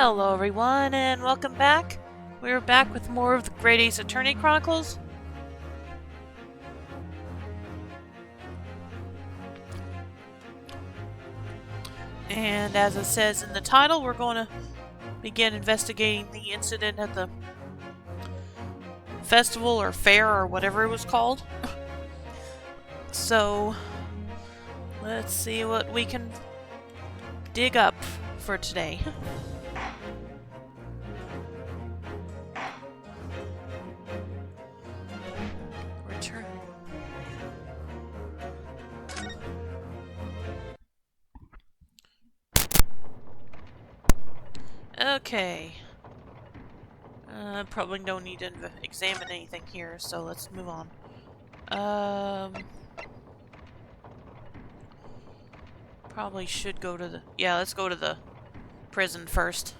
Hello everyone, and welcome back. We're back with more of the Great Ace Attorney Chronicles. And as it says in the title, we're going to begin investigating the incident at the festival or fair or whatever it was called. So, let's see what we can dig up for today. Return. Okay. Probably don't need to examine anything here, so let's move on. Probably should go to the... Yeah, let's go to the prison first.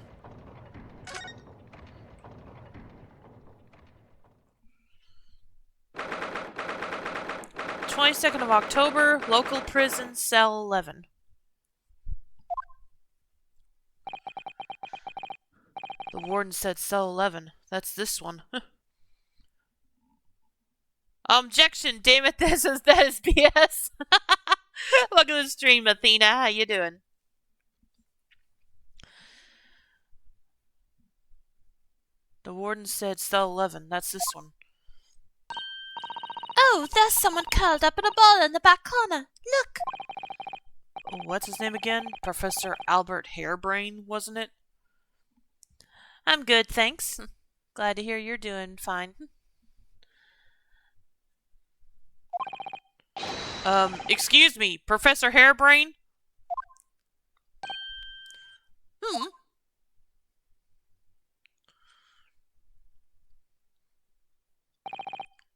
"22nd of October, local prison, cell 11. The warden said cell 11. That's this one. Objection! Damn it, that is BS! Welcome to the stream, Athena. How you doing? The warden said cell 11. That's this one. Oh, there's someone curled up in a ball in the back corner. Look! What's his name again? Professor Albert Hairbrain, wasn't it? I'm good, thanks. Glad to hear you're doing fine. Excuse me, Professor Hairbrain?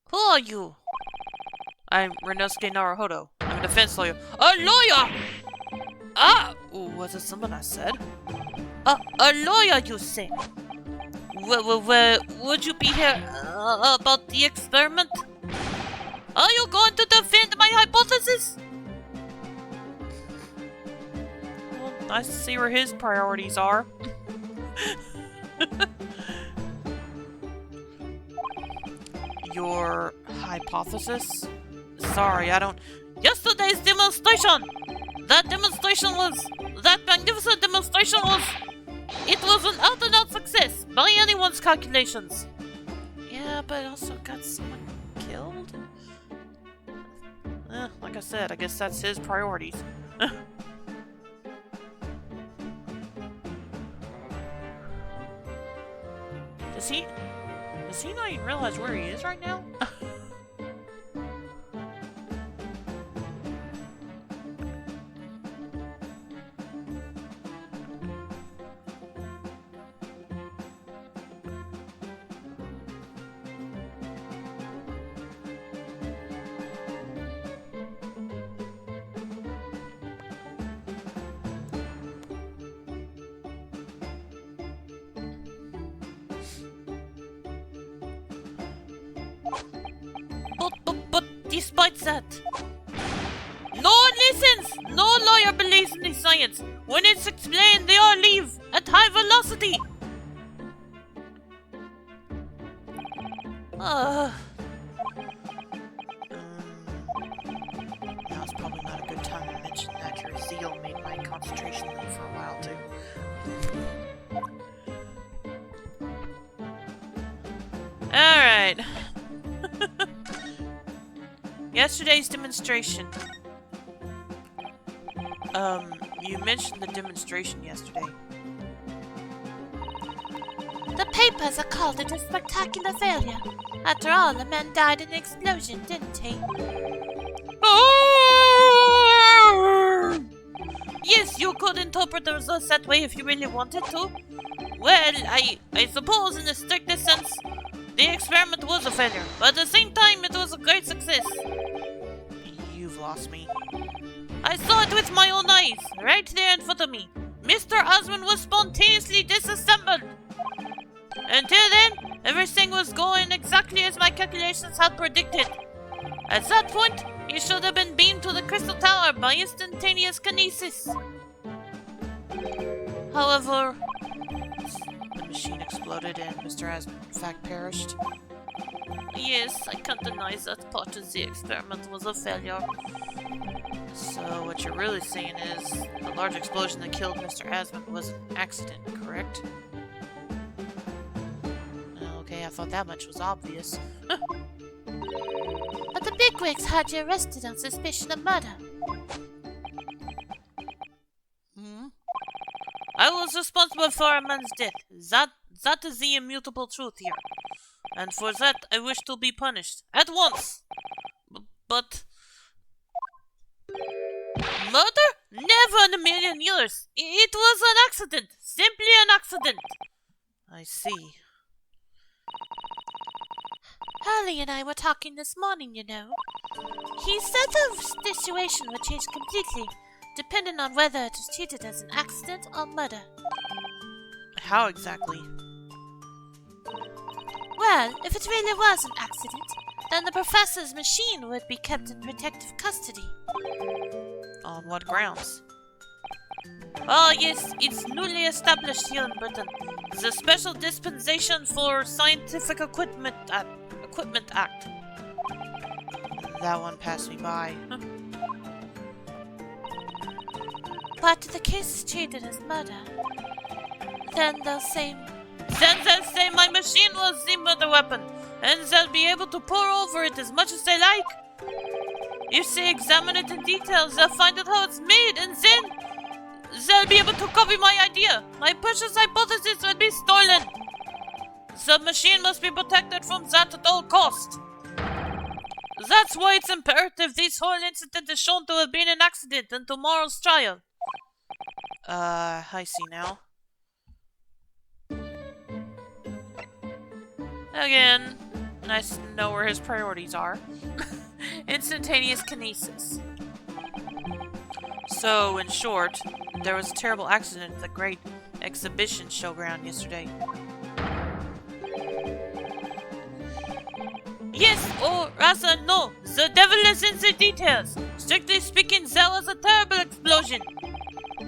Who are you? I'm Renosuke Naruhodo. I'm a defense lawyer. A lawyer! Ah! Was it someone I said? A lawyer, you say? Would you be here about the experiment? Are you going to defend my hypothesis? Well, nice to see where his priorities are. Your hypothesis? Sorry, I don't... Yesterday's demonstration! That magnificent demonstration was... It was an out-and-out success, by anyone's calculations. Yeah, but it also got someone killed? Like I said, I guess that's his priorities. Does he not even realize where he is right now? But despite that, no one listens! No lawyer believes in the science. When it's explained, they all leave at high velocity. Now's probably not a good time to mention that your zeal made my concentration leave for a while, too. Alright. Yesterday's demonstration. You mentioned the demonstration yesterday. The papers are called it a spectacular failure. After all, the man died in an explosion, didn't he? Yes, you could interpret the results that way if you really wanted to. Well, I suppose in the strictest sense, the experiment was a failure, but at the same time, it was a great success. You've lost me. I saw it with my own eyes, right there in front of me. Mr. Osmond was spontaneously disassembled. Until then, everything was going exactly as my calculations had predicted. At that point, he should have been beamed to the Crystal Tower by instantaneous kinesis. However, machine exploded and Mr. Asman in fact perished? Yes, I can't deny that part of the experiment was a failure. So what you're really saying is the large explosion that killed Mr. Asman was an accident, correct? Okay, I thought that much was obvious. But the bigwigs had you arrested on suspicion of murder. I was responsible for a man's death. That is the immutable truth here. And for that I wish to be punished. At once! But... Murder? Never in a million years! It was an accident! Simply an accident! I see. Harley and I were talking this morning, you know. He said the situation would change completely, depending on whether it was treated as an accident or murder. How exactly? Well, if it really was an accident, then the professor's machine would be kept in protective custody. On what grounds? Oh yes, it's newly established here in Britain. The Special Dispensation for Scientific Equipment Act. That one passed me by. But if the case is treated as murder, then they'll say... Then they'll say my machine was the murder weapon, and they'll be able to pour over it as much as they like. If they examine it in detail, they'll find out how it's made, and then they'll be able to copy my idea. My precious hypothesis will be stolen. The machine must be protected from that at all cost. That's why it's imperative this whole incident is shown to have been an accident in tomorrow's trial. I see now. Again, nice to know where his priorities are. Instantaneous kinesis. So, in short, there was a terrible accident at the Great Exhibition Showground yesterday. Yes, or rather no. The devil is in the details. Strictly speaking, there was a terrible explosion.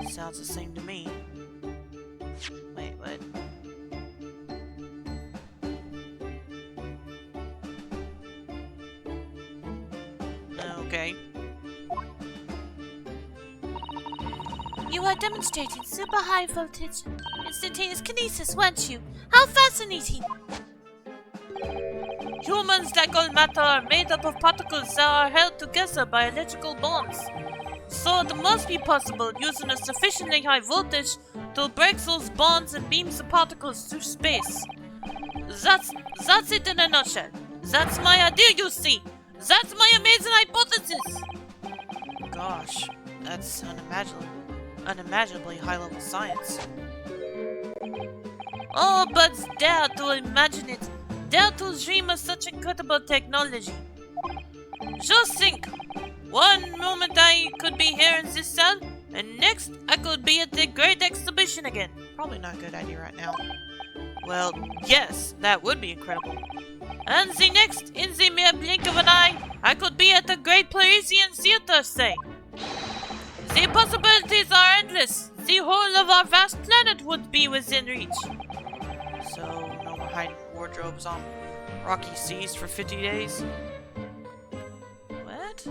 Sounds the same to me. Wait, what? Okay. You are demonstrating super high voltage instantaneous kinesis, weren't you? How fascinating! Humans, like all matter, are made up of particles that are held together by electrical bonds. So it must be possible using a sufficiently high voltage to break those bonds and beam the particles through space. That's it in a nutshell. That's my idea, you see. That's my amazing hypothesis. Gosh, that's unimaginably high-level science. Oh, but dare to imagine it. Dare to dream of such incredible technology. Just think. One moment I could be here in this cell, and next I could be at the Great Exhibition again. Probably not a good idea right now. Well, yes, that would be incredible. And the next, in the mere blink of an eye, I could be at the Great Parisian Theatre, say. The possibilities are endless. The whole of our vast planet would be within reach. So, no more hiding wardrobes on rocky seas for 50 days? What?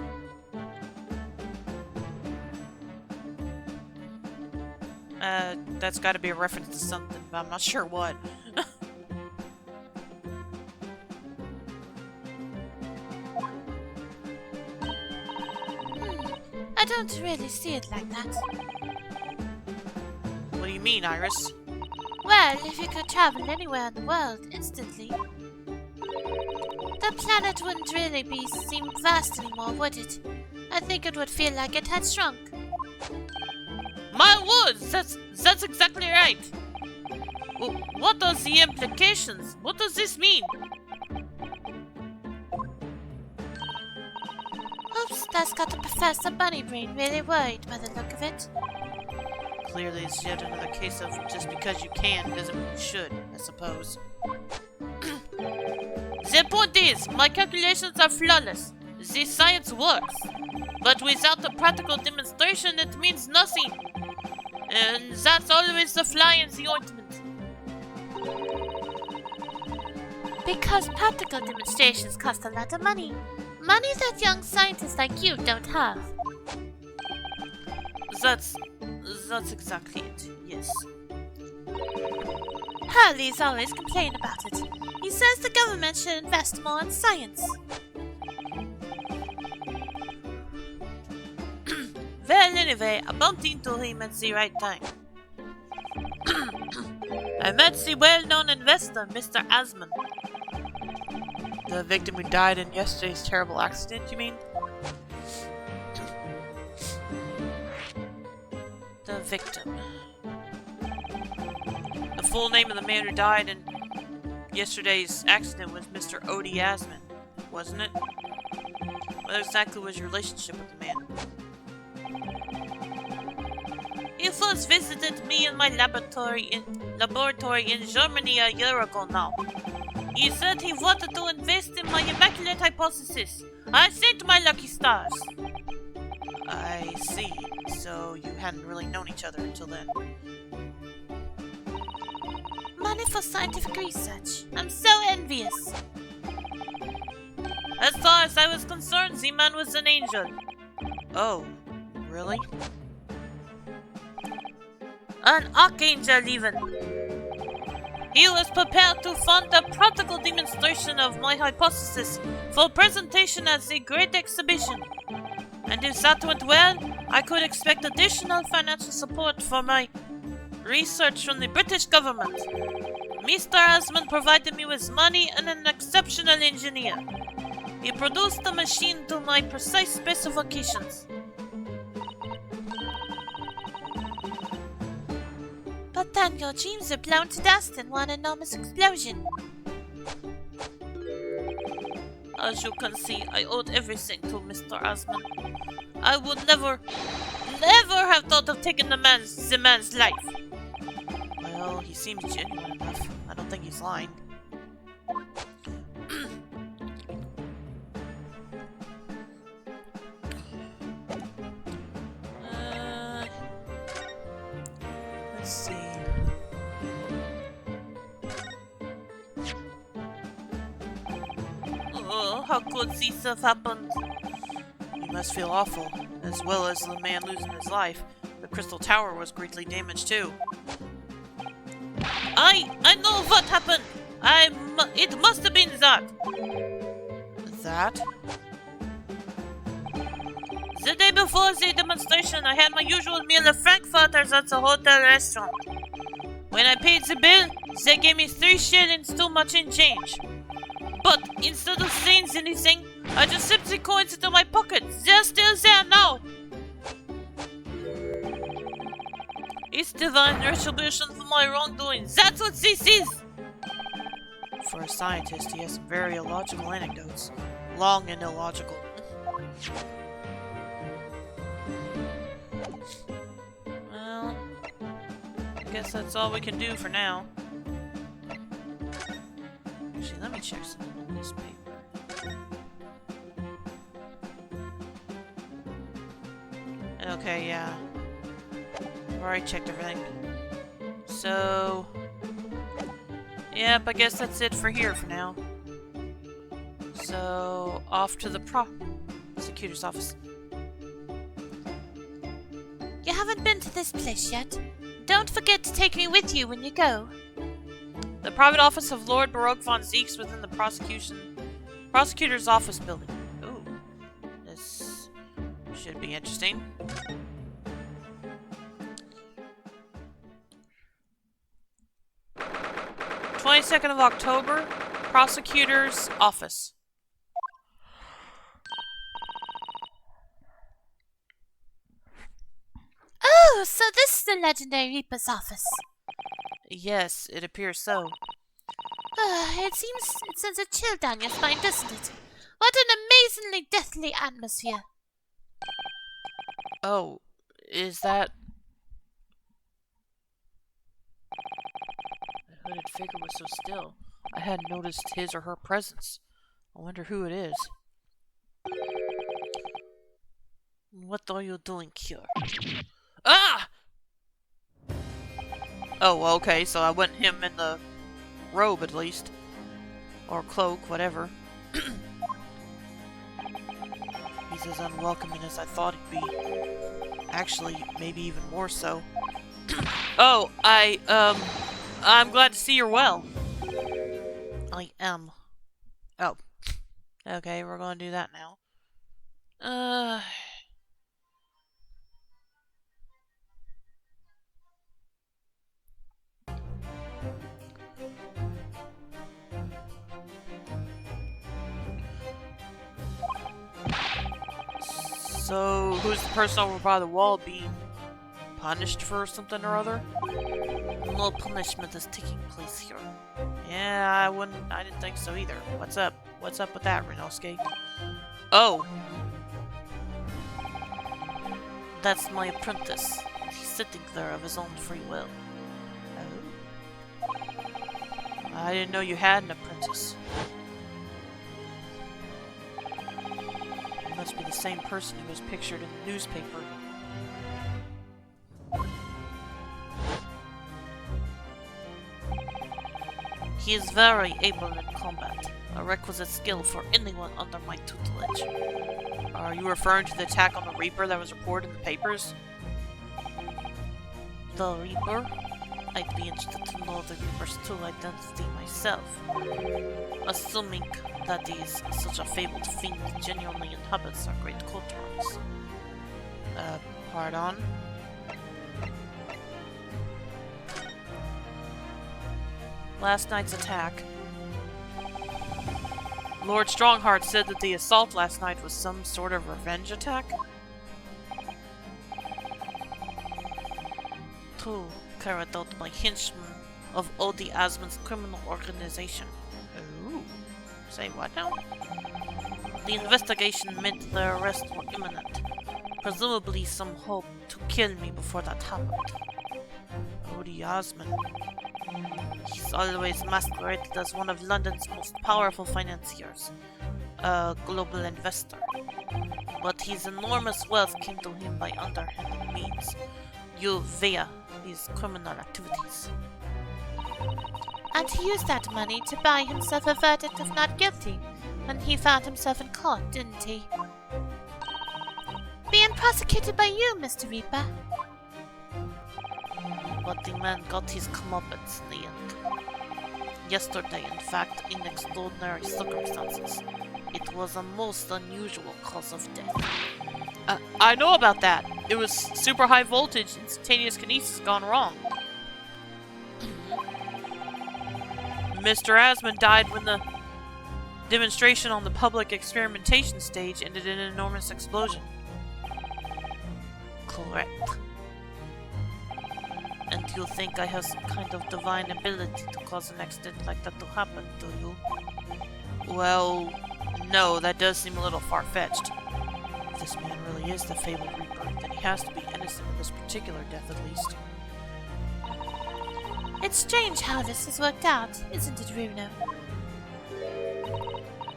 That's gotta be a reference to something, but I'm not sure what. I don't really see it like that. What do you mean, Iris? Well, if you could travel anywhere in the world instantly, the planet wouldn't really seem vast anymore, would it? I think it would feel like it had shrunk. My words, that's exactly right. What are the implications? What does this mean? Oops, that's got the Professor Bunny Brain really worried by the look of it. Clearly it's yet another case of just because you can doesn't mean you should, I suppose. The point is, my calculations are flawless. The science works. But without a practical demonstration, it means nothing. And that's always the fly in the ointment. Because practical demonstrations cost a lot of money. Money that young scientists like you don't have. That's exactly it, yes. Hurley's always complain about it. He says the government should invest more in science. Well, anyway, I bumped into him at the right time. I met the well-known investor, Mr. Asman. The victim who died in yesterday's terrible accident, you mean? The victim. The full name of the man who died in yesterday's accident was Mr. Odie Asman, wasn't it? What exactly was your relationship with the man? He first visited me in my laboratory in Germany a year ago now. He said he wanted to invest in my immaculate hypothesis. I said my lucky stars. I see. So you hadn't really known each other until then. Money for scientific research. I'm so envious. As far as I was concerned, the man was an angel. Oh, really? An archangel even. He was prepared to fund a practical demonstration of my hypothesis for presentation at the Great Exhibition. And if that went well, I could expect additional financial support for my research from the British government. Mr. Asman provided me with money and an exceptional engineer. He produced the machine to my precise specifications. But then your dreams are blown to dust in one enormous explosion. As you can see, I owed everything to Mr. Asman. I would never have thought of taking the man's life. Well, he seems genuine enough. I don't think he's lying. Let's see. Oh, how could this have happened? You must feel awful, as well as the man losing his life. The Crystal Tower was greatly damaged too. I know what happened. It must have been that. That? The day before the demonstration, I had my usual meal of frankfurters at the hotel restaurant. When I paid the bill, they gave me 3 shillings too much in change. But instead of saying anything, I just slipped the coins into my pocket. They're still there now. It's divine retribution for my wrongdoing. That's what this is. For a scientist, he has some very illogical anecdotes. Long and illogical. Well, I guess that's all we can do for now. Actually, let me check something on this paper. Okay, yeah. I've already checked everything. So... Yep, I guess that's it for here for now. So, off to the prosecutor's office. You haven't been to this place yet. Don't forget to take me with you when you go. The private office of Lord Baroque von Zeeks within the prosecutor's office building. Ooh, this should be interesting. 22nd of October, prosecutor's office. Oh, so this is the legendary Reaper's office. Yes, it appears so. It sends a chill down your spine, doesn't it? What an amazingly deathly atmosphere. Oh, is that... The hooded figure was so still. I hadn't noticed his or her presence. I wonder who it is. What are you doing here? Ah! Oh, well, okay, so I went him in the robe at least. Or cloak, whatever. He's as unwelcoming as I thought he'd be. Actually, maybe even more so. Oh, I'm glad to see you're well. I am. Oh. Okay, we're gonna do that now. So, who's the person over by the wall being punished for something or other? No punishment is taking place here. Yeah, I didn't think so either. What's up? What's up with that, Renosuke? Oh! That's my apprentice. He's sitting there of his own free will. Oh? I didn't know you had an apprentice. It must be the same person who was pictured in the newspaper. He is very able in combat, a requisite skill for anyone under my tutelage. Are you referring to the attack on the Reaper that was reported in the papers? The Reaper? I'd be interested to know the Reaper's true identity myself. Assuming that he is such a fabled fiend that genuinely inhabits our great courtrooms. Pardon? Last night's attack. Lord Strongheart said that the assault last night was some sort of revenge attack? To carried out by henchmen of Odi Asmon's criminal organization. Ooh. Say what now? The investigation meant their arrest were imminent. Presumably some hope to kill me before that happened. Odi Osman. He's always masqueraded as one of London's most powerful financiers, a global investor. But his enormous wealth came to him by underhanded means, via his criminal activities. And he used that money to buy himself a verdict of not guilty when he found himself in court, didn't he? Being prosecuted by you, Mr. Reaper. But the man got his comeuppance in the end. Yesterday, in fact, in extraordinary circumstances. It was a most unusual cause of death. I know about that. It was super high voltage, instantaneous kinesis gone wrong. Mr. Asmund died when the demonstration on the public experimentation stage ended in an enormous explosion. Correct. And you think I have some kind of divine ability to cause an accident like that to happen, do you? Well, no, that does seem a little far-fetched. If this man really is the fabled Reaper, then he has to be innocent of this particular death at least. It's strange how this has worked out, isn't it, Runo?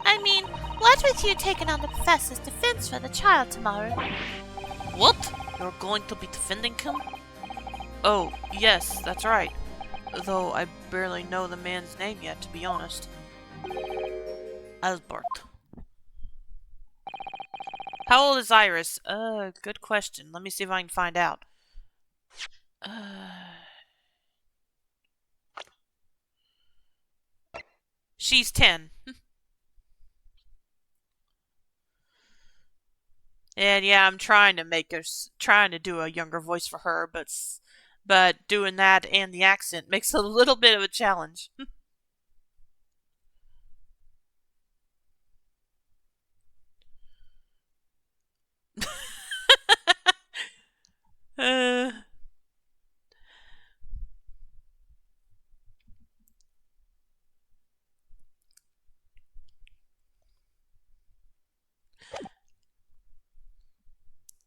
I mean, what with you taking on the Professor's defense for the child tomorrow? What? You're going to be defending him? Oh, yes, that's right. Though I barely know the man's name yet, to be honest. Albert. How old is Iris? Good question. Let me see if I can find out. She's 10. And yeah, I'm trying to do a younger voice for her, but doing that and the accent makes a little bit of a challenge.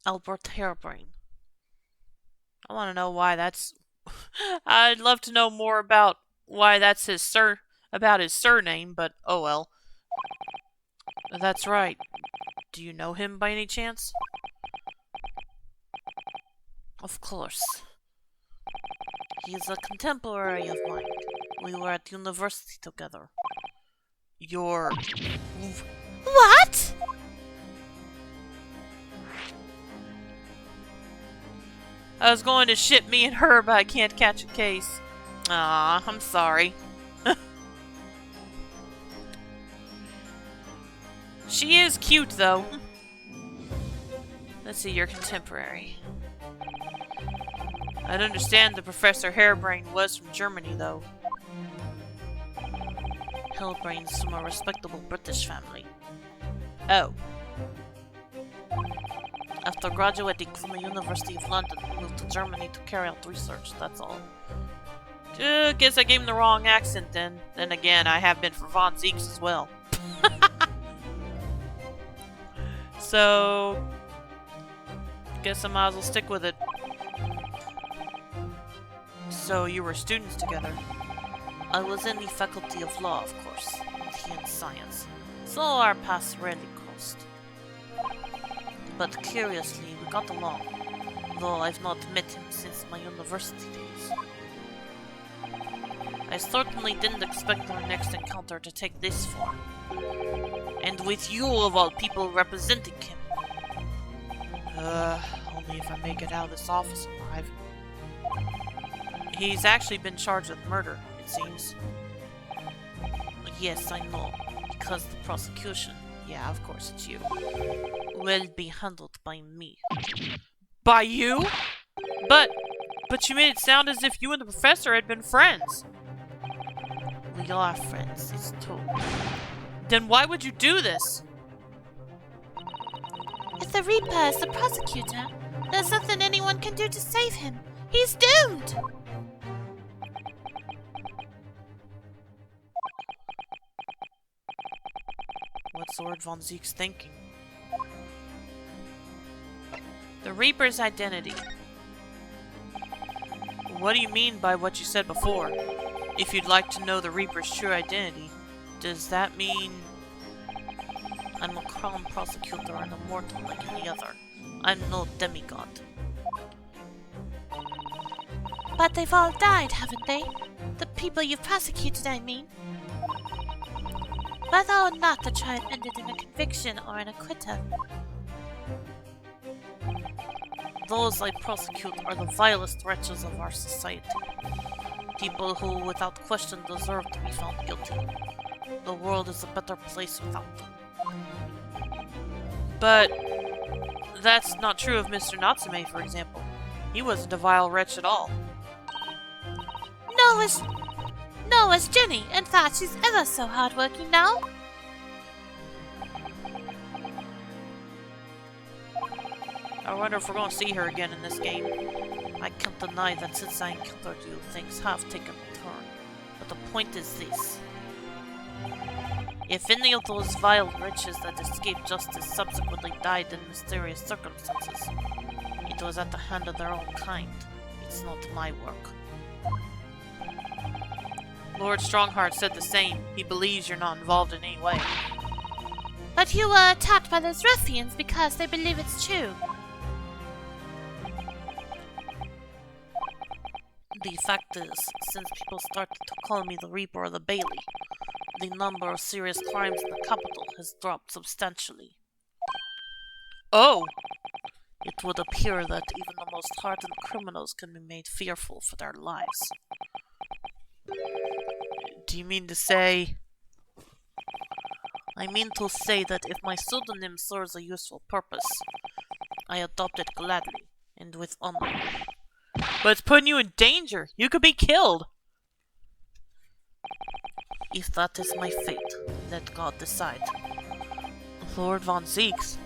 Albert Harebrain. I want to know why that's... I'd love to know more about why that's his surname, but oh well. That's right. Do you know him by any chance? Of course. He is a contemporary of mine. We were at university together. You're... What? I was going to ship me and her, but I can't catch a case. Aw, I'm sorry. She is cute, though. Let's see, your contemporary. I'd understand the Professor Harebrain was from Germany, though. Harebrain's from a respectable British family. Oh. After graduating from the University of London, he moved to Germany to carry out research, that's all. Guess I gave him the wrong accent then. Then again, I have been for Von Zeeks as well. So... guess I might as well stick with it. So, you were students together? I was in the Faculty of Law, of course, and he in Science, so our paths rarely crossed. But curiously, we got along, though I've not met him since my university days. I certainly didn't expect our next encounter to take this form. And with you, of all people, representing him. Only if I make it out of this office alive. He's actually been charged with murder, it seems. Yes, I know, because the prosecution, yeah, of course it's you, will be handled by me. By you? But you made it sound as if you and the professor had been friends. We are friends, it's true. Then why would you do this? If the Reaper is the prosecutor, there's nothing anyone can do to save him. He's doomed! What's Lord Von Zeek's thinking? The Reaper's identity. What do you mean by what you said before? If you'd like to know the Reaper's true identity, does that mean... I'm a crown prosecutor and a mortal like any other. I'm no demigod. But they've all died, haven't they? The people you've prosecuted, I mean. Whether or not the trial ended in a conviction or an acquittal. Those I prosecute are the vilest wretches of our society. People who, without question, deserve to be found guilty. The world is a better place without them. But that's not true of Mr. Natsume, for example. He wasn't a vile wretch at all. Noah's Jenny, and thought she's ever so hardworking now. I wonder if we're going to see her again in this game. I can't deny that since I encountered you, things have taken a turn. But the point is this. If any of those vile wretches that escaped justice subsequently died in mysterious circumstances, it was at the hand of their own kind. It's not my work. Lord Strongheart said the same. He believes you're not involved in any way. But you were attacked by those ruffians because they believe it's true. The fact is, since people started to call me the Reaper or the Bailey, the number of serious crimes in the capital has dropped substantially. Oh! It would appear that even the most hardened criminals can be made fearful for their lives. Do you mean to say... I mean to say that if my pseudonym serves a useful purpose, I adopt it gladly, and with honor. But it's putting you in danger! You could be killed! If that is my fate, let God decide. Lord Von Zeeks.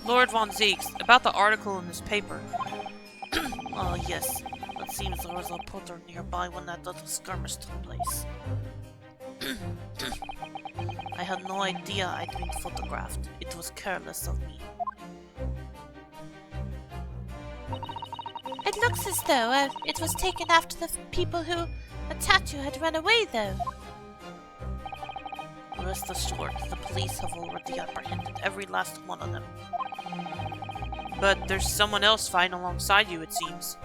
Lord Von Zeeks, about the article in this paper. Oh yes, it seems there was a reporter nearby when that little skirmish took place. I had no idea I'd been photographed. It was careless of me. It looks as though it was taken after the people who attacked you had run away, though. Rest assured, the police have already apprehended every last one of them. But there's someone else fighting alongside you, it seems.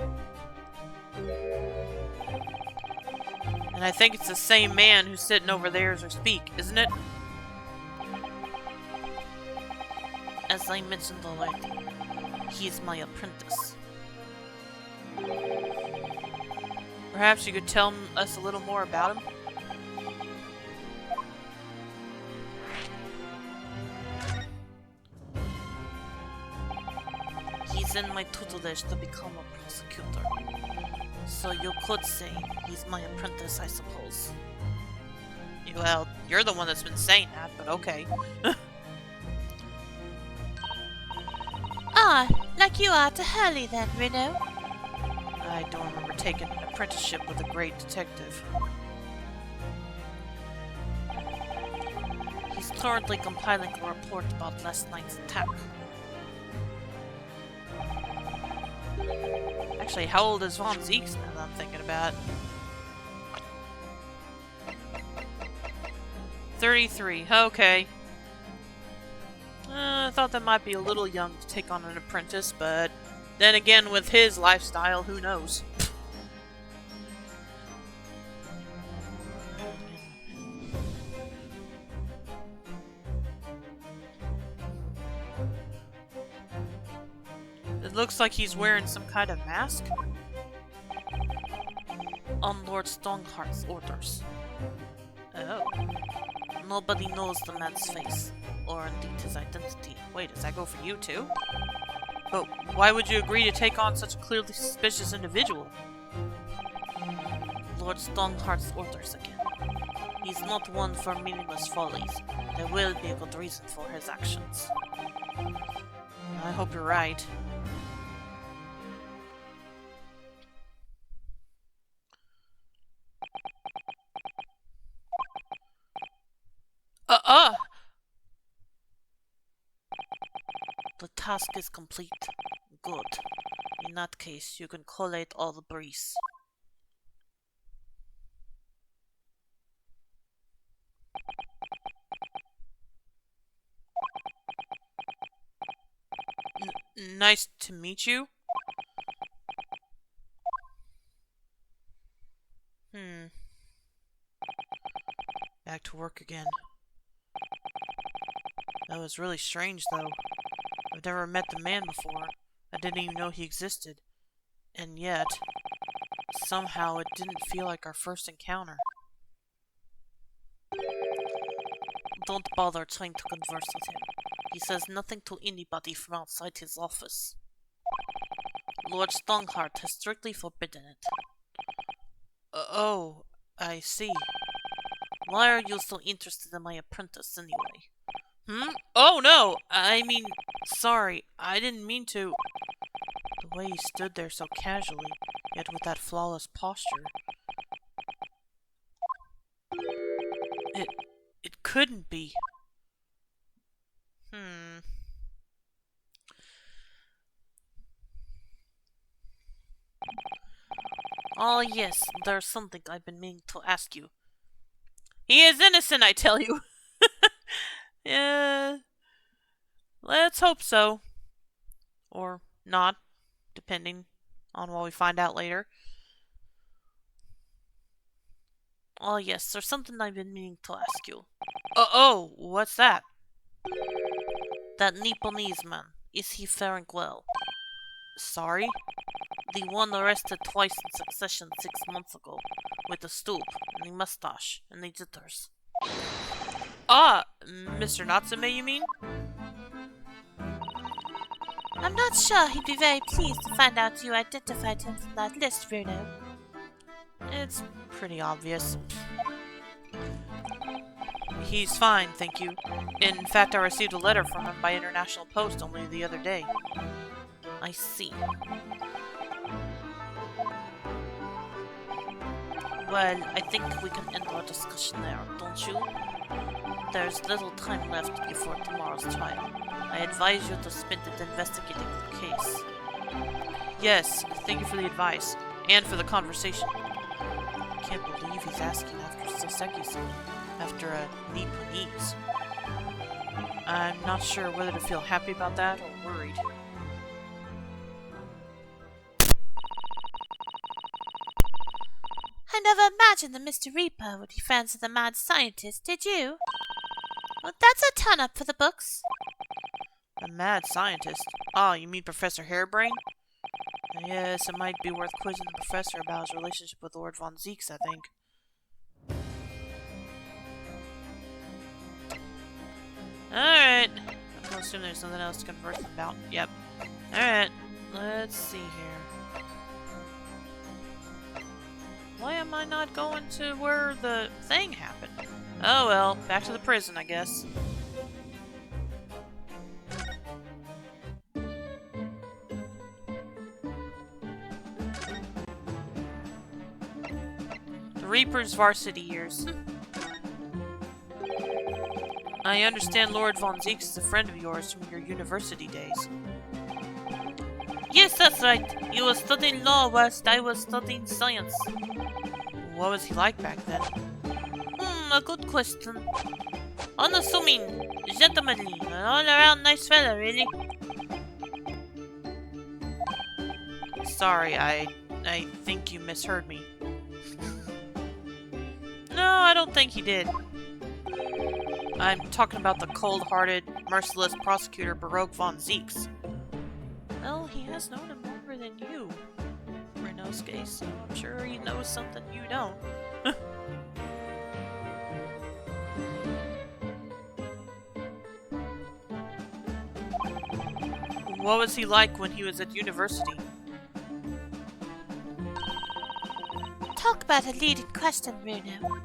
And I think it's the same man who's sitting over there as we speak, isn't it? As I mentioned already, he is my apprentice. Perhaps you could tell us a little more about him? He's in my tutelage to become a prosecutor. So you could say he's my apprentice, I suppose. Well, you're the one that's been saying that, but okay. Ah, like you are to Hurley then, Reno. I don't remember taking an apprenticeship with a great detective. He's currently compiling a report about last night's attack. Actually, how old is Von Zeeks now that I'm thinking about it? 33, okay. I thought that might be a little young to take on an apprentice, but then again, with his lifestyle, who knows? It looks like he's wearing some kind of mask. On Lord Strongheart's orders. Oh. Nobody knows the man's face, or indeed his identity. Wait, does that go for you too? But why would you agree to take on such a clearly suspicious individual? Lord Strongheart's orders again. He's not one for meaningless follies. There will be a good reason for his actions. I hope you're right. The task is complete. Good. In that case, you can collate all the breeze. Nice to meet you. Back to work again. That was really strange, though. I've never met the man before. I didn't even know he existed. And yet, somehow it didn't feel like our first encounter. Don't bother trying to converse with him. He says nothing to anybody from outside his office. Lord Strongheart has strictly forbidden it. Oh, I see. Why are you so interested in my apprentice anyway? Oh no! I mean, sorry, I didn't mean to. The way he stood there so casually, yet with that flawless posture. It couldn't be. Oh yes, there's something I've been meaning to ask you. He is innocent, I tell you! Yeah, let's hope so. Or not, depending on what we find out later. Oh yes, there's something I've been meaning to ask you. Oh, what's that? That Nipponese man, is he faring well? Sorry? The one arrested twice in succession 6 months ago, with the stoop, and the mustache, and the jitters. Ah, Mr. Natsume, you mean? I'm not sure he'd be very pleased to find out you identified him from that list, Bruno. It's pretty obvious. He's fine, thank you. In fact, I received a letter from him by international post only the other day. I see. Well, I think we can end our discussion there, don't you? There's little time left before tomorrow's trial. I advise you to spend it investigating the case. Yes, thank you for the advice, and for the conversation. Can't believe he's asking after Soseki-san, after a Nipponese. I'm not sure whether to feel happy about that or worried. never imagined that Mr. Reaper would be friends with a mad scientist, did you? Well, that's a ton up for the books. A mad scientist? Ah, you mean Professor Harebrain? Yes, it might be worth quizzing the professor about his relationship with Lord Von Zeeks, I think. Alright. I'm assuming there's nothing else to converse about. Yep. Alright. Let's see here. Why am I not going to where the thing happened? Oh well, back to the prison, I guess. The Reaper's varsity years. I understand Lord Von Zeeks is a friend of yours from your university days. Yes, that's right. You were studying law whilst I was studying science. What was he like back then? A good question. Unassuming, gentlemanly, an all-around nice fella, really. Sorry, I think you misheard me. No, I don't think he did. I'm talking about the cold-hearted, merciless prosecutor Baroque Von Zeeks. Well, he has known him longer than you, Renosuke, so I'm sure he knows something you don't. What was he like when he was at university? Talk about a leading question, Bruno.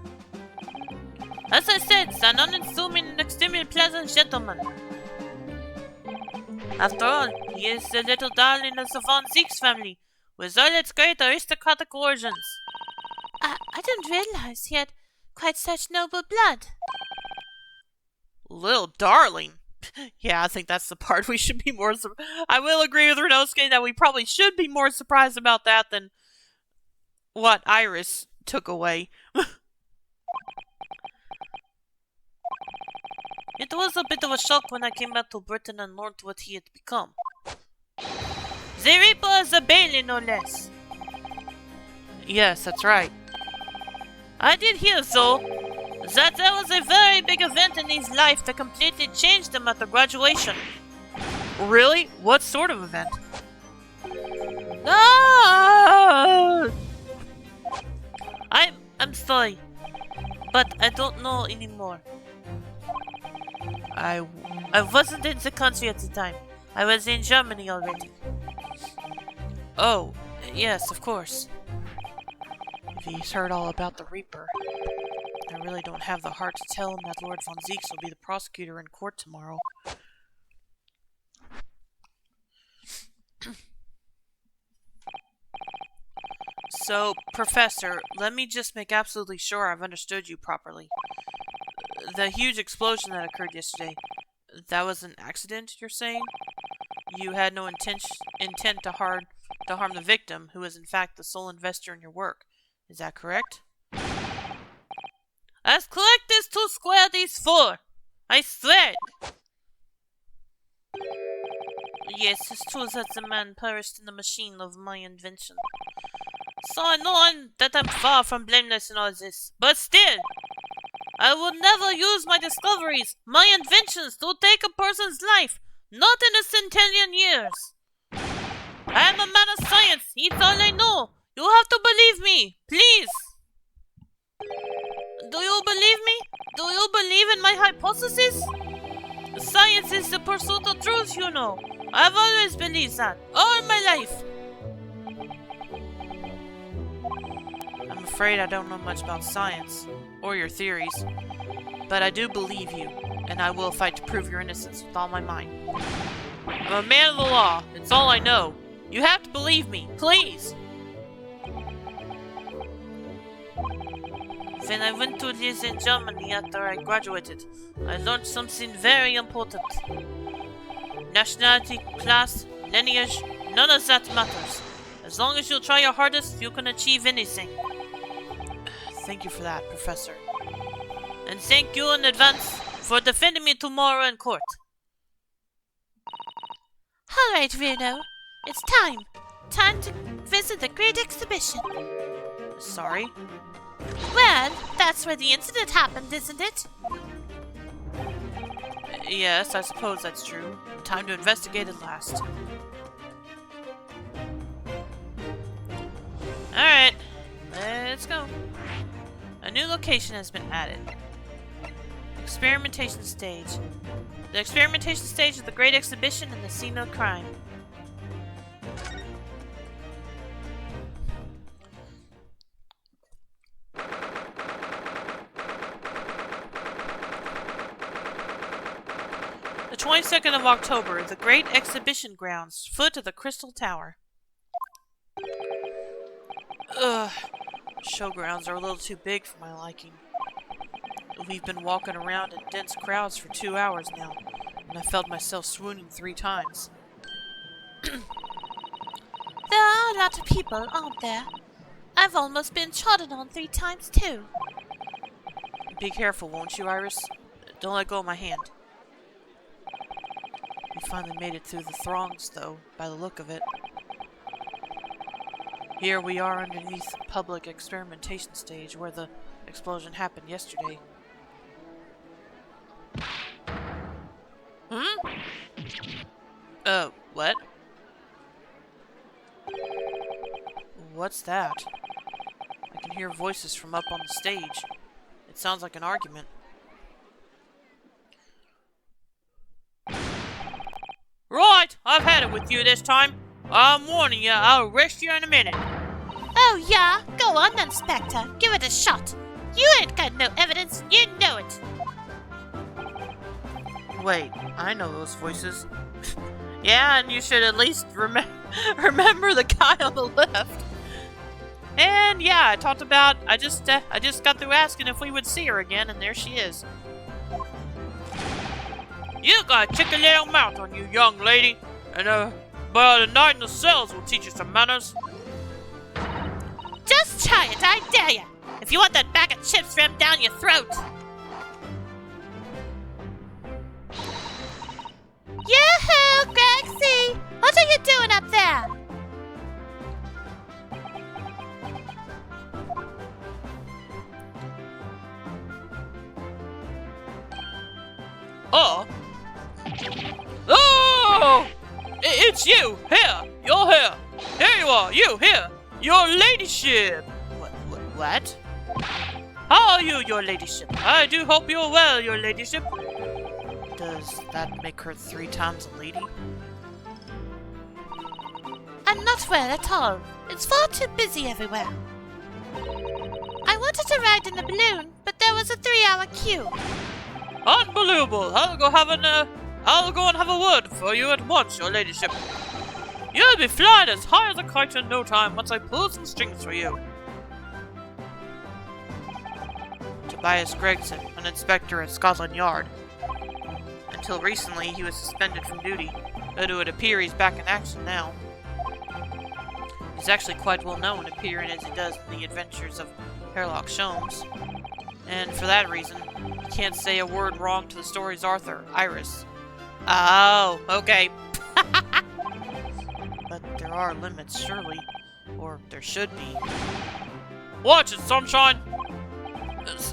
As I said, an unassuming and extremely pleasant gentleman. After all, he is the little darling of the Von Zeeks family, with all its great aristocratic origins. I didn't realize he had quite such noble blood. Little darling. Yeah, I think that's the part we should be more... I will agree with Renosuke that we probably should be more surprised about that than what Iris took away. It was a bit of a shock when I came back to Britain and learned what he had become. The Reaper is a Bailey, no less. Yes, that's right. I did hear, though, that there was a very big event in his life that completely changed him at the graduation. Really? What sort of event? Ah! I'm sorry, but I don't know anymore. I wasn't in the country at the time. I was in Germany already. Oh, yes, of course. If he's heard all about the Reaper, I really don't have the heart to tell him that Lord Von Zeeks will be the prosecutor in court tomorrow. So, Professor, let me just make absolutely sure I've understood you properly. The huge explosion that occurred yesterday, that was an accident, you're saying? You had no intent to harm the victim, who is in fact the sole investor in your work. Is that correct? As correct as 2 squared is 4. I swear it. Yes, it's true that the man perished in the machine of my invention. So I know that I'm far from blameless in all this. But still, I would never use my discoveries, my inventions, to take a person's life. Not in a centennial years. I am a man of science. It's all I know. You have to believe me, please. Do you believe me? Do you believe in my hypothesis? Science is the pursuit of truth, you know. I've always believed that, all my life. I'm afraid I don't know much about science, or your theories, but I do believe you, and I will fight to prove your innocence with all my might. I'm a man of the law. It's all I know. You have to believe me, please. When I went to live in Germany after I graduated, I learned something very important. Nationality, class, lineage, none of that matters. As long as you try your hardest, you can achieve anything. Thank you for that, Professor. And thank you in advance for defending me tomorrow in court. Alright, Bruno. It's time. Time to visit the Great Exhibition. Sorry? Well, that's where the incident happened, isn't it? Yes, I suppose that's true. Time to investigate at last. Alright, let's go. A new location has been added. Experimentation stage. The experimentation stage of the Great Exhibition and the scene of the crime. The 22nd of October, the Great Exhibition Grounds, foot of the Crystal Tower. Ugh. Showgrounds are a little too big for my liking. We've been walking around in dense crowds for 2 hours now, and I felt myself swooning 3 times. There are a lot of people, aren't there? I've almost been trodden on 3 times too. Be careful, won't you, Iris? Don't let go of my hand. We finally made it through the throngs, though, by the look of it. Here we are underneath the public experimentation stage where the explosion happened yesterday. What? What's that? I can hear voices from up on the stage. It sounds like an argument. Right! I've had it with you this time. I'm warning you, I'll arrest you in a minute. Oh yeah? Go on then, Spectre. Give it a shot. You ain't got no evidence, you know it. Wait, I know those voices. Yeah, and you should at least remember the guy on the left. And yeah, I talked about, I just got through asking if we would see her again, and there she is. You got a chicken little mouth on you, young lady, and but a night in the cells will teach you some manners. Just try it, I dare ya! If you want that bag of chips rammed down your throat! Yoo-hoo, Grexy! What are you doing up there? Oh! It's you! Here! You're here! Here you are! You! Here! Your ladyship! What? How are you, your ladyship? I do hope you're well, your ladyship. Does that make her 3 times a lady? I'm not well at all. It's far too busy everywhere. I wanted to ride in the balloon, but there was a 3-hour queue. Unbelievable! I'll go and have a word for you at once, your ladyship. You'll be flying as high as a kite in no time once I pull some strings for you. Tobias Gregson, an inspector at Scotland Yard. Until recently, he was suspended from duty, but it would appear he's back in action now. He's actually quite well known, appearing as he does in the adventures of Sherlock Sholmes. And for that reason, he can't say a word wrong to the story's author, Iris. Oh, okay. But there are limits, surely. Or there should be. Watch it, sunshine!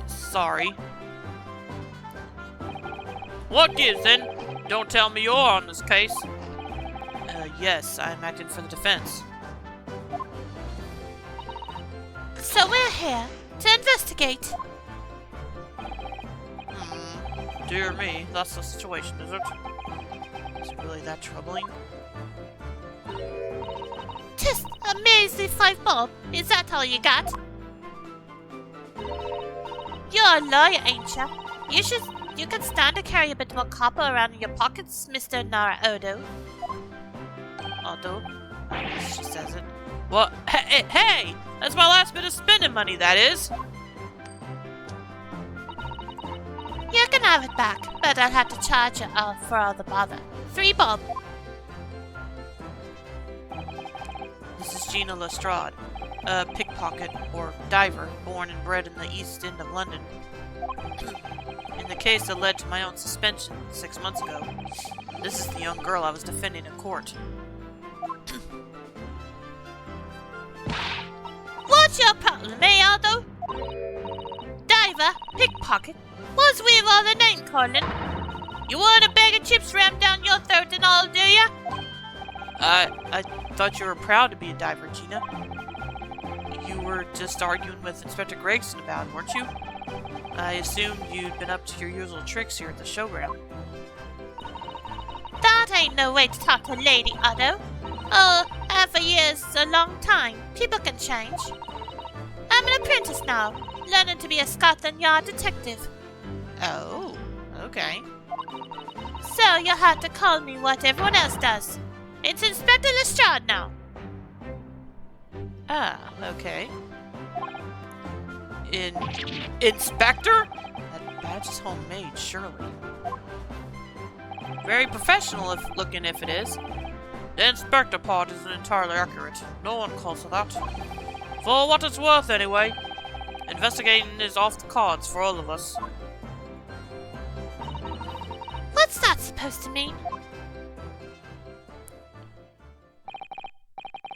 Sorry. What gives, then? Don't tell me you're on this case. Yes, I'm acting for the defense. So we're here to investigate. Dear me, that's the situation, is it? Is it really that troubling? Just a measly 5 bob. Is that all you got? You're a lawyer, ain't ya? You can stand to carry a bit more copper around in your pockets, Mr. Nara Odo. Otto? She says it. What? Hey! That's my last bit of spending money, that is! You can have it back, but I'll have to charge you for all the bother. 3 bob. This is Gina Lestrade, a pickpocket, or diver, born and bred in the East End of London. In the case that led to my own suspension 6 months ago, this is the young girl I was defending in court. What What's your problem, eh, Aldo? Diver, pickpocket, what's with all the name calling? You want a bag of chips rammed down your throat and all, do ya? I thought you were proud to be a diver, Gina. You were just arguing with Inspector Gregson about it, weren't you? I assumed you'd been up to your usual tricks here at the showground. That ain't no way to talk to a lady, Otto. Oh, half a year's a long time. People can change. I'm an apprentice now, learning to be a Scotland Yard detective. Oh, okay. So you'll have to call me what everyone else does. It's Inspector Lestrade now. Ah, okay. Inspector? That badge is homemade, surely. Very professional if it is. The inspector part isn't entirely accurate. No one calls it that. For what it's worth, anyway. Investigating is off the cards for all of us. What's that supposed to mean?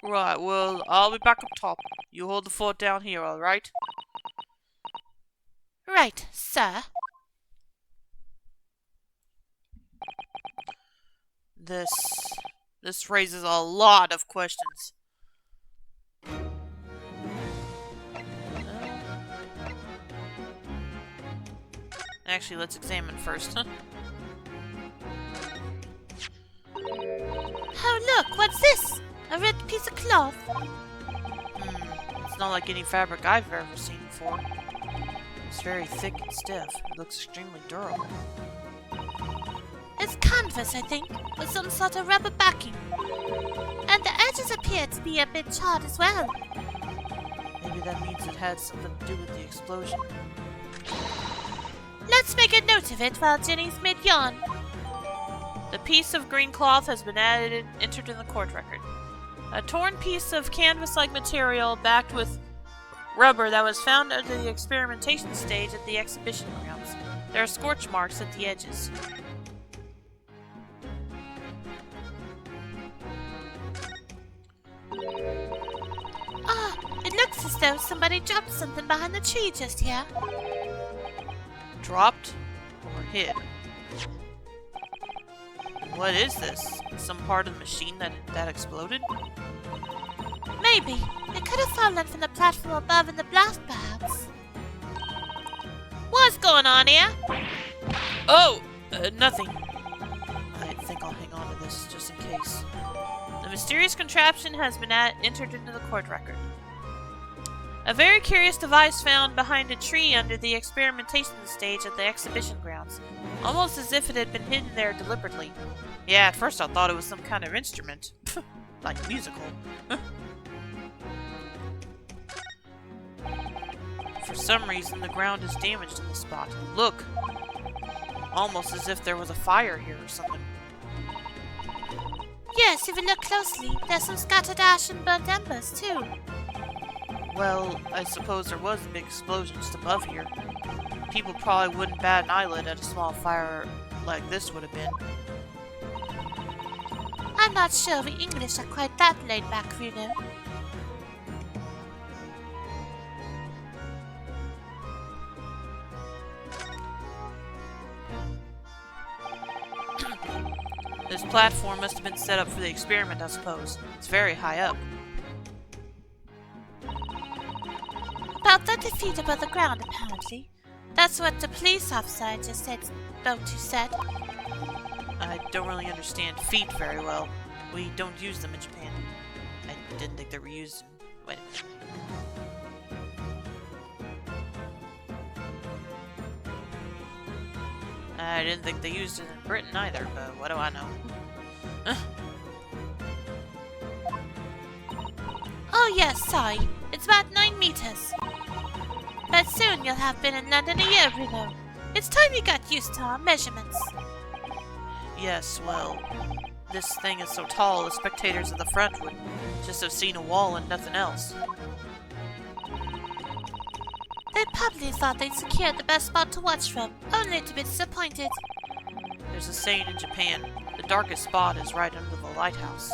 Right, well, I'll be back up top. You hold the fort down here, alright? Right, sir. This raises a lot of questions. Actually, let's examine first, huh? Oh, look, what's this? A red piece of cloth? It's not like any fabric I've ever seen before. It's very thick and stiff. It looks extremely durable. It's canvas, I think, with some sort of rubber backing. And the edges appear to be a bit charred as well. Maybe that means it had something to do with the explosion. Let's make a note of it while Jenny's mid-yawn. The piece of green cloth has been entered in the court record. A torn piece of canvas-like material backed with rubber that was found under the experimentation stage at the exhibition grounds. There are scorch marks at the edges. Ah, it looks as though somebody dropped something behind the tree just here. Dropped or hid? What is this? Some part of the machine that exploded? Maybe. It could have fallen from the platform above in the blast, perhaps. What's going on here? Oh! Nothing. I think I'll hang on to this just in case. The mysterious contraption has been entered into the court record. A very curious device found behind a tree under the experimentation stage at the exhibition grounds, almost as if it had been hidden there deliberately. Yeah, at first I thought it was some kind of instrument. Like musical. For some reason, the ground is damaged in this spot. Look! Almost as if there was a fire here or something. Yes, if you look closely, there's some scattered ash and burnt embers, too. Well, I suppose there was a big explosion just above here. People probably wouldn't bat an eyelid at a small fire like this would have been. I'm not sure we English are quite that laid back, you know. This platform must have been set up for the experiment, I suppose. It's very high up. About 30 feet above the ground, apparently. That's what the police officer just said, said. I don't really understand feet very well. We don't use them in Japan. I didn't think they were used in... Wait a minute. I didn't think they used it in Britain either, but what do I know? Oh yes, sorry. It's about 9 meters. But soon you'll have been in London a year, Bruno. It's time you got used to our measurements. Yes, well, this thing is so tall, the spectators at the front would just have seen a wall and nothing else. They probably thought they'd secured the best spot to watch from, only to be disappointed. There's a saying in Japan, the darkest spot is right under the lighthouse.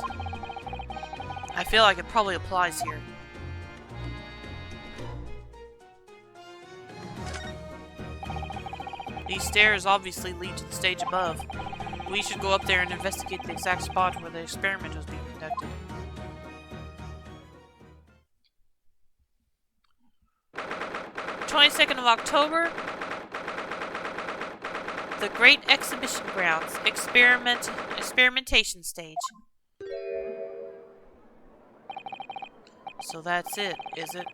I feel like it probably applies here. These stairs obviously lead to the stage above. We should go up there and investigate the exact spot where the experiment was being conducted. 22nd of October, the Great Exhibition Grounds, experimentation stage. So that's it, is it?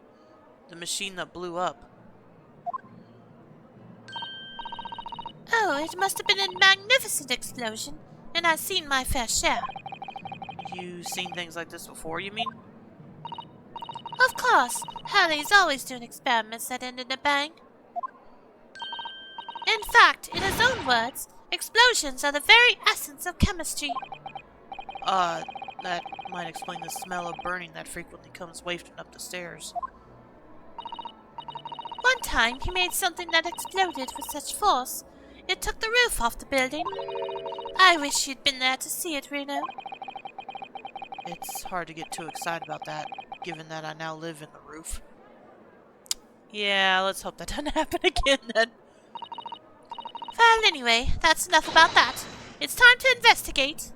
The machine that blew up. Oh, it must have been a magnificent explosion, and I've seen my fair share. You've seen things like this before, you mean? Of course, Hurley's always doing experiments that end in a bang. In fact, in his own words, explosions are the very essence of chemistry. That might explain the smell of burning that frequently comes wafting up the stairs. One time, he made something that exploded with such force, it took the roof off the building. I wish you'd been there to see it, Reno. It's hard to get too excited about that, given that I now live in the roof. Yeah, let's hope that doesn't happen again then. Well, anyway, that's enough about that. It's time to investigate.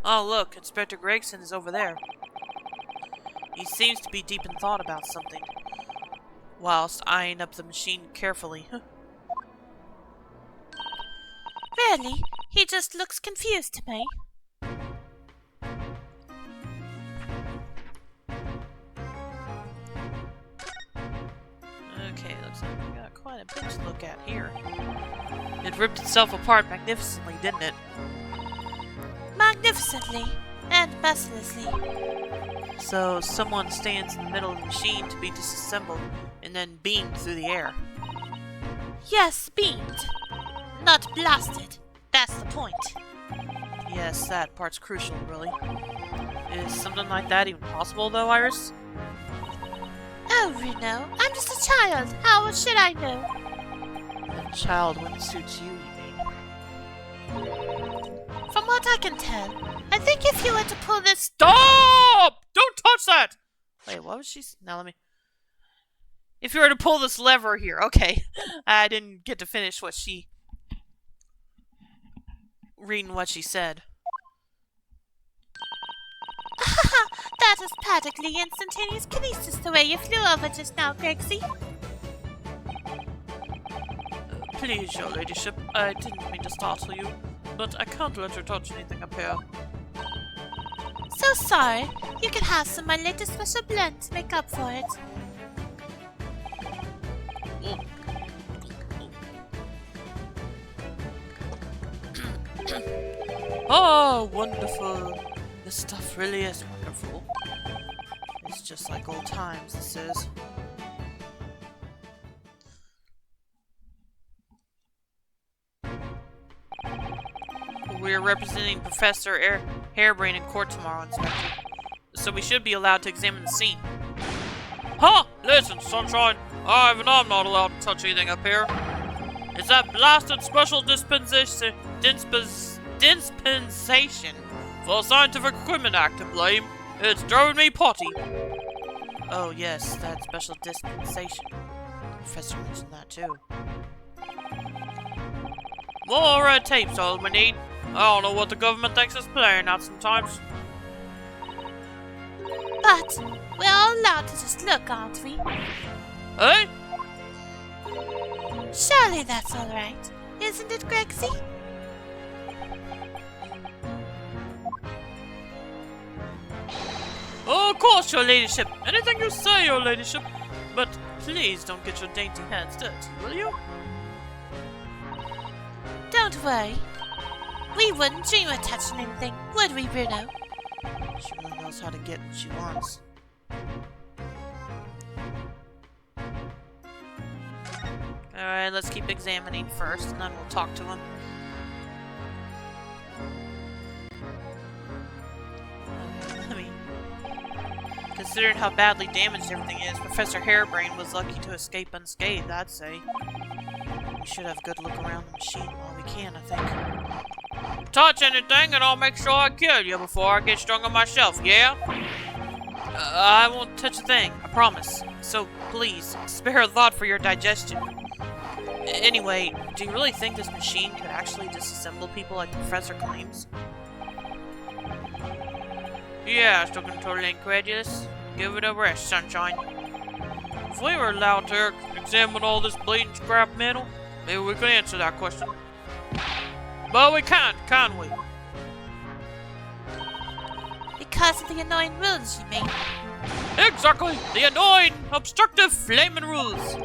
Oh, look, Inspector Gregson is over there. He seems to be deep in thought about something, whilst eyeing up the machine carefully. Really? He just looks confused to me. Okay, looks like we got quite a bit to look at here. It ripped itself apart magnificently, didn't it? Magnificently and mercilessly. So someone stands in the middle of the machine to be disassembled and then beamed through the air. Yes, beamed. Not blasted. That's the point. Yes, that part's crucial, really. Is something like that even possible, though, Iris? Oh, Reno, I'm just a child. How should I know? A child when it suits you, mean? From what I can tell, I think if you were to pull this... Stop! Don't touch that! Wait, what was she... Now let me... If you were to pull this lever here, okay. I didn't get to finish what she... reading what she said. That is practically instantaneous kinesis the way you flew over just now, Gregsy. Please, your ladyship, I didn't mean to startle you, but I can't let you touch anything up here. So sorry. You can have some of my latest special blend to make up for it. Oh, wonderful. This stuff really is wonderful. It's just like old times, this is. We're representing Professor Harebrain in court tomorrow, Inspector. So we should be allowed to examine the scene. Huh! Listen, Sunshine! I'm not allowed to touch anything up here. It's that blasted special dispensation for Scientific Equipment Act to blame. It's driving me potty. Oh yes, that special dispensation. The professor mentioned that too. More red tape's all we need. I don't know what the government thinks it's playing at sometimes. But we're all allowed to just look, aren't we? Eh? Surely that's all right, isn't it, Gregsy? Oh, of course, your ladyship. Anything you say, your ladyship. But please don't get your dainty hands dirty, will you? Don't worry. We wouldn't dream of touching anything, would we, Bruno? She really knows how to get what she wants. Alright, let's keep examining first, and then we'll talk to him. Considering how badly damaged everything is, Professor Harebrain was lucky to escape unscathed, I'd say. We should have a good look around the machine while we can, I think. Touch anything and I'll make sure I kill you before I get stronger myself, yeah? I won't touch a thing, I promise. So please, spare a thought for your digestion. Anyway, do you really think this machine could actually disassemble people like the professor claims? Yeah, still totally incredulous. Give it a rest, sunshine. If we were allowed to examine all this bleeding scrap metal, maybe we could answer that question. But we can't, can we? Because of the annoying rules, you mean? Exactly! The annoying, obstructive, flaming rules!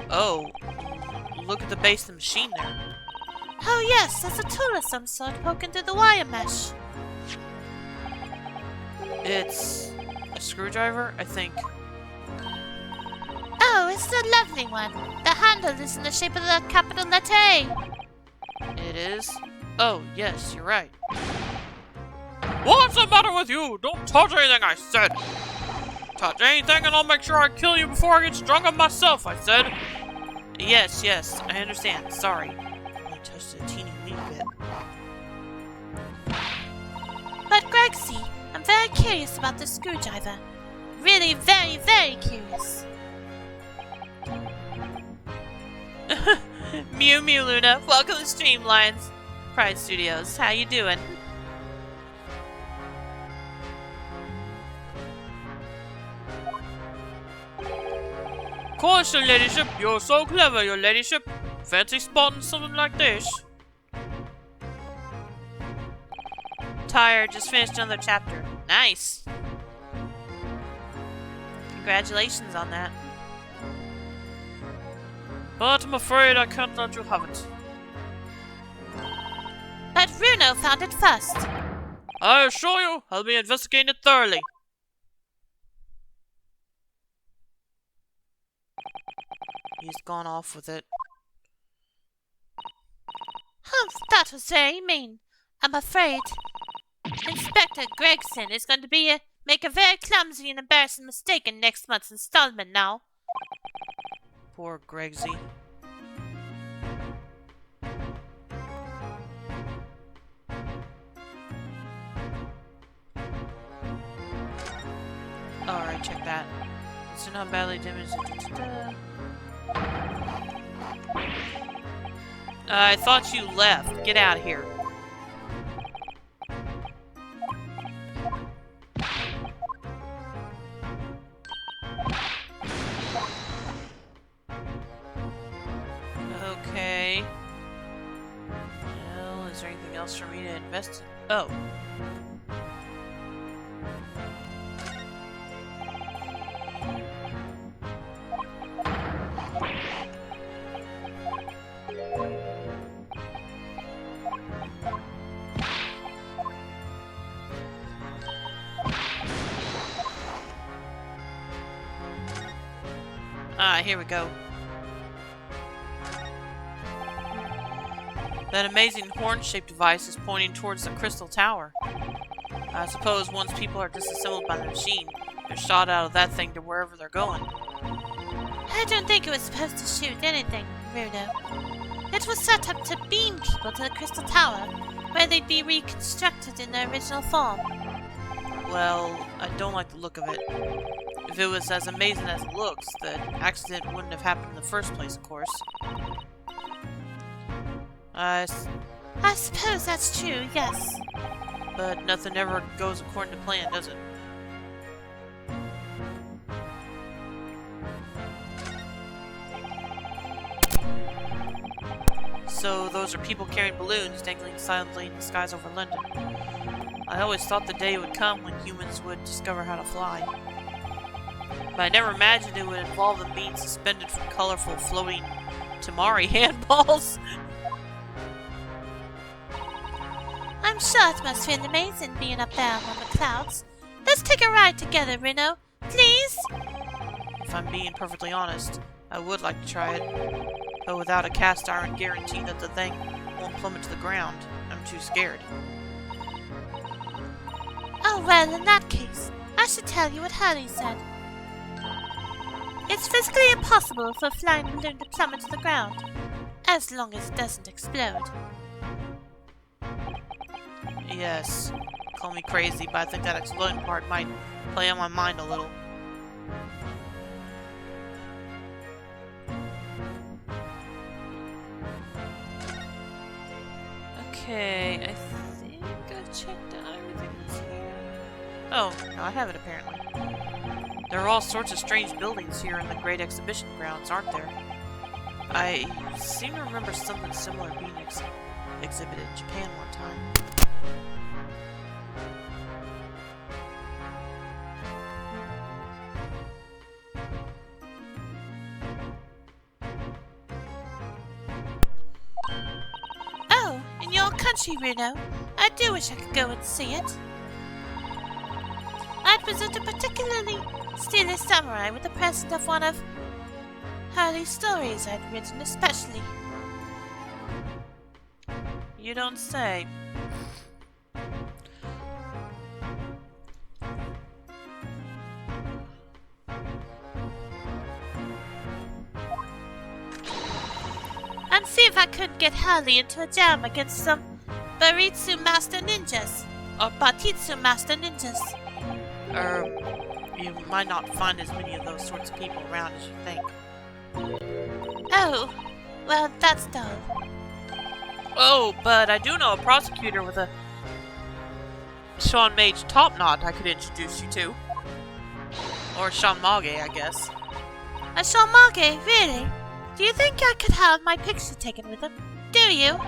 Oh, look at the base of the machine there. Oh yes, there's a tool of some sort poking through the wire mesh. It's a screwdriver, I think. Oh, it's the lovely one. The handle is in the shape of the capital letter A. It is? Oh, yes, you're right. What's the matter with you? Don't touch anything, I said! Touch anything and I'll make sure I kill you before I get stronger myself, I said! Yes, I understand. Sorry. I only touched it a teeny wee bit. But Gregsy, I'm very curious about the screwdriver. Really very, very curious. Mew Mew Luna, welcome to Streamlines Pride Studios. How you doing? Of course, your ladyship. You're so clever, your ladyship. Fancy spotting something like this. Tired, just finished another chapter. Nice. Congratulations on that. But I'm afraid I can't let you have it. But Runo found it first. I assure you, I'll be investigating it thoroughly. He's gone off with it. Humph, that was very mean. I'm afraid Inspector Gregson is going to make a very clumsy and embarrassing mistake in next month's installment now. Poor Gregsy. Alright, check that. So not badly damaged. I thought you left. Get out of here. Okay. Well, is there anything else for me to invest in? Oh. Ah, here we go. That amazing horn-shaped device is pointing towards the crystal tower. I suppose once people are disassembled by the machine, they're shot out of that thing to wherever they're going. I don't think it was supposed to shoot anything, Runo. It was set up to beam people to the crystal tower, where they'd be reconstructed in their original form. Well, I don't like the look of it. If it was as amazing as it looks, the accident wouldn't have happened in the first place, of course. I suppose that's true, yes. But nothing ever goes according to plan, does it? So those are people carrying balloons dangling silently in the skies over London. I always thought the day would come when humans would discover how to fly. But I never imagined it would involve them being suspended from colorful floating Tamari handballs. I'm sure it must feel amazing being up there among the clouds. Let's take a ride together, Runo. Please? If I'm being perfectly honest, I would like to try it. But without a cast iron guarantee that the thing won't plummet to the ground, I'm too scared. Oh well, in that case, I should tell you what Hurley said. It's physically impossible for a flying balloon to plummet to the ground. as long as it doesn't explode. Yes. Call me crazy, but I think that exploding part might play on my mind a little. Okay, I think I've checked out everything that's here. Oh, no, I haven't apparently. There are all sorts of strange buildings here in the Great Exhibition grounds, aren't there? I seem to remember something similar being exhibited in Japan one time. Oh, in your country, Runo. I do wish I could go and see it. I'd present a particularly stylish samurai with the present of one of Harley's stories I'd written especially. You don't say. And see if I couldn't get Harley into a jam against some Baritsu Master Ninjas. Or Batitsu Master Ninjas. You might not find as many of those sorts of people around as you think. Oh, well, that's dull. Oh, but I do know a prosecutor with a Sean Mage top knot I could introduce you to. Or Sean Mage, I guess. A Shamage, really? Do you think I could have my picture taken with him? Do you?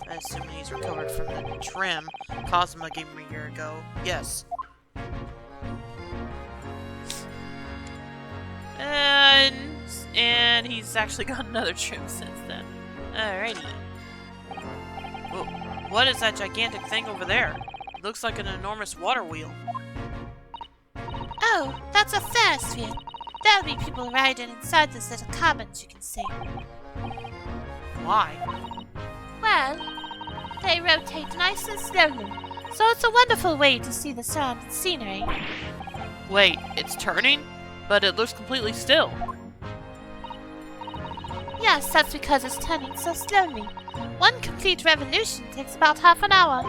Assuming he's recovered from the trim Cosma gave him a year ago. Yes. And he's actually got another trim since then. Alrighty. Whoa, what is that gigantic thing over there? It looks like an enormous water wheel. Oh, that's a Ferris wheel. There'll be people riding inside those little cabins you can see. Why? Well, they rotate nice and slowly, so it's a wonderful way to see the surrounding scenery. Wait, it's turning? But it looks completely still. Yes, that's because it's turning so slowly. One complete revolution takes about half an hour.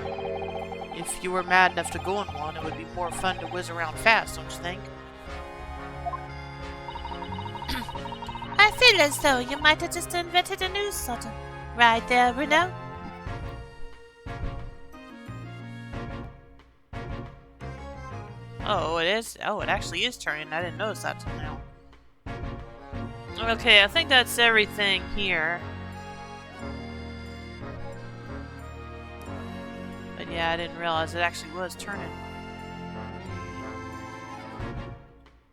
If you were mad enough to go on one, it would be more fun to whiz around fast, don't you think? I feel as though you might have just invented a new sort of ride there, Bruno. Oh, it is? Oh, it actually is turning. I didn't notice that till now. Okay, I think that's everything here. But yeah, I didn't realize it actually was turning.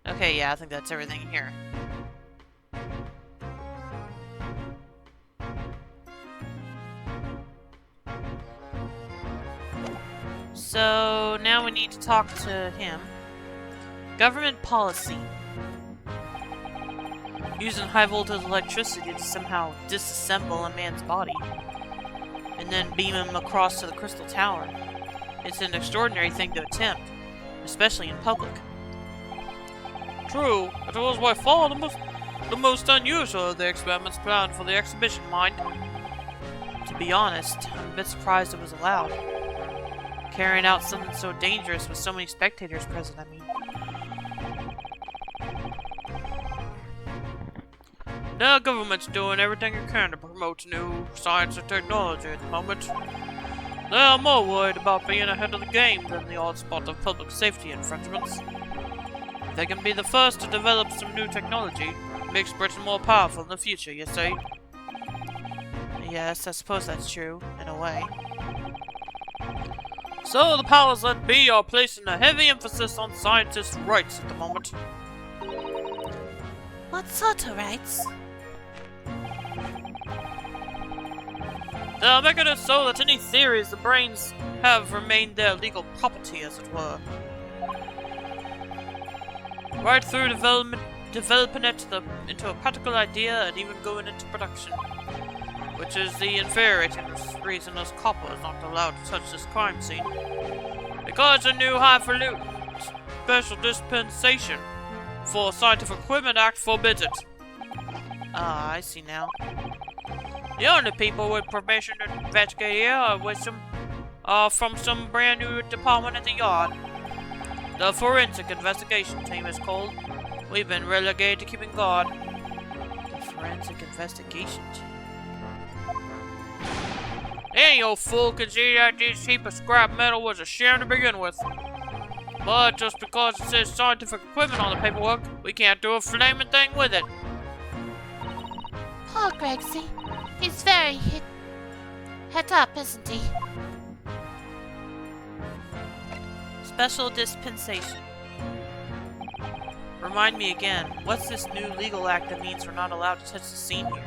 Okay, yeah, I think that's everything here. So, now we need to talk to him. Government policy. Using high voltage electricity to somehow disassemble a man's body. And then beam him across to the Crystal Tower. It's an extraordinary thing to attempt. Especially in public. True, it was by far the most unusual of the experiments planned for the exhibition, mind. To be honest, I'm a bit surprised it was allowed. Carrying out something so dangerous with so many spectators present, I mean. The government's doing everything it can to promote new science and technology at the moment. They are more worried about being ahead of the game than the odd spot of public safety infringements. If they can be the first to develop some new technology, it makes Britain more powerful in the future, you see? Yes, I suppose that's true, in a way. So the powers that be are placing a heavy emphasis on scientists' rights at the moment. What sort of rights? They are making it so that any theories the brains have remain their legal property, as it were. Right through developing it into a practical idea and even going into production. Which is the infuriating reason us coppers aren't allowed to touch this crime scene. Because a new highfalutin special dispensation for Scientific Equipment Act forbids it. Ah, I see now. The only people with permission to investigate here are from some brand new department at the yard. The forensic investigation team is called. We've been relegated to keeping guard. The forensic investigation team. Any old fool can see that this heap of scrap metal was a sham to begin with. But just because it says scientific equipment on the paperwork, we can't do a flaming thing with it. Poor Gregsy. He's very hit up, isn't he? Special dispensation. Remind me again, what's this new legal act that means we're not allowed to touch the scene here?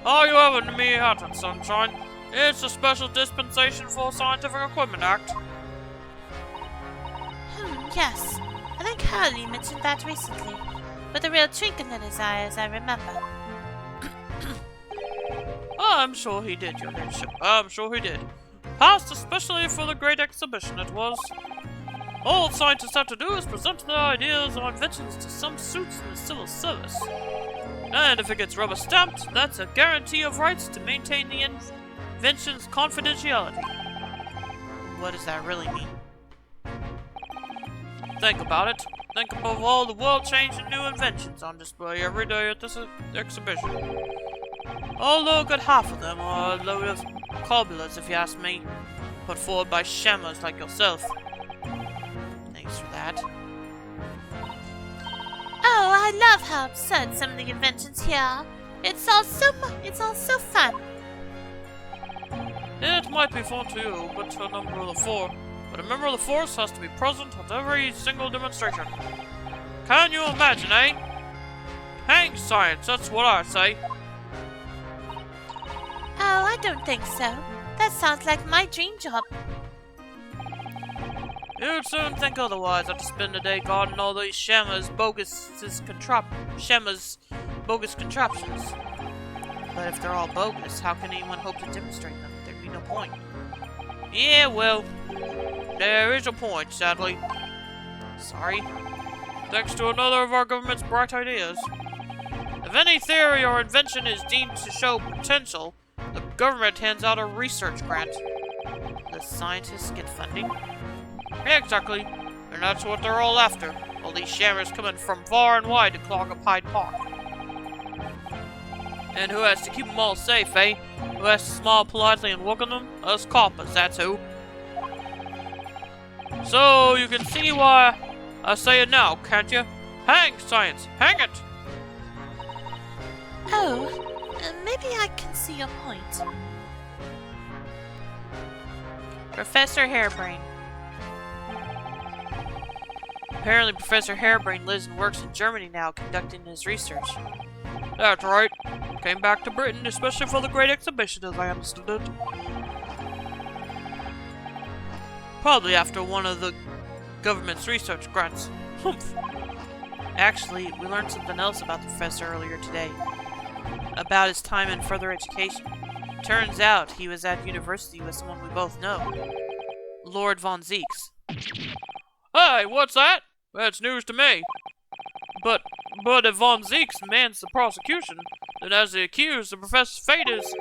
All you have in me out, Sunshine. It's a special dispensation for Scientific Equipment Act. Yes. I think Harley mentioned that recently. With a real twinkle in his eye, as I remember. I'm sure he did, Your Lordship. I'm sure he did. Passed especially for the great exhibition it was. All scientists have to do is present their ideas or inventions to some suits in the civil service. And if it gets rubber stamped, that's a guarantee of rights to maintain the invention's confidentiality. What does that really mean? Think about it. Think of all the world-changing new inventions on display every day at this exhibition. Although a good half of them are a load of cobblers, if you ask me, put forward by shammers like yourself. Thanks for that. Oh, I love how absurd some of the inventions here are. It's all so fun. It might be fun to you, but a member of the force has to be present at every single demonstration. Can you imagine, eh? Hang science, that's what I say. Oh, I don't think so. That sounds like my dream job. You'd soon think otherwise after spending the day guarding all these shammers' bogus contraptions. But if they're all bogus, how can anyone hope to demonstrate them? There'd be no point. Yeah, well, there is a point, sadly. Sorry. Thanks to another of our government's bright ideas. If any theory or invention is deemed to show potential, the government hands out a research grant. The scientists get funding? Yeah, exactly. And that's what they're all after. All these shammers coming from far and wide to clog up Hyde Park. And who has to keep them all safe, eh? Who has to smile politely and welcome them? Us coppers, that's who. So, you can see why I say it now, can't you? Hang science! Hang it! Oh, maybe I can see your point. Professor Harebrain. Apparently Professor Harebrain lives and works in Germany now, conducting his research. That's right. Came back to Britain, especially for the Great Exhibition, as I understood it. Probably after one of the government's research grants. Humph. Actually, we learned something else about the professor earlier today. About his time in further education. Turns out he was at university with someone we both know. Lord Von Zeeks. Hey, what's that? That's news to me. But if Von Zeeks demands the prosecution, then as the accused, the professor's fate is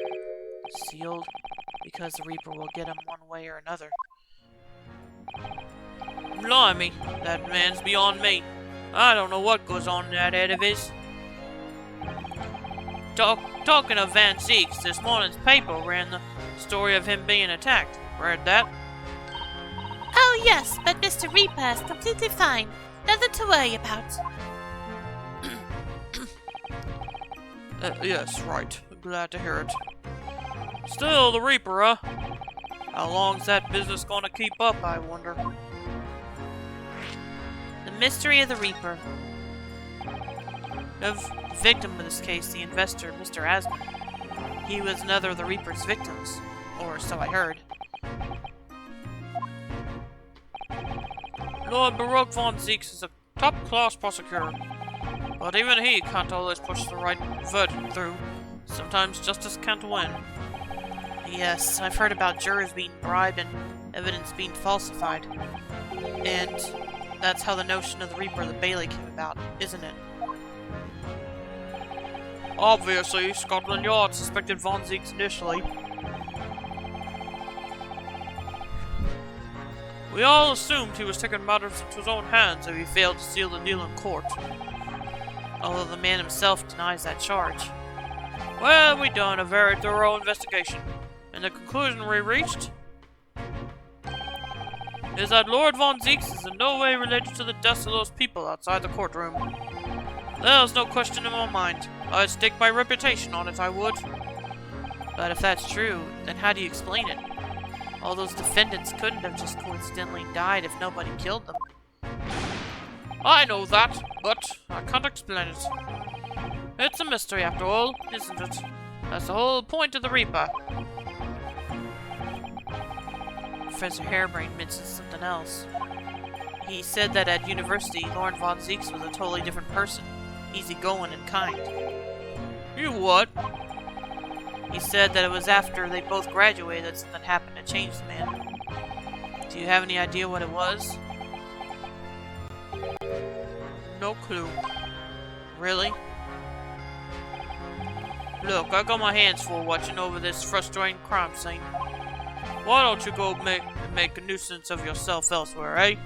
sealed, because the Reaper will get him one way or another. Blimey, that man's beyond me. I don't know what goes on in that head of his. Talking of Van Zeeks, this morning's paper ran the story of him being attacked. Read that? Oh yes, but Mr. Reaper is completely fine. Nothing to worry about. Yes, right. Glad to hear it. Still, the Reaper, huh? How long's that business gonna keep up, I wonder? The mystery of the Reaper. The victim of this case, the investor, Mr. Asman. He was another of the Reaper's victims. Or so I heard. Lord Baruch von Zeeks is a top-class prosecutor. But even he can't always push the right verdict through. Sometimes justice can't win. Yes, I've heard about jurors being bribed and evidence being falsified. And that's how the notion of the Reaper of the Bailey came about, isn't it? Obviously, Scotland Yard suspected Von Zieks initially. We all assumed he was taking matters into his own hands if he failed to seal the deal in court. Although the man himself denies that charge. Well, we done a very thorough investigation, and the conclusion we reached is that Lord Von Zieks is in no way related to the deaths of those people outside the courtroom. There's no question in my mind. I'd stake my reputation on it, I would. But if that's true, then how do you explain it? All those defendants couldn't have just coincidentally died if nobody killed them. I know that, but I can't explain it. It's a mystery after all, isn't it? That's the whole point of the Reaper. Professor Harebrain mentions something else. He said that at university, Lord Von Zieks was a totally different person. Easygoing and kind. You what? He said that it was after they both graduated that something happened to change the man. Do you have any idea what it was? No clue. Really? Look, I got my hands full watching over this frustrating crime scene. Why don't you go make a nuisance of yourself elsewhere, eh?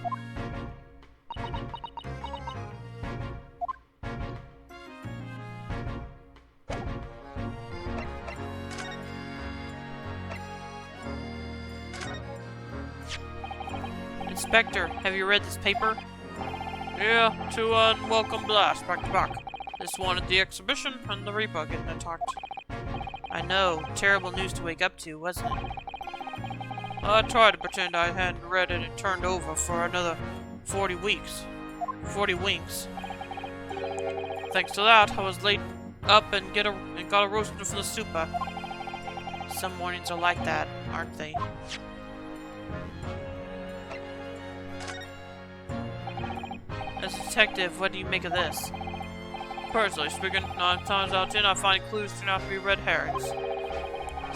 Inspector, have you read this paper? Yeah, two unwelcome blasts back to back. This one at the exhibition and the Reaper getting attacked. I know, terrible news to wake up to, wasn't it? I tried to pretend I hadn't read it and turned over for another 40 weeks. 40 winks. Thanks to that, I was laid up and got a roaster for the super. Some mornings are like that, aren't they? As a detective, what do you make of this? Personally speaking, 9 times out of 10 I find clues turn out to be red herrings.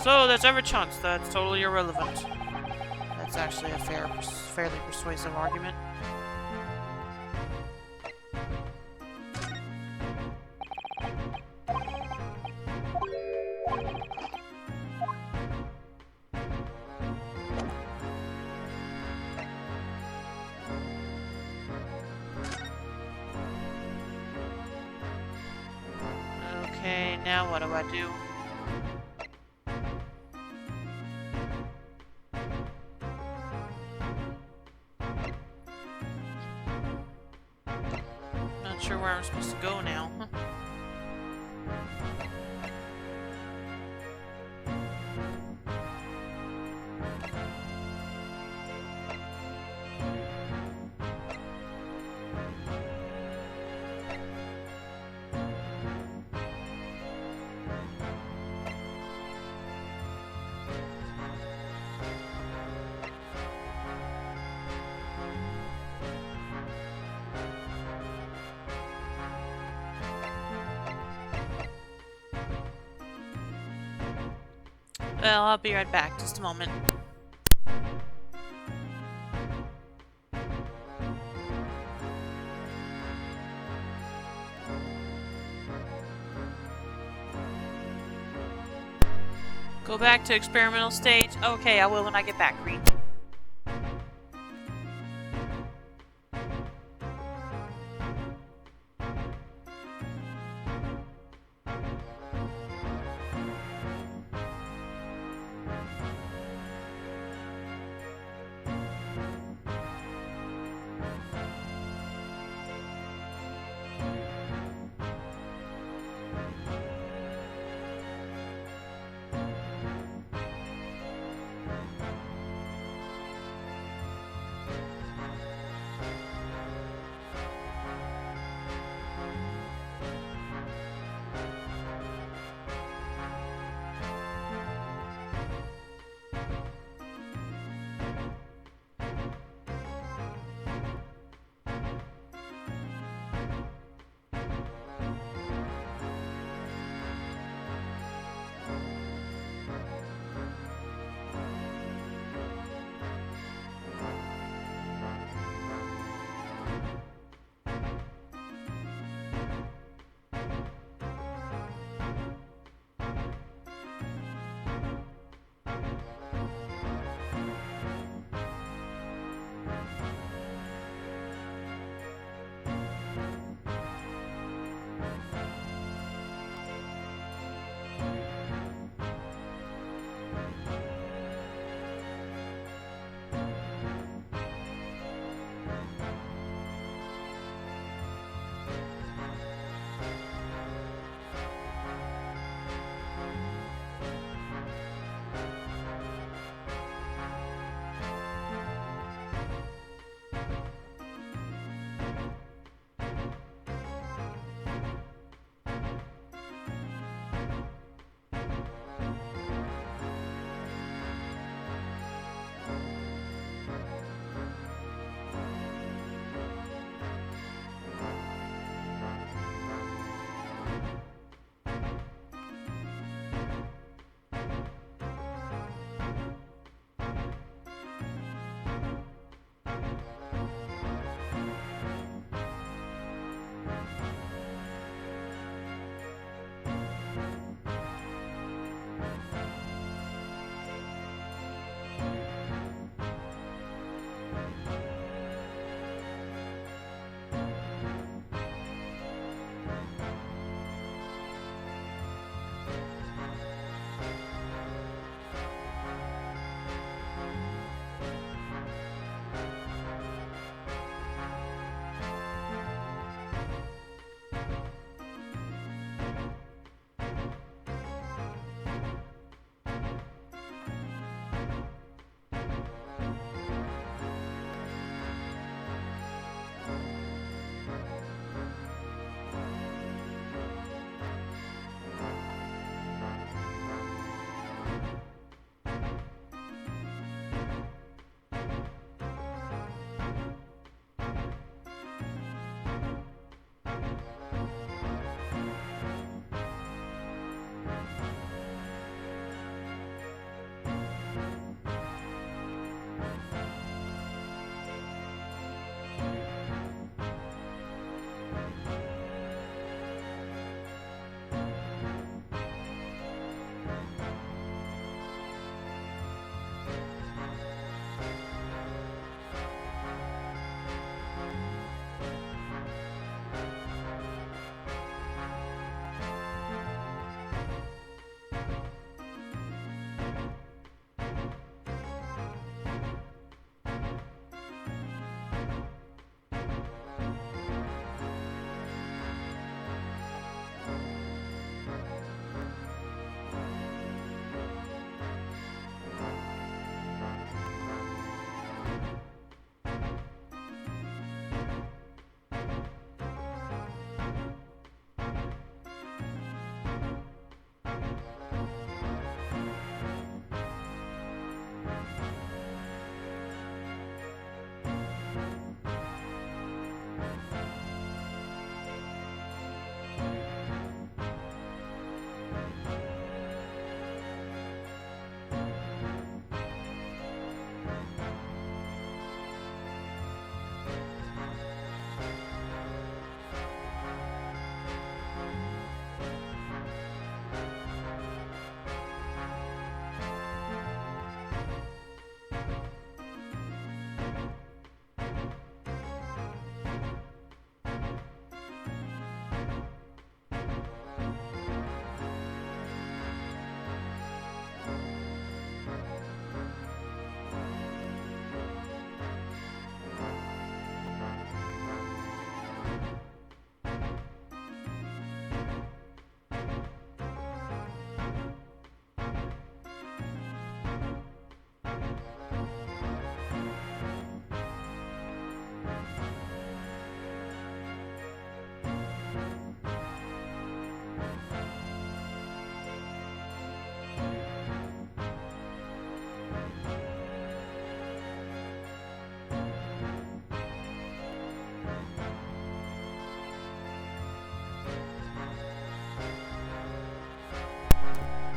So there's every chance that it's totally irrelevant. That's actually a fairly persuasive argument. Okay, now what do I do? Not sure where I'm supposed to go now. Well, I'll be right back. Just a moment. Go back to experimental stage. Okay, I will when I get back, Reed.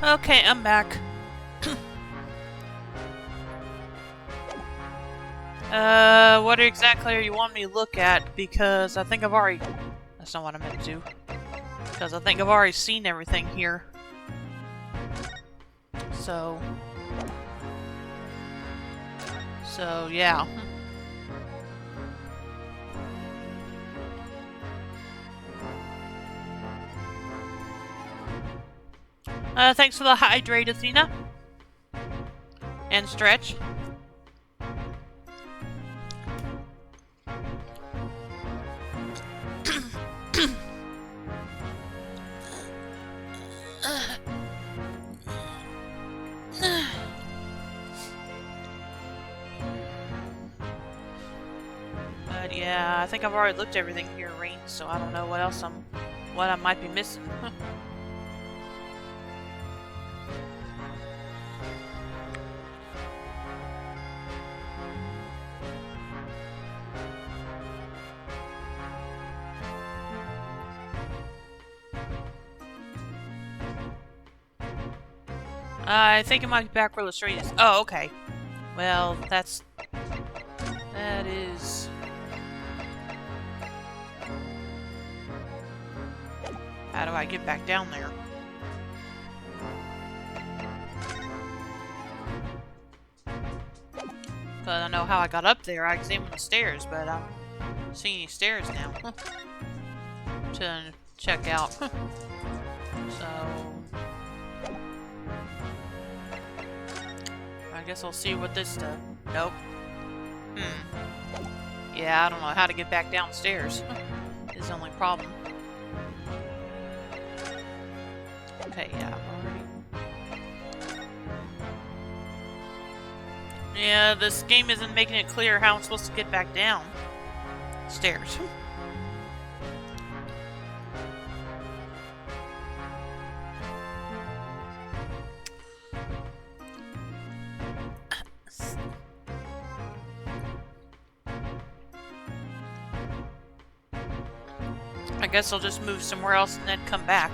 Okay, I'm back. What exactly are you wanting me to look at? Because I think I've already... That's not what I meant to do. Because I think I've already seen everything here. So... yeah. Thanks for the hydrate, Athena. And stretch. But yeah, I think I've already looked at everything here, Rain, so I don't know what else what I might be missing. I think it might be back where Lestrange is. Oh, okay. Well, that is... How do I get back down there? Because I know how I got up there. I examined the stairs, but I don't see any stairs now to check out. So... I guess I'll see what this does. Nope. Yeah, I don't know how to get back downstairs. Is the only problem. Okay, yeah, already. Yeah, this game isn't making it clear how I'm supposed to get back down stairs. I guess I'll just move somewhere else and then come back.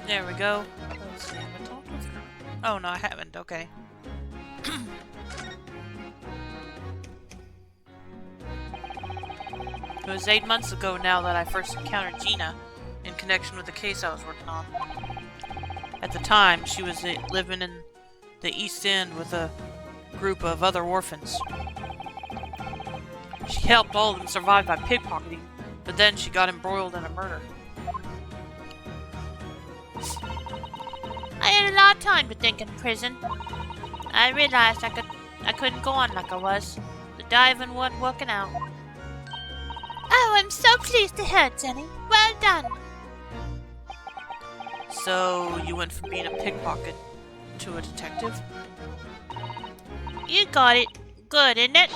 There we go. Let's see, have I talked with her? Oh, no, I haven't. Okay. It was 8 months ago now that I first encountered Gina in connection with the case I was working on. At the time, she was living in the East End with a group of other orphans. She helped all of them survive by pickpocketing, but then she got embroiled in a murder. I had a lot of time to think in prison. I realized I couldn't go on like I was. The diving wasn't working out. Oh, I'm so pleased to hear it, Jenny. Well done. So, you went from being a pickpocket to a detective? You got it. Good, isn't it?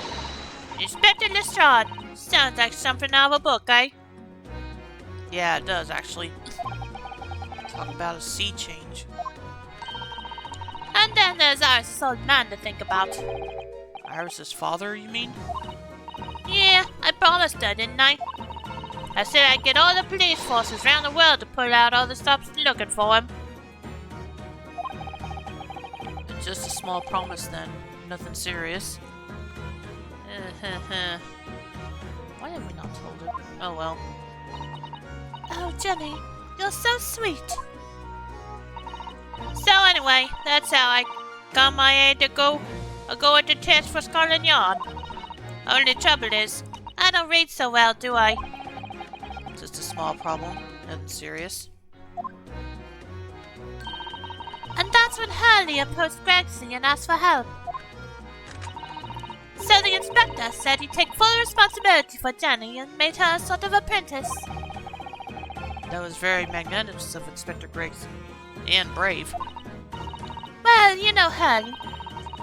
Inspector Lestrade. Sounds like something out of a book, eh? Yeah, it does, actually. Talk about a sea change. And then there's Iris' old man to think about. Iris' father, you mean? Yeah, I promised her, didn't I? I said I'd get all the police forces around the world to pull out all the stops looking for him. Just a small promise then. Nothing serious. Why have we not told her? Oh well. Oh, Jenny, you're so sweet. So anyway, that's how I Got my aid to go at the test for Scotland Yard. Only trouble is, I don't read so well, do I? Just a small problem. Nothing serious. And that's when Hurley approached Gregson and asked for help. So the inspector said he'd take full responsibility for Jenny and made her a sort of apprentice. That was very magnanimous of Inspector Gregson. And brave. Well, you know Hurley.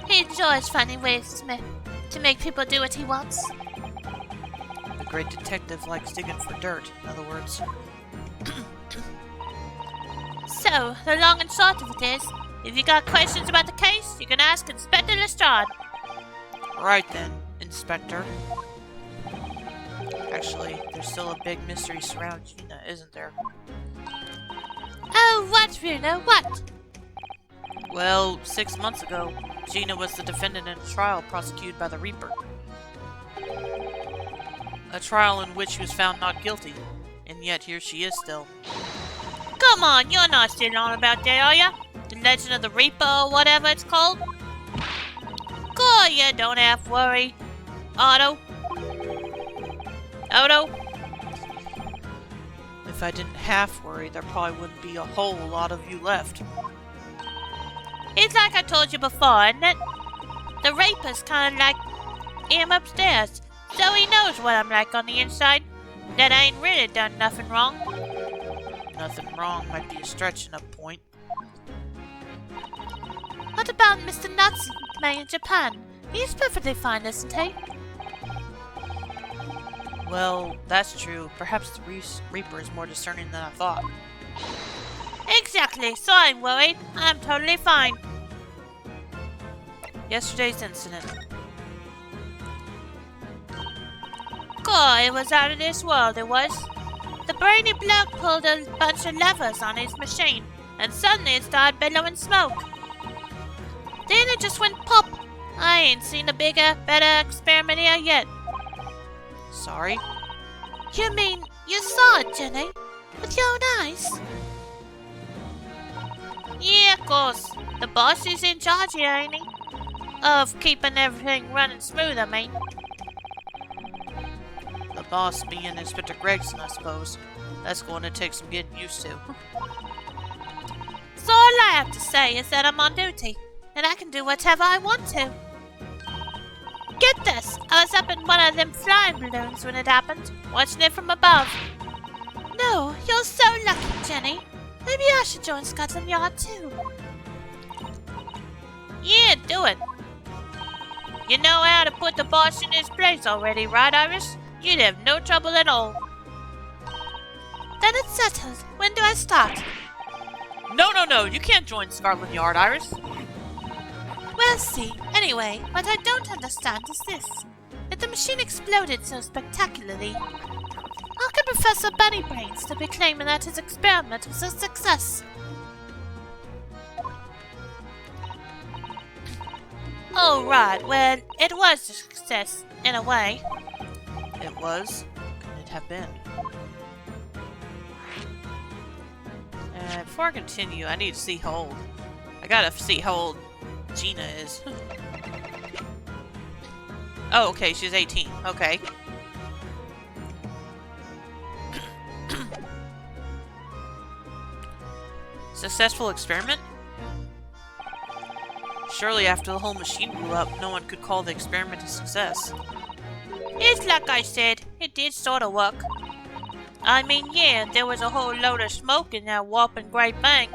He enjoys finding ways to make people do what he wants. The great detective likes digging for dirt, in other words. So, the long and short of it is, if you got questions about the case, you can ask Inspector Lestrade. Right then, Inspector. Actually, there's still a big mystery surrounding Gina, isn't there? Oh, what, Bruno, what? Well, 6 months ago, Gina was the defendant in a trial prosecuted by the Reaper. A trial in which she was found not guilty, and yet here she is still. Come on, you're not still on about that, are ya? The Legend of the Reaper or whatever it's called? God, you don't have to worry. Otto? If I didn't half worry, there probably wouldn't be a whole lot of you left. It's like I told you before, isn't it? The Reaper's kinda like him upstairs, so he knows what I'm like on the inside. That I ain't really done nothing wrong. Nothing wrong might be a stretching up point. What about Mr. Natsu in Japan? He's perfectly fine, isn't he? Well, that's true. Perhaps the Reaper is more discerning than I thought. Exactly, so I'm worried. I'm totally fine. Yesterday's incident. God, it was out of this world, it was. The brainy bloke pulled a bunch of levers on his machine, and suddenly it started billowing smoke. Then it just went pop. I ain't seen a bigger, better experiment here yet. Sorry? You mean you saw it, Jenny? With your own eyes? Yeah, of course. The boss is in charge here, ain't he? Of keeping everything running smooth, I mean. The boss being Inspector Gregson, I suppose. That's going to take some getting used to. So all I have to say is that I'm on duty, and I can do whatever I want to. Get this! I was up in one of them flying balloons when it happened, watching it from above. No, you're so lucky, Jenny. Maybe I should join Scotland Yard too. Yeah, do it. You know how to put the boss in his place already, right, Iris? You'd have no trouble at all. Then it's settled. When do I start? No, you can't join Scotland Yard, Iris. We'll see. Anyway, what I don't understand is this. If the machine exploded so spectacularly, how can Professor Bunnybrain still be claiming that his experiment was a success? Oh, right. Well, it was a success, in a way. It was. Couldn't it have been? Before I continue, I need to see how old. I gotta see how old Gina is. Oh, okay, she's 18. Okay. Successful experiment? Surely after the whole machine blew up, no one could call the experiment a success. It's like I said, it did sort of work. I mean, yeah, there was a whole load of smoke in that whopping great bang.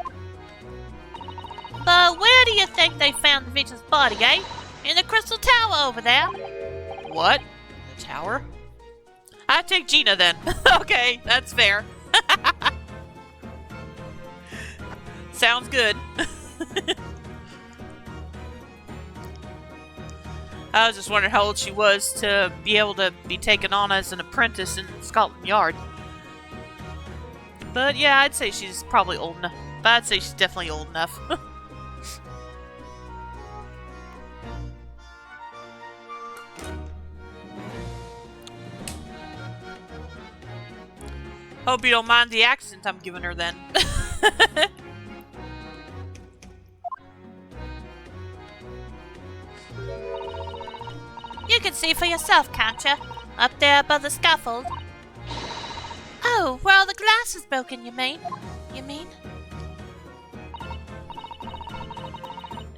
But where do you think they found the victim's body, eh? In the Crystal Tower over there. What? The tower? I take Gina then. Okay, that's fair. Sounds good. I was just wondering how old she was to be able to be taken on as an apprentice in Scotland Yard. But yeah, I'd say she's probably old enough. But I'd say she's definitely old enough. Hope you don't mind the accent I'm giving her then. You can see for yourself, can't you? Up there above the scaffold. Oh, where all the glass is broken, you mean? You mean?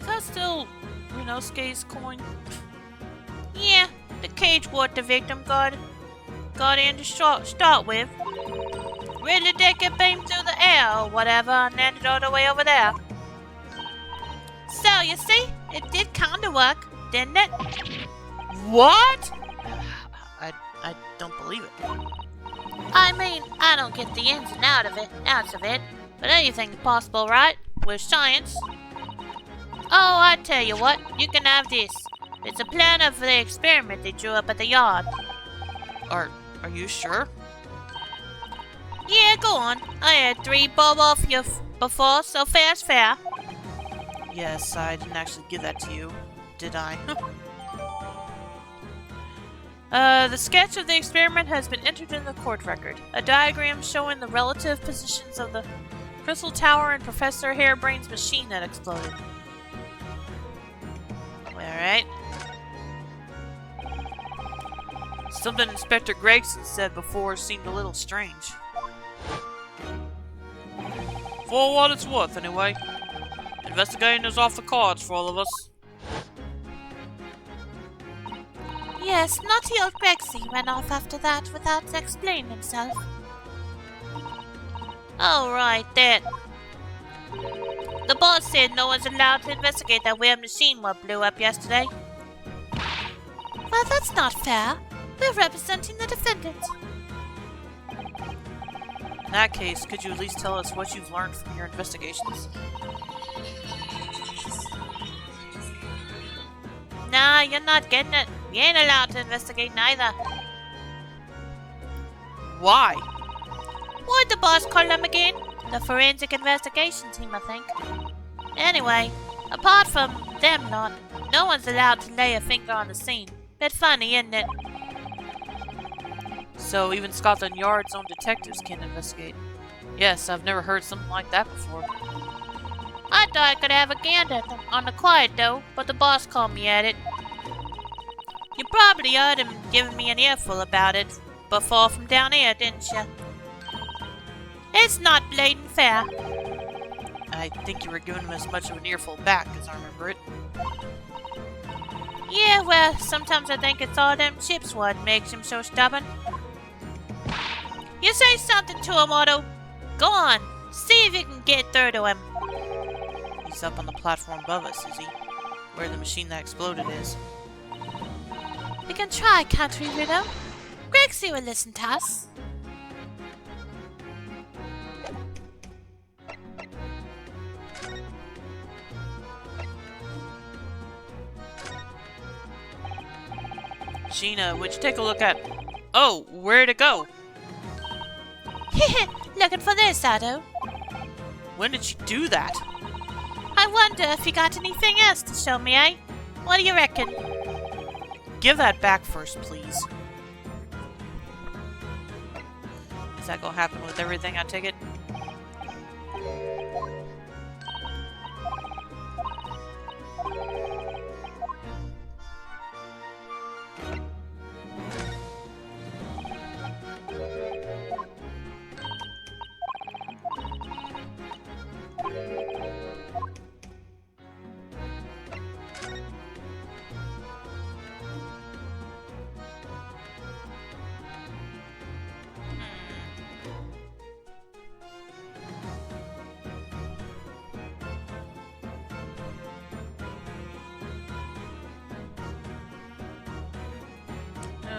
Is that still Renosuke's coin? Yeah, the cage what the victim got in to start with. Really did get beamed through the air or whatever and landed all the way over there. So, you see, it did kinda work, didn't it? What? I don't believe it. I mean, I don't get the ins and outs of it, but anything's possible, right? With science. Oh, I tell you what, you can have this. It's a plan of the experiment they drew up at the yard. Are you sure? Yeah, go on. I had 3 bob off you before, so fair's fair. Yes, I didn't actually give that to you, did I? The sketch of the experiment has been entered in the court record. A diagram showing the relative positions of the Crystal Tower and Professor Harebrain's machine that exploded. Alright. Something Inspector Gregson said before seemed a little strange. For what it's worth, anyway. Investigating is off the cards for all of us. Yes, naughty old Gregsy ran off after that without explaining himself. Oh, right, that. The boss said no one's allowed to investigate that weird machine what blew up yesterday. Well, that's not fair. We're representing the defendant. In that case, could you at least tell us what you've learned from your investigations? Nah, you're not getting it. You ain't allowed to investigate neither. Why? What'd the boss call them again? The Forensic Investigation Team, I think. Anyway, apart from them lot, no one's allowed to lay a finger on the scene. Bit funny, isn't it? So even Scotland Yard's own detectives can't investigate. Yes, I've never heard something like that before. I thought I could have a gander at them on the quiet though, but the boss called me at it. You probably heard him giving me an earful about it before from down here, didn't you? It's not blatant fair. I think you were giving him as much of an earful back as I remember it. Yeah, well, sometimes I think it's all them chips what makes him so stubborn. You say something to him, Otto. Go on, see if you can get through to him. He's up on the platform above us, is he? Where the machine that exploded is. We can try, can't we, Reno? Gregsy will listen to us. Sheena, would you take a look at... Oh, where'd it go? Looking for this, Otto. When did you do that? I wonder if you got anything else to show me, eh? What do you reckon? Give that back first, please. Is that gonna happen with everything, I take it?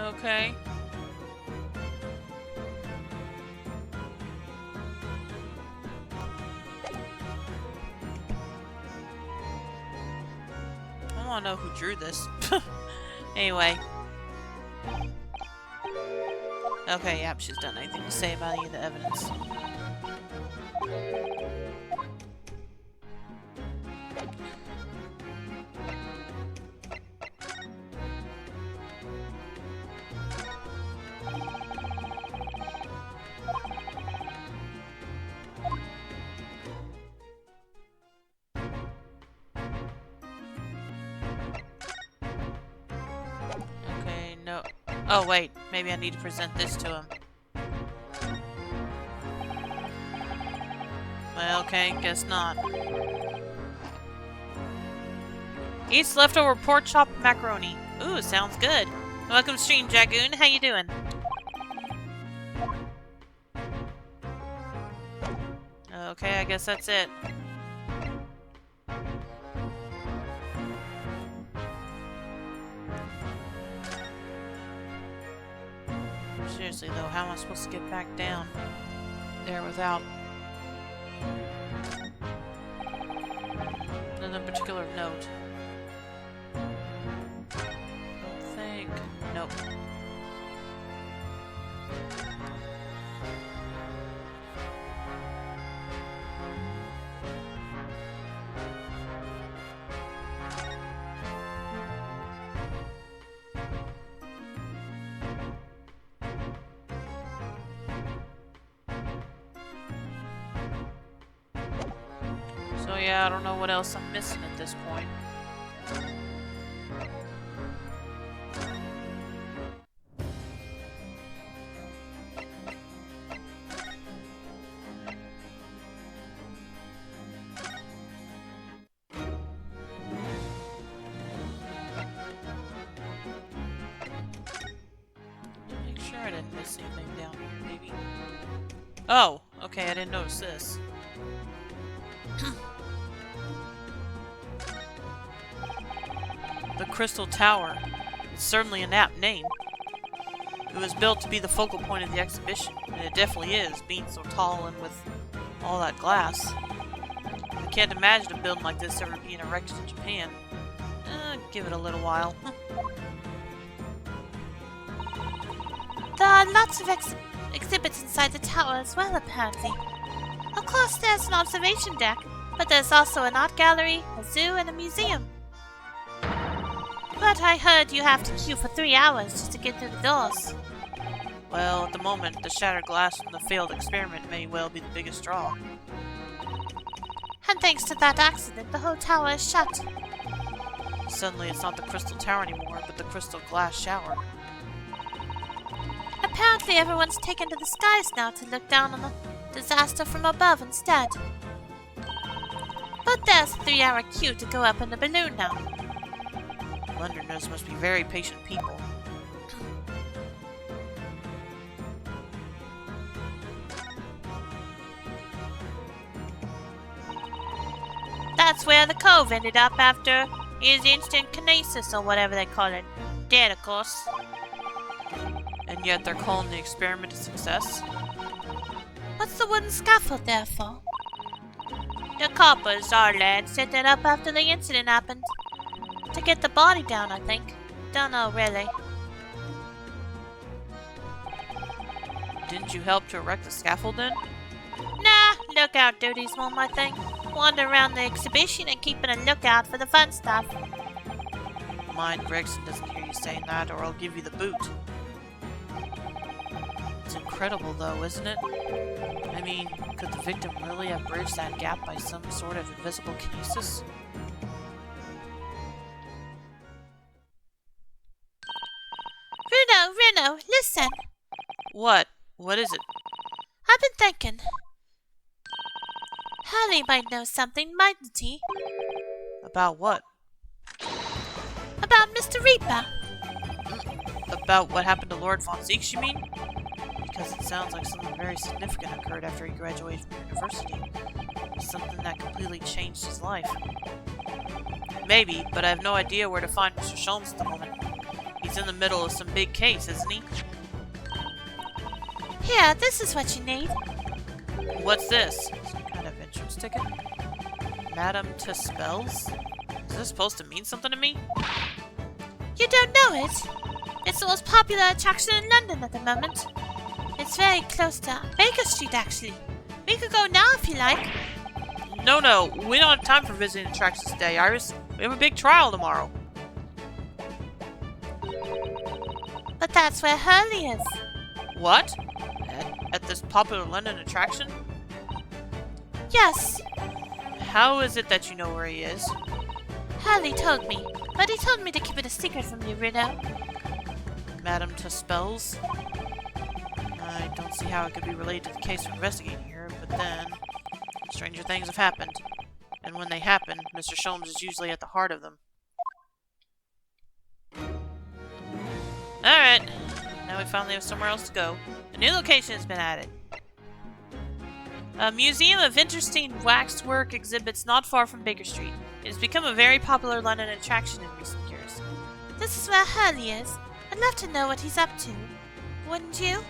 Okay. I wanna know who drew this. Anyway. Okay, yep, she's done anything to say about any of the evidence. Oh, wait. Maybe I need to present this to him. Well, okay, guess not. Eats leftover pork chop and macaroni. Ooh, sounds good. Welcome stream, Jagoon. How you doing? Okay, I guess that's it. Seriously though, how am I supposed to get back down there without nothing particular of note? Don't think. Nope. So yeah, I don't know what else I'm missing at this point. Make sure I didn't miss anything down here, maybe. Oh, okay, I didn't notice this. The Crystal Tower. It's certainly an apt name. It was built to be the focal point of the exhibition, and it definitely is, being so tall and with all that glass. I can't imagine a building like this ever being erected in Japan. Give it a little while. There are lots of exhibits inside the tower as well, apparently. Of course, there's an observation deck, but there's also an art gallery, a zoo, and a museum. But I heard you have to queue for 3 hours just to get through the doors. Well, at the moment, the shattered glass from the failed experiment may well be the biggest draw. And thanks to that accident, the whole tower is shut. Suddenly, it's not the Crystal Tower anymore, but the Crystal Glass Shower. Apparently everyone's taken to the skies now to look down on the disaster from above instead. But there's a 3-hour queue to go up in the balloon now. Londoners must be very patient people. That's where the cove ended up after his instant kinesis or whatever they call it. Dead, of course. And yet they're calling the experiment a success? What's the wooden scaffold there for? The coppers, our lad, set that up after the incident happened. To get the body down, I think. Don't know, really. Didn't you help to erect the scaffold then? Nah, lookout duty's more my thing. Wander around the exhibition and keeping a lookout for the fun stuff. Mind Gregson doesn't hear you saying that, or I'll give you the boot. It's incredible though, isn't it? I mean, could the victim really have bridged that gap by some sort of invisible kinesis? Reno, listen! What? What is it? I've been thinking. Harley might know something, mightn't he? About what? About Mr. Reaper. About what happened to Lord Von Zeeks, you mean? Because it sounds like something very significant occurred after he graduated from university. Something that completely changed his life. Maybe, but I have no idea where to find Mr. Sholmes at the moment. He's in the middle of some big case, isn't he? Here, this is what you need. What's this? Some kind of entrance ticket? Madame Tuspells? Is this supposed to mean something to me? You don't know it? It's the most popular attraction in London at the moment. It's very close to Baker Street, actually. We could go now if you like. No, we don't have time for visiting attractions today, Iris. We have a big trial tomorrow. But that's where Hurley is. What? At this popular London attraction? Yes. How is it that you know where he is? Hurley told me, but he told me to keep it a secret from you, Reno. Madame Tuspel's. I don't see how it could be related to the case we're investigating here, but then stranger things have happened. And when they happen, Mr. Sholmes is usually at the heart of them. Alright, now we finally have somewhere else to go. A new location has been added. A museum of interesting waxwork exhibits not far from Baker Street. It has become a very popular London attraction in recent years. This is where Hurley is. I'd love to know what he's up to. Wouldn't you?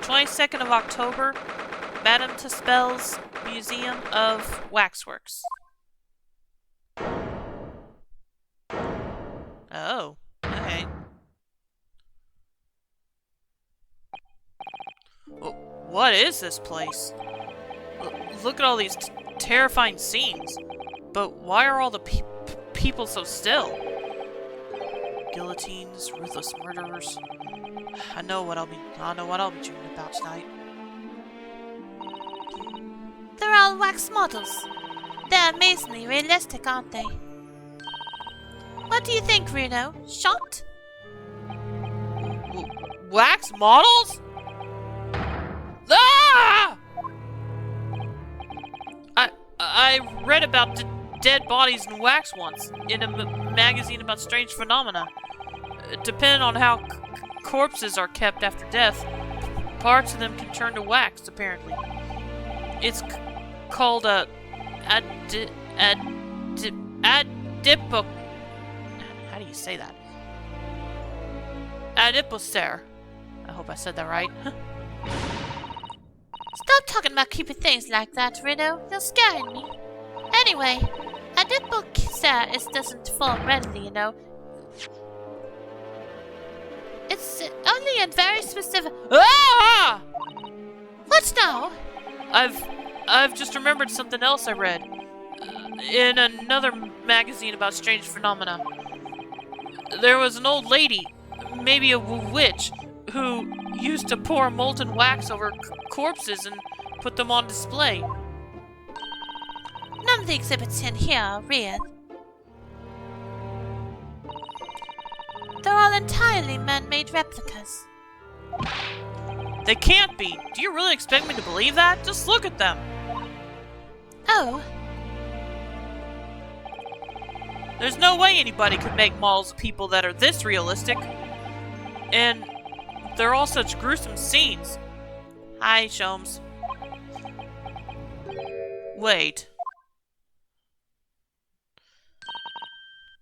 22nd of October, Madame Tuspel's Museum of Waxworks. Oh, okay. What is this place? Look at all these terrifying scenes. But why are all the people so still? Guillotines, ruthless murderers. I know what I'll be dreaming about tonight. They're all wax models. They're amazingly realistic, aren't they? What do you think, Bruno? Shocked? Wax models? Ah! I read about dead bodies in wax once in a magazine about strange phenomena. Depending on how corpses are kept after death, parts of them can turn to wax, apparently. It's called a adipo... How do you say that? Adipocere. I hope I said that right. Stop talking about creepy things like that, Reno. You're scaring me. Anyway, adipocere doesn't form readily, you know. It's only in very specific... Ah! What now? I've just remembered something else I read in another magazine about strange phenomena. There was an old lady, maybe a witch, who used to pour molten wax over corpses and put them on display. None of the exhibits in here are real. They're all entirely man-made replicas. They can't be. Do you really expect me to believe that? Just look at them. Oh. There's no way anybody could make models of people that are this realistic. And they're all such gruesome scenes. Hi, Sholmes. Wait.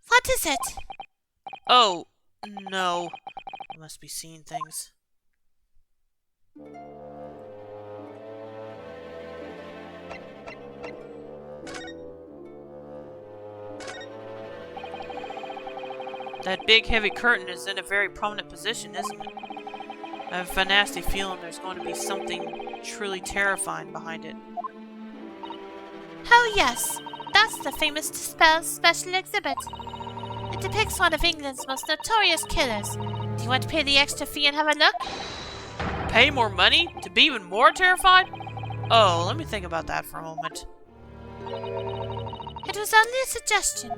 What is it? Oh, no. I must be seeing things. That big heavy curtain is in a very prominent position, isn't it? I have a nasty feeling there's going to be something truly terrifying behind it. Oh yes, that's the famous Tuspel's special exhibit. It depicts one of England's most notorious killers. Do you want to pay the extra fee and have a look? Pay more money? To be even more terrified? Oh, let me think about that for a moment. It was only a suggestion.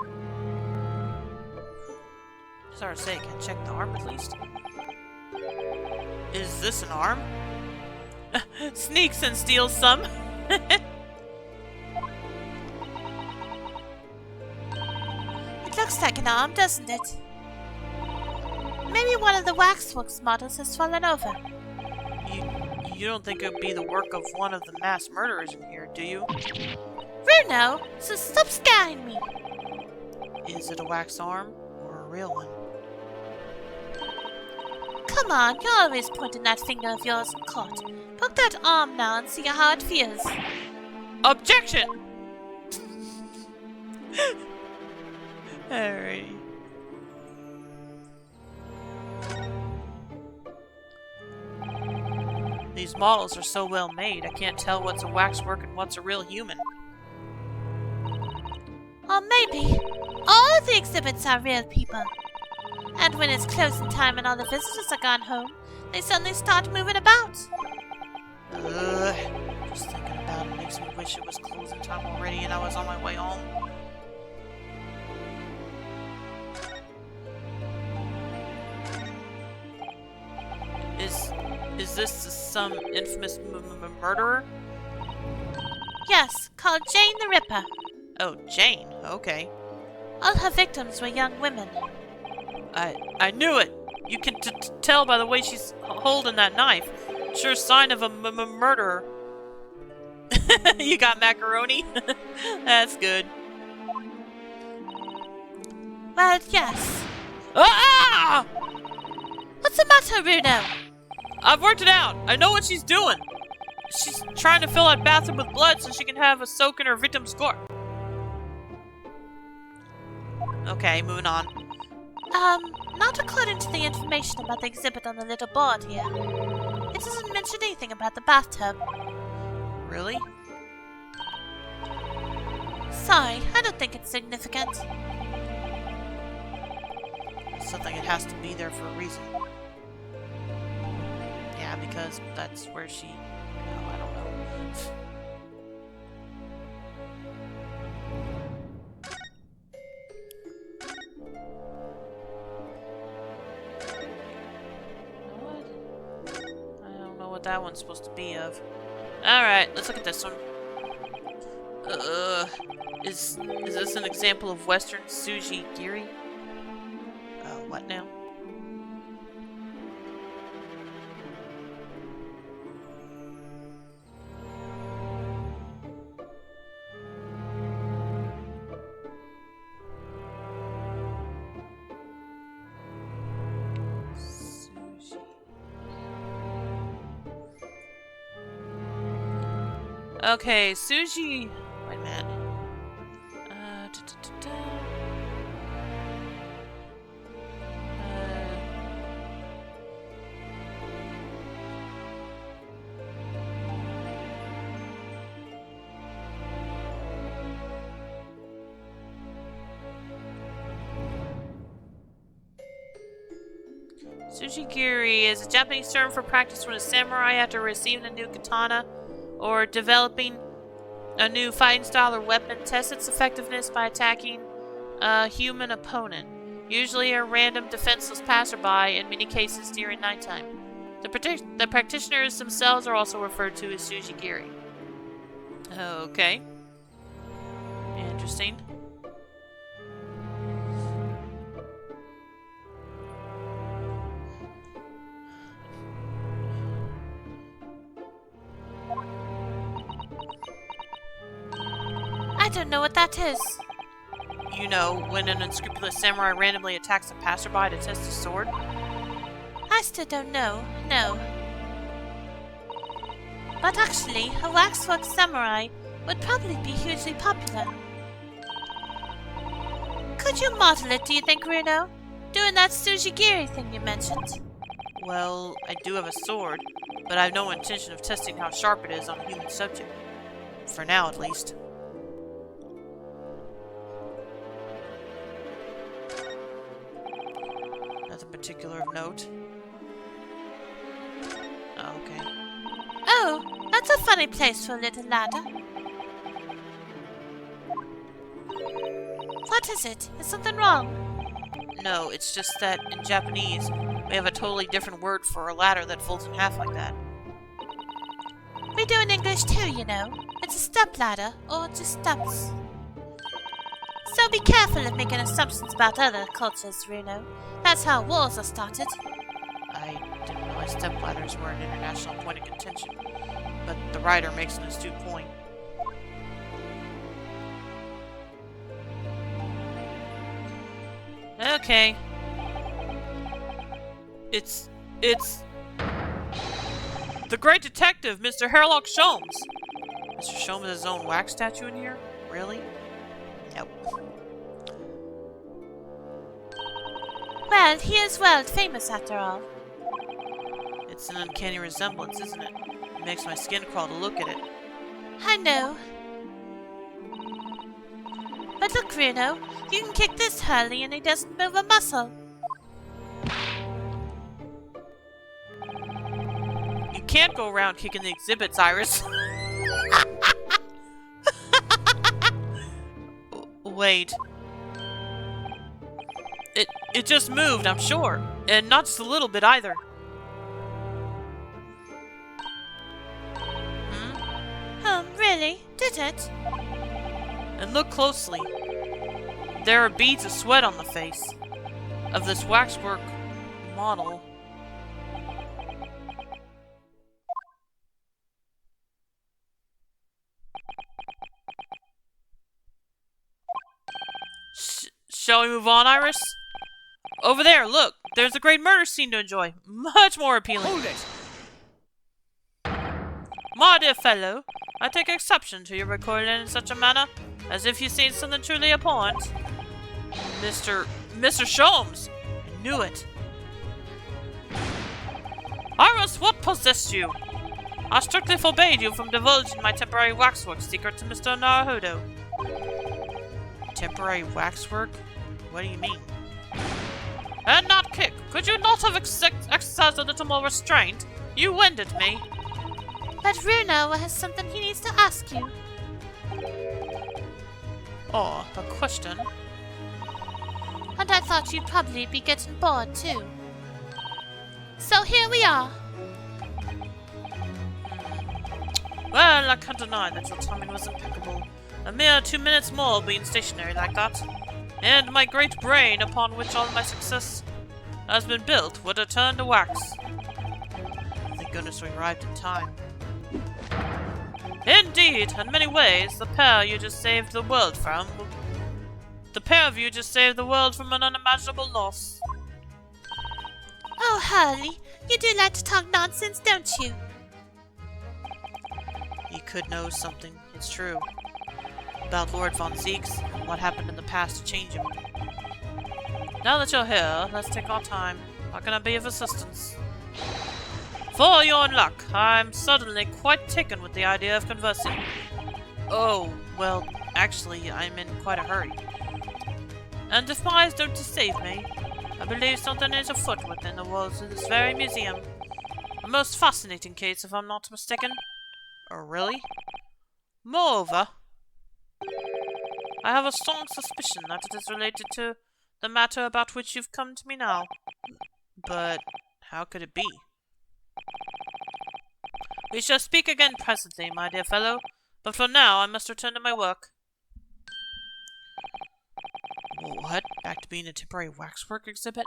Sorry to say, can I check the arm at least? Is this an arm? Sneaks and steals some. It looks like an arm, doesn't it? Maybe one of the waxworks models has fallen over. You don't think it would be the work of one of the mass murderers in here, do you? Bruno, so stop scaring me. Is it a wax arm or a real one? Come on, you're always pointing that finger of yours in court. Poke that arm now and see how it feels. Objection! Alrighty. These models are so well made, I can't tell what's a waxwork and what's a real human. Or maybe all the exhibits are real people. And when it's closing time and all the visitors are gone home, they suddenly start moving about. Just thinking about it Makes me wish it was closing time already and I was on my way home. Is this some infamous murderer? Yes, called Jane the Ripper. Oh, Jane. Okay. All her victims were young women. I knew it. You can tell by the way she's holding that knife. Sure sign of a murderer. You got macaroni? That's good. Well, yes. Ah! What's the matter, Bruno? I've worked it out. I know what she's doing. She's trying to fill that bathtub with blood so she can have a soak in her victim's gore. Okay, moving on. Not according to the information about the exhibit on the little board here. It doesn't mention anything about the bathtub. Really? Sorry, I don't think it's significant. Something it has to be there for a reason. Yeah, because that's where she... No, I don't know. I don't know what that one's supposed to be of. Alright, let's look at this one. Is this an example of Western Suji Giri? What now? Sushi. Okay, Suji. Wait a minute. Sujigiri is a Japanese term for practice when a samurai, after receiving a new katana or developing a new fighting style or weapon, tests its effectiveness by attacking a human opponent, usually a random defenseless passerby, in many cases during nighttime. The practitioners themselves are also referred to as Sujigiri. Okay. Interesting. I don't know what that is. You know, when an unscrupulous samurai randomly attacks a passerby to test his sword? I still don't know, no. But actually, a waxwork samurai would probably be hugely popular. Could you model it, do you think, Runo? Doing that Sujigiri thing you mentioned? Well, I do have a sword, but I have no intention of testing how sharp it is on a human subject. For now, at least. Nothing particular of note. Oh, okay. Oh, that's a funny place for a little ladder. What is it? Is something wrong? No, it's just that in Japanese, we have a totally different word for a ladder that folds in half like that. We do in English too, you know. It's a step ladder, or just steps. So be careful of making assumptions about other cultures, Runo. That's how wars are started. I didn't realize stepladders were an international point of contention, but the writer makes an astute point. Okay. It's the great detective, Mr. Herlock Sholmes. Mr. Sholmes has his own wax statue in here? Really? Nope. Well, he is world famous after all. It's an uncanny resemblance, isn't it? It makes my skin crawl to look at it. I know. But look, Runo, you can kick this Hurley and he doesn't move a muscle. You can't go around kicking the exhibits, Iris. Wait. It just moved, I'm sure. And not just a little bit either. Really? Did it? And look closely. There are beads of sweat on the face of this waxwork model. Shall we move on, Iris? Over there, look! There's a great murder scene to enjoy. Much more appealing. Hold it! My dear fellow, I take exception to your recoiling in such a manner, as if you seen something truly abhorrent. Mr. Sholmes! I knew it. Iris, what possessed you? I strictly forbade you from divulging my temporary waxwork secret to Mr. Naruhodo. Temporary waxwork? What do you mean? And not kick! Could you not have exercised a little more restraint? You winded me. But Runo has something he needs to ask you. Oh, a question? And I thought you'd probably be getting bored too. So here we are. Well, I can't deny that your timing was impeccable. A mere 2 minutes more being stationary like that, and my great brain upon which all my success has been built would have turned to wax. Thank goodness we arrived in time. Indeed, in many ways, the pair of you just saved the world from an unimaginable loss. Oh, Hurley, you do like to talk nonsense, don't you? You could know something, it's true, about Lord Von Zieks and what happened in the past to change him. Now that you're here, let's take our time. How can I be of assistance? For your luck, I'm suddenly quite taken with the idea of conversing. Oh, well, actually, I'm in quite a hurry. And if my eyes don't deceive me, I believe something is afoot within the walls of this very museum. A most fascinating case, if I'm not mistaken. Oh, really? Moreover, I have a strong suspicion that it is related to the matter about which you've come to me now. But how could it be? We shall speak again presently, my dear fellow, but for now I must return to my work. What? Back to being a temporary waxwork exhibit?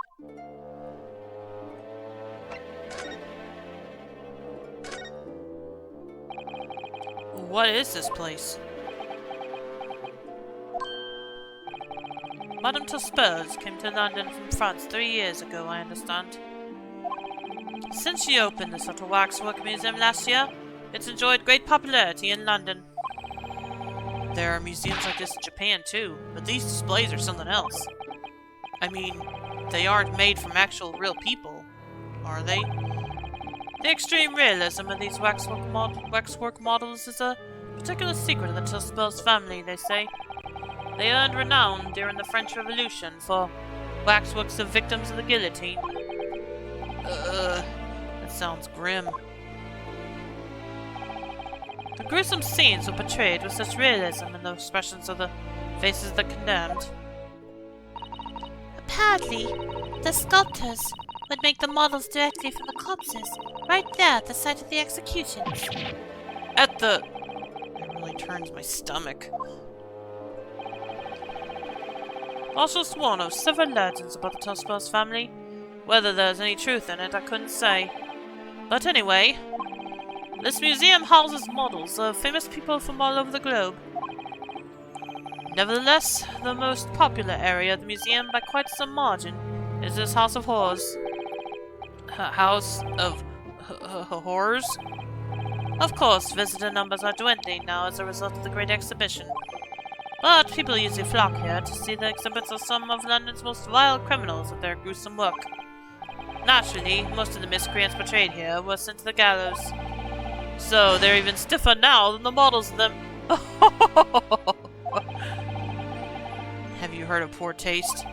What is this place? Madame Tuspers came to London from France 3 years ago, I understand. Since she opened this little waxwork museum last year, it's enjoyed great popularity in London. There are museums like this in Japan too, but these displays are something else. I mean, they aren't made from actual real people, are they? The extreme realism of these waxwork models is a particular secret of the Tuspers family, they say. They earned renown during the French Revolution for waxworks of victims of the guillotine. That sounds grim. The gruesome scenes were portrayed with such realism in the expressions of the faces of the condemned. Apparently, the sculptors would make the models directly from the corpses, right there at the site of the executions. It really turns my stomach. Also sworn of several legends about the Tuspers family. Whether there's any truth in it, I couldn't say. But anyway, this museum houses models of famous people from all over the globe. Nevertheless, the most popular area of the museum by quite some margin is this House of Horrors. House of Horrors? Of course, visitor numbers are dwindling now as a result of the Great Exhibition. But people usually flock here to see the exhibits of some of London's most vile criminals at their gruesome work. Naturally, most of the miscreants portrayed here were sent to the gallows. So they're even stiffer now than the models of them. Have you heard of poor taste?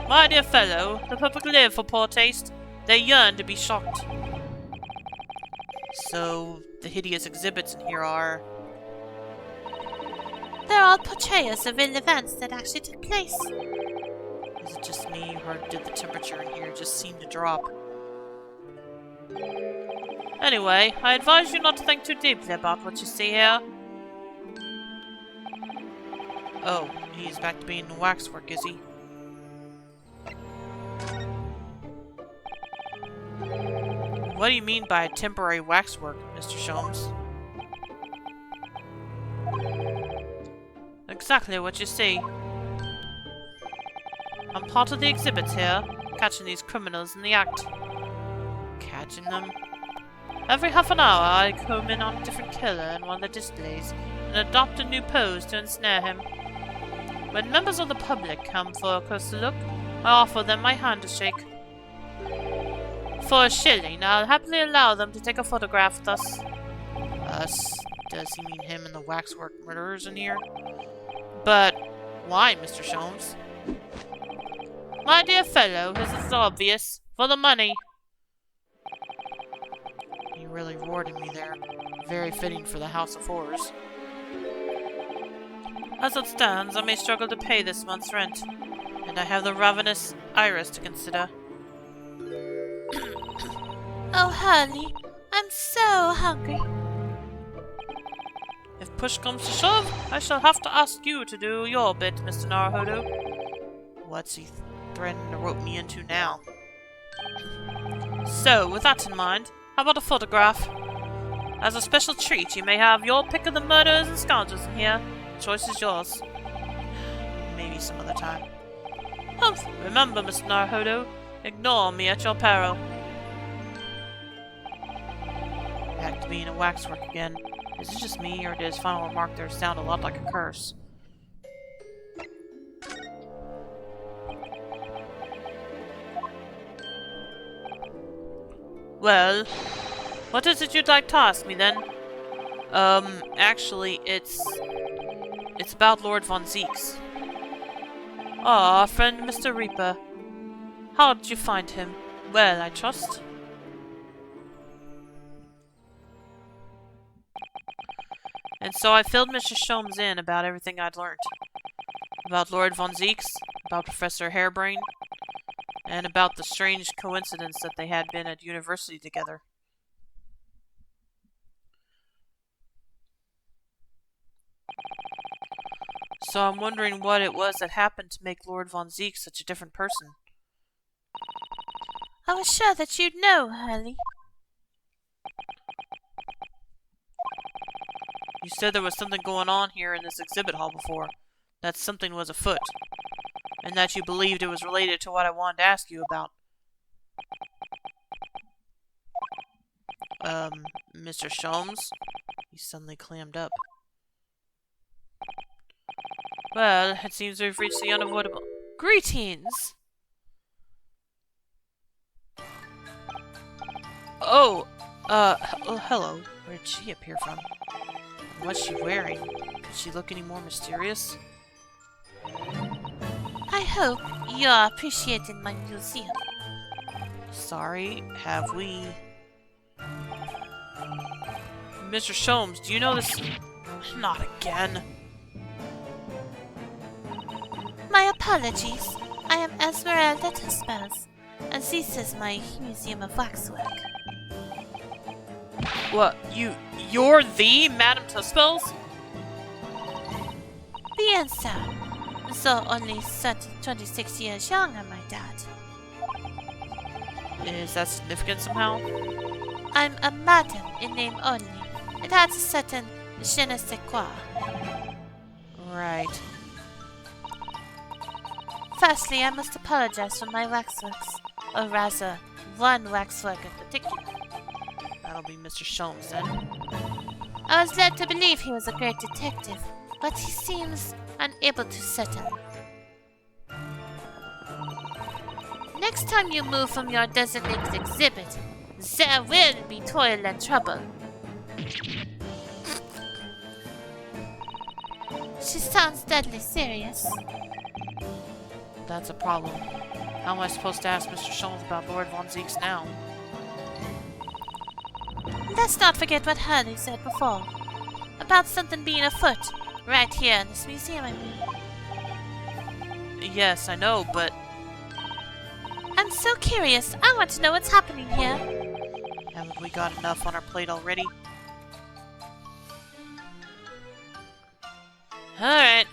My dear fellow, the public live for poor taste. They yearn to be shocked. So, the hideous exhibits in here are... They're all portrayals of real events that actually took place. Is it just me, or did the temperature in here just seem to drop? Anyway, I advise you not to think too deeply about what you see here. Oh, he's back to being waxwork, is he? What do you mean by temporary waxwork, Mr. Sholmes? Exactly what you see. I'm part of the exhibits here, catching these criminals in the act. Catching them? Every half an hour, I comb in on a different killer in one of the displays and adopt a new pose to ensnare him. When members of the public come for a closer look, I offer them my hand to shake. For a shilling, I'll happily allow them to take a photograph with us. Us? Does he mean him and the waxwork murderers in here? But why, Mr. Sholmes? My dear fellow, this is obvious. For the money. He really roared at me there. Very fitting for the House of Horrors. As it stands, I may struggle to pay this month's rent, and I have the ravenous Iris to consider. Oh, Hurley, I'm so hungry. If push comes to shove, I shall have to ask you to do your bit, Mr. Naruhodo. What's he threatening to rope me into now? So, with that in mind, how about a photograph? As a special treat, you may have your pick of the murderers and scoundrels in here. The choice is yours. Maybe some other time. Humph! Remember, Mr. Naruhodo, ignore me at your peril. Back to being a waxwork again. Is it just me, or did his final remark there sound a lot like a curse? Well, what is it you'd like to ask me then? Actually, it's about Lord Von Zeeks. Ah, our friend Mr. Reaper. How did you find him? Well, I trust. And so I filled Mr. Sholmes in about everything I'd learned. About Lord Von Zeeks, about Professor Harebrain, and about the strange coincidence that they had been at university together. So I'm wondering what it was that happened to make Lord Von Zeeks such a different person. I was sure that you'd know, Hurley. You said there was something going on here in this exhibit hall before, that something was afoot, and that you believed it was related to what I wanted to ask you about. Mr. Sholmes? He suddenly clammed up. Well, it seems we've reached the unavoidable. Greetings! Oh, hello. Where did she appear from? And what's she wearing? Does she look any more mysterious? I hope you're appreciating my museum. Sorry, have we... Mr. Sholmes, do you know this? Not again. My apologies. I am Esmeralda Tuspels, and this is my Museum of Waxwork. What, you're the Madame Tuspels? Bien so. So only 26 years young, am I, Dad? Is that significant somehow? I'm a madam in name only. It has a certain je ne sais quoi. Right. Firstly, I must apologize for my waxworks. Or rather, one waxwork in particular. That'll be Mr. Sholmes then. I was led to believe he was a great detective, but he seems unable to settle. Next time you move from your designated exhibit, there will be toil and trouble. She sounds deadly serious. That's a problem. How am I supposed to ask Mr. Sholmes about Lord Von Zeeks now? Let's not forget what Hurley said before. About something being afoot. Right here in this museum, I mean. Yes, I know, but I'm so curious. I want to know what's happening here. haven't we got enough on our plate already? Alright.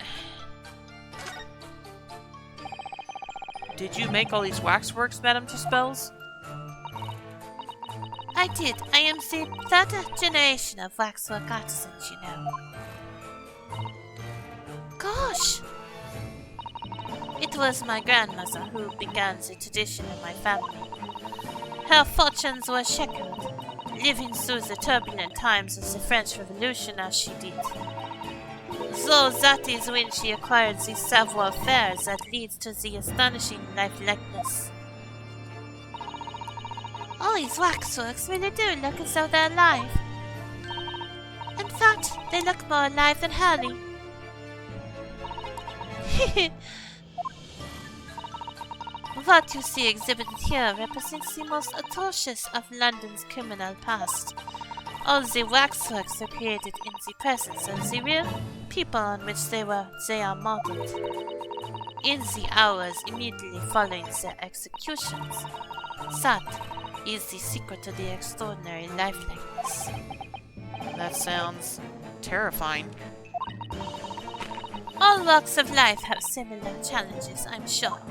Did you make all these waxworks, Madame Tuspels? I did. I am the third generation of waxwork artisans, you know. Gosh! It was my grandmother who began the tradition in my family. Her fortunes were checkered, living through the turbulent times of the French Revolution as she did. So that is when she acquired the savoir-faire that leads to the astonishing lifelikeness. All these waxworks really do look as though they're alive. In fact, they look more alive than Hurley. What you see exhibited here represents the most atrocious of London's criminal past. All the waxworks are created in the presence of the real people on which they are modeled. In the hours immediately following their executions, that is the secret to the extraordinary lifelikeness. That sounds terrifying. All walks of life have similar challenges, I'm sure.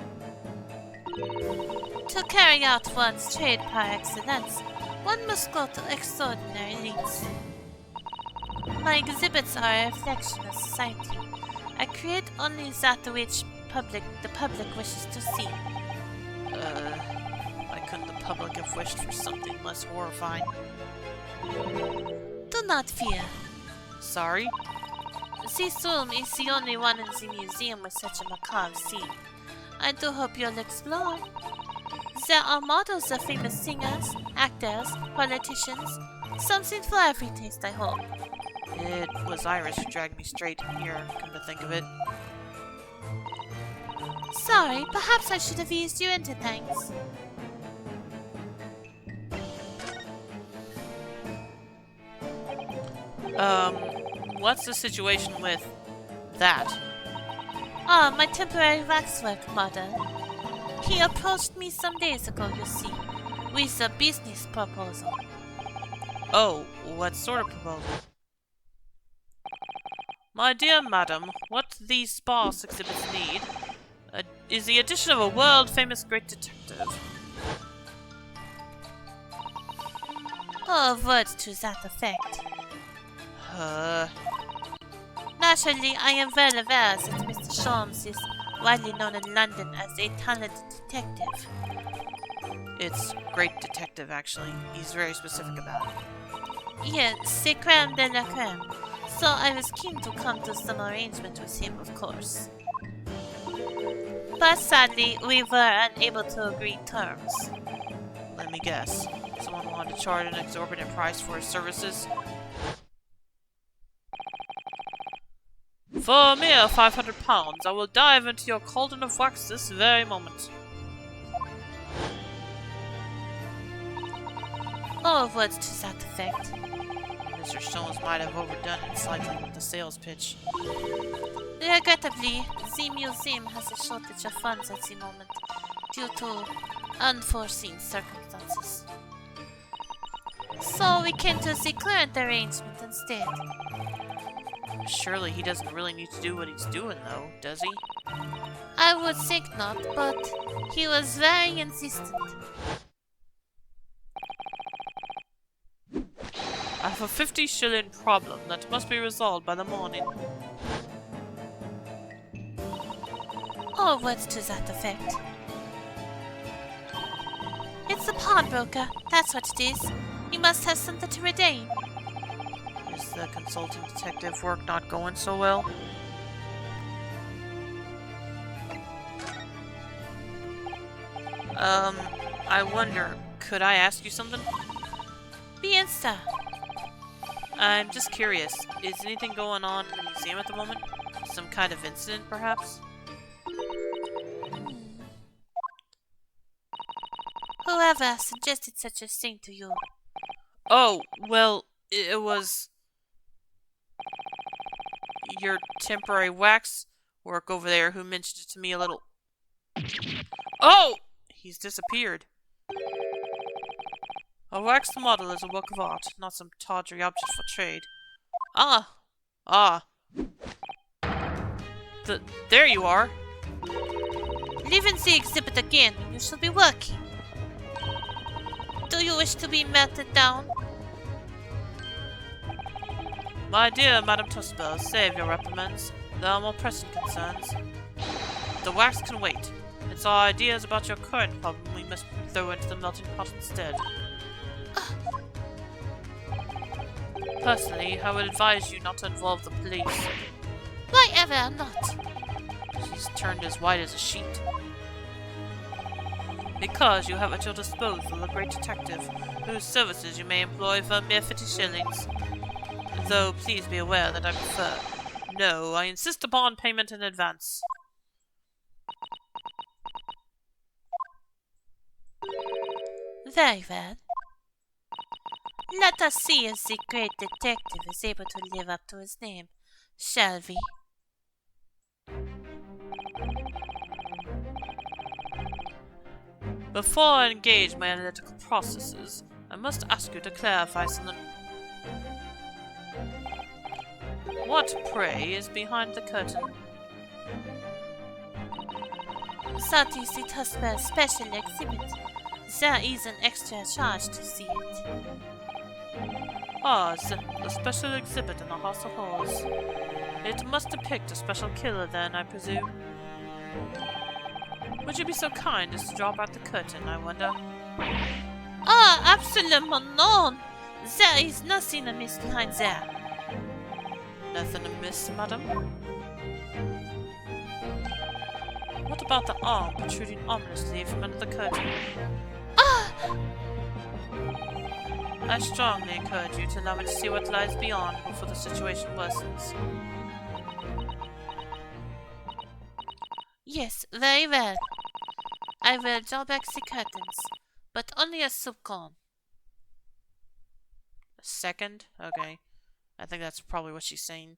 To carry out one's trade par excellence, one must go to extraordinary lengths. My exhibits are a reflection of society. I create only that which the public wishes to see. Why couldn't the public have wished for something less horrifying? Do not fear. Sorry? This room is the only one in the museum with such a macabre scene. I do hope you'll explore. There are models of famous singers, actors, politicians. Something for every taste, I hope. It was Iris who dragged me straight here, come to think of it. Sorry, perhaps I should have eased you into things. What's the situation with that? Ah, my temporary waxwork model. He approached me some days ago, you see, with a business proposal. Oh, what sort of proposal? My dear madam, what these sparse exhibits need is the addition of a world-famous great detective. Or words to that effect. Naturally, I am well aware that Mr. Sholmes is widely known in London as a talented detective. It's great detective, actually. He's very specific about it. Yes, c'est crème de la crème. So I was keen to come to some arrangement with him, of course. But sadly, we were unable to agree terms. Let me guess. Someone wanted to charge an exorbitant price for his services? For a mere £500, I will dive into your cauldron of wax this very moment. Or words to that effect. Mr. Stones might have overdone it slightly with the sales pitch. Regrettably, the museum has a shortage of funds at the moment, due to unforeseen circumstances. So we came to the current arrangement instead. Surely he doesn't really need to do what he's doing, though, does he? I would think not, but he was very insistent. I have a 50-shilling problem that must be resolved by the morning. Or words to that effect. It's a pawnbroker, that's what it is. He must have something to redeem. Is the consulting detective work not going so well? I wonder, could I ask you something? Bien sûr. I'm just curious, is anything going on in the museum at the moment? Some kind of incident, perhaps? Whoever suggested such a thing to you? Oh, well, it was... your temporary wax work over there who mentioned it to me a little... Oh! He's disappeared. A waxed model is a work of art, not some tawdry object for trade. Ah. There you are. Leaving the exhibit again. You should be working. Do you wish to be melted down? My dear Madame Tuspel, save your reprimands. There are more pressing concerns. The wax can wait. It's our ideas about your current problem we must throw into the melting pot instead. Personally, I would advise you not to involve the police. Why ever not? She's turned as white as a sheet. Because you have at your disposal a great detective, whose services you may employ for a mere 50 shillings. Though please be aware that I prefer... No, I insist upon payment in advance. Very well. Let us see if the great detective is able to live up to his name, shall we? Before I engage my analytical processes, I must ask you to clarify something. What, pray, is behind the curtain? That is the Tuspel special exhibit. There is an extra charge to see it. Ah, the special exhibit in the House of Horrors. It must depict a special killer then, I presume. Would you be so kind as to draw back the curtain, I wonder? Ah, absolutely none. There is nothing amiss behind there. Nothing amiss, madam? What about the arm protruding ominously from under the curtain? Ah! I strongly encourage you to allow me to see what lies beyond before the situation worsens. Yes, very well. I will draw back the curtains, but only a subcon. A second? Okay. I think that's probably what she's saying.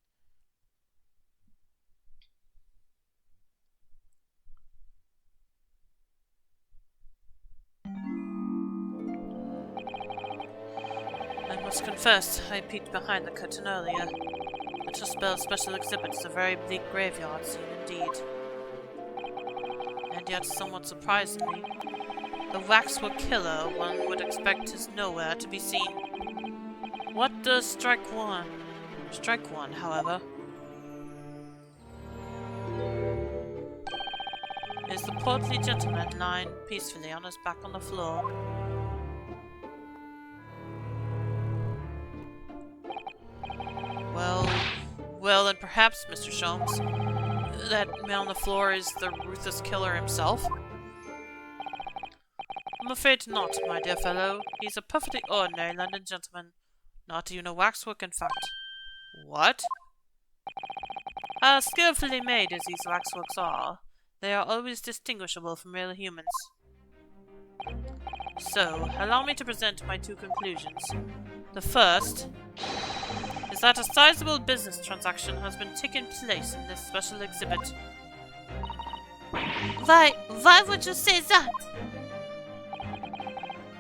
I must confess, I peeked behind the curtain earlier. The Tuspel special exhibit is a very bleak graveyard scene indeed. And yet, somewhat surprisingly, the waxwork killer one would expect is nowhere to be seen. What does strike one? Strike one, however, is the portly gentleman lying peacefully on his back on the floor. Well, then perhaps, Mr. Sholmes, that man on the floor is the ruthless killer himself? I'm afraid not, my dear fellow. He's a perfectly ordinary London gentleman. Not even a waxwork, in fact. What? As skillfully made as these waxworks are, they are always distinguishable from real humans. So, allow me to present my two conclusions. The first is that a sizable business transaction has been taking place in this special exhibit. Why would you say that?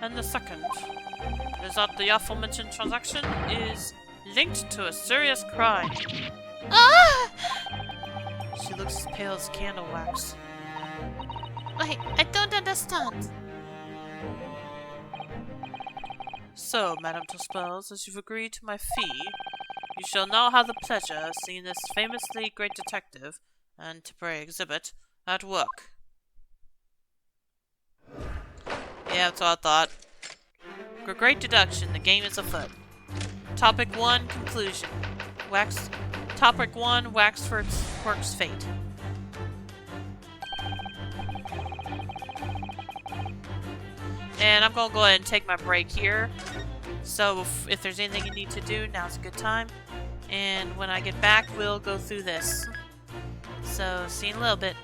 And the second is that the aforementioned transaction is linked to a serious crime. Ah! She looks as pale as candle wax. I don't understand. So, Madame Tuspels, as you've agreed to my fee, you shall now have the pleasure of seeing this famously great detective and temporary exhibit at work. Yeah, that's what I thought. Great deduction, the game is afoot. Topic 1, conclusion. Topic 1, Waxwork's fate. And I'm gonna go ahead and take my break here. So if there's anything you need to do, now's a good time. And when I get back, we'll go through this. So, see you in a little bit.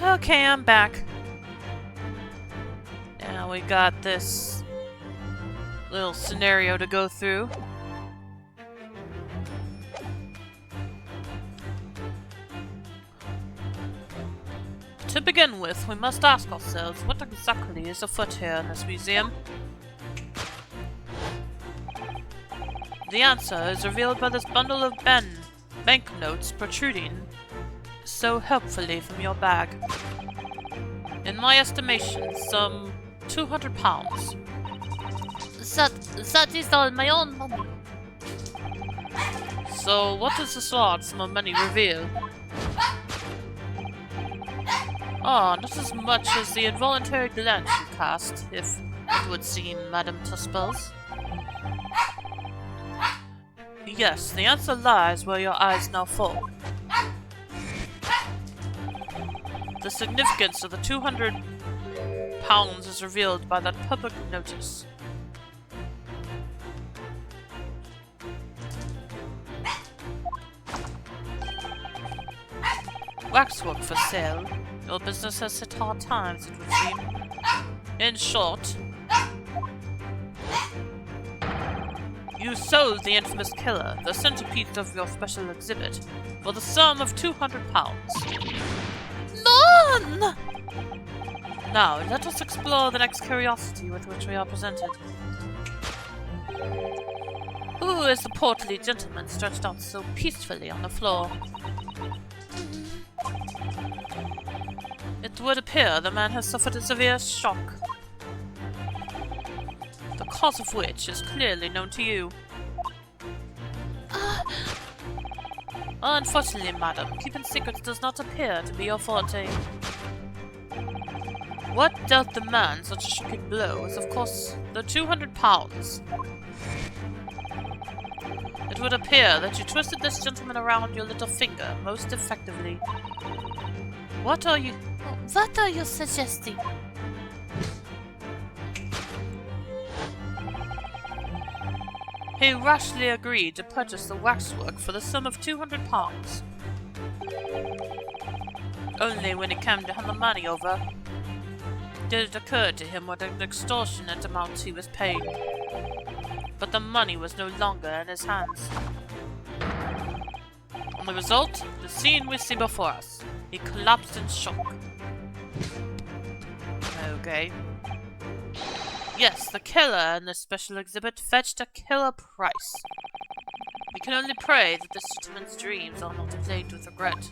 Okay, I'm back. Now we got this little scenario to go through. To begin with, we must ask ourselves what exactly is afoot here in this museum. The answer is revealed by this bundle of banknotes protruding so helpfully from your bag. In my estimation, some 200 pounds. That is all my own money. So, what does this large sum of money reveal? Ah, not as much as the involuntary glance you cast, if it would seem, Madame Tuspels. Yes, the answer lies where your eyes now fall. The significance of the 200 pounds is revealed by that public notice. Waxwork for sale. Your business has hit hard times, it would seem. In short, you sold the infamous killer, the centerpiece of your special exhibit, for the sum of 200 pounds. None! Now, let us explore the next curiosity with which we are presented. Who is the portly gentleman stretched out so peacefully on the floor? It would appear the man has suffered a severe shock, the cause of which is clearly known to you. Unfortunately, madam, keeping secrets does not appear to be your forte. What dealt the man such a shocking blow is, of course, the 200 pounds. It would appear that you twisted this gentleman around your little finger most effectively. What are you suggesting? He rashly agreed to purchase the waxwork for the sum of 200 pounds. Only when it came to hand the money over, did it occur to him what an extortionate amount he was paying. But the money was no longer in his hands. And the result, the scene we see before us. He collapsed in shock. Okay. Yes, the killer in this special exhibit fetched a killer price. We can only pray that this gentleman's dreams are not plagued with regret.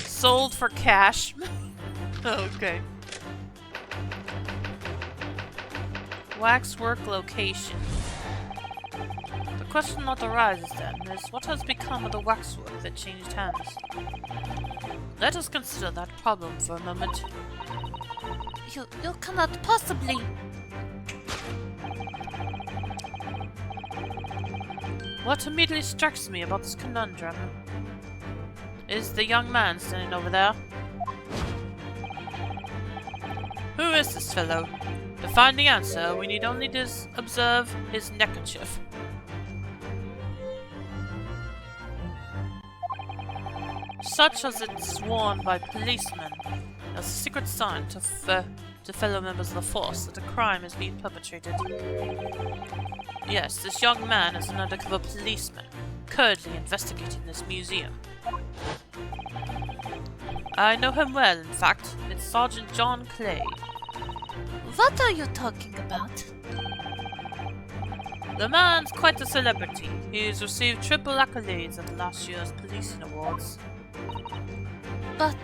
Sold for cash? Okay. Waxwork location. The question that arises then is what has become of the waxwork that changed hands? Let us consider that problem for a moment. You cannot possibly. What immediately strikes me about this conundrum is the young man standing over there. Who is this fellow? To find the answer, we need only observe his neckerchief. Such as it's worn by policemen, as a secret sign to fellow members of the force that a crime is being perpetrated. Yes, this young man is an undercover policeman, currently investigating this museum. I know him well, in fact. It's Sergeant John Clay. What are you talking about? The man's quite a celebrity. He's received triple accolades at last year's policing awards. But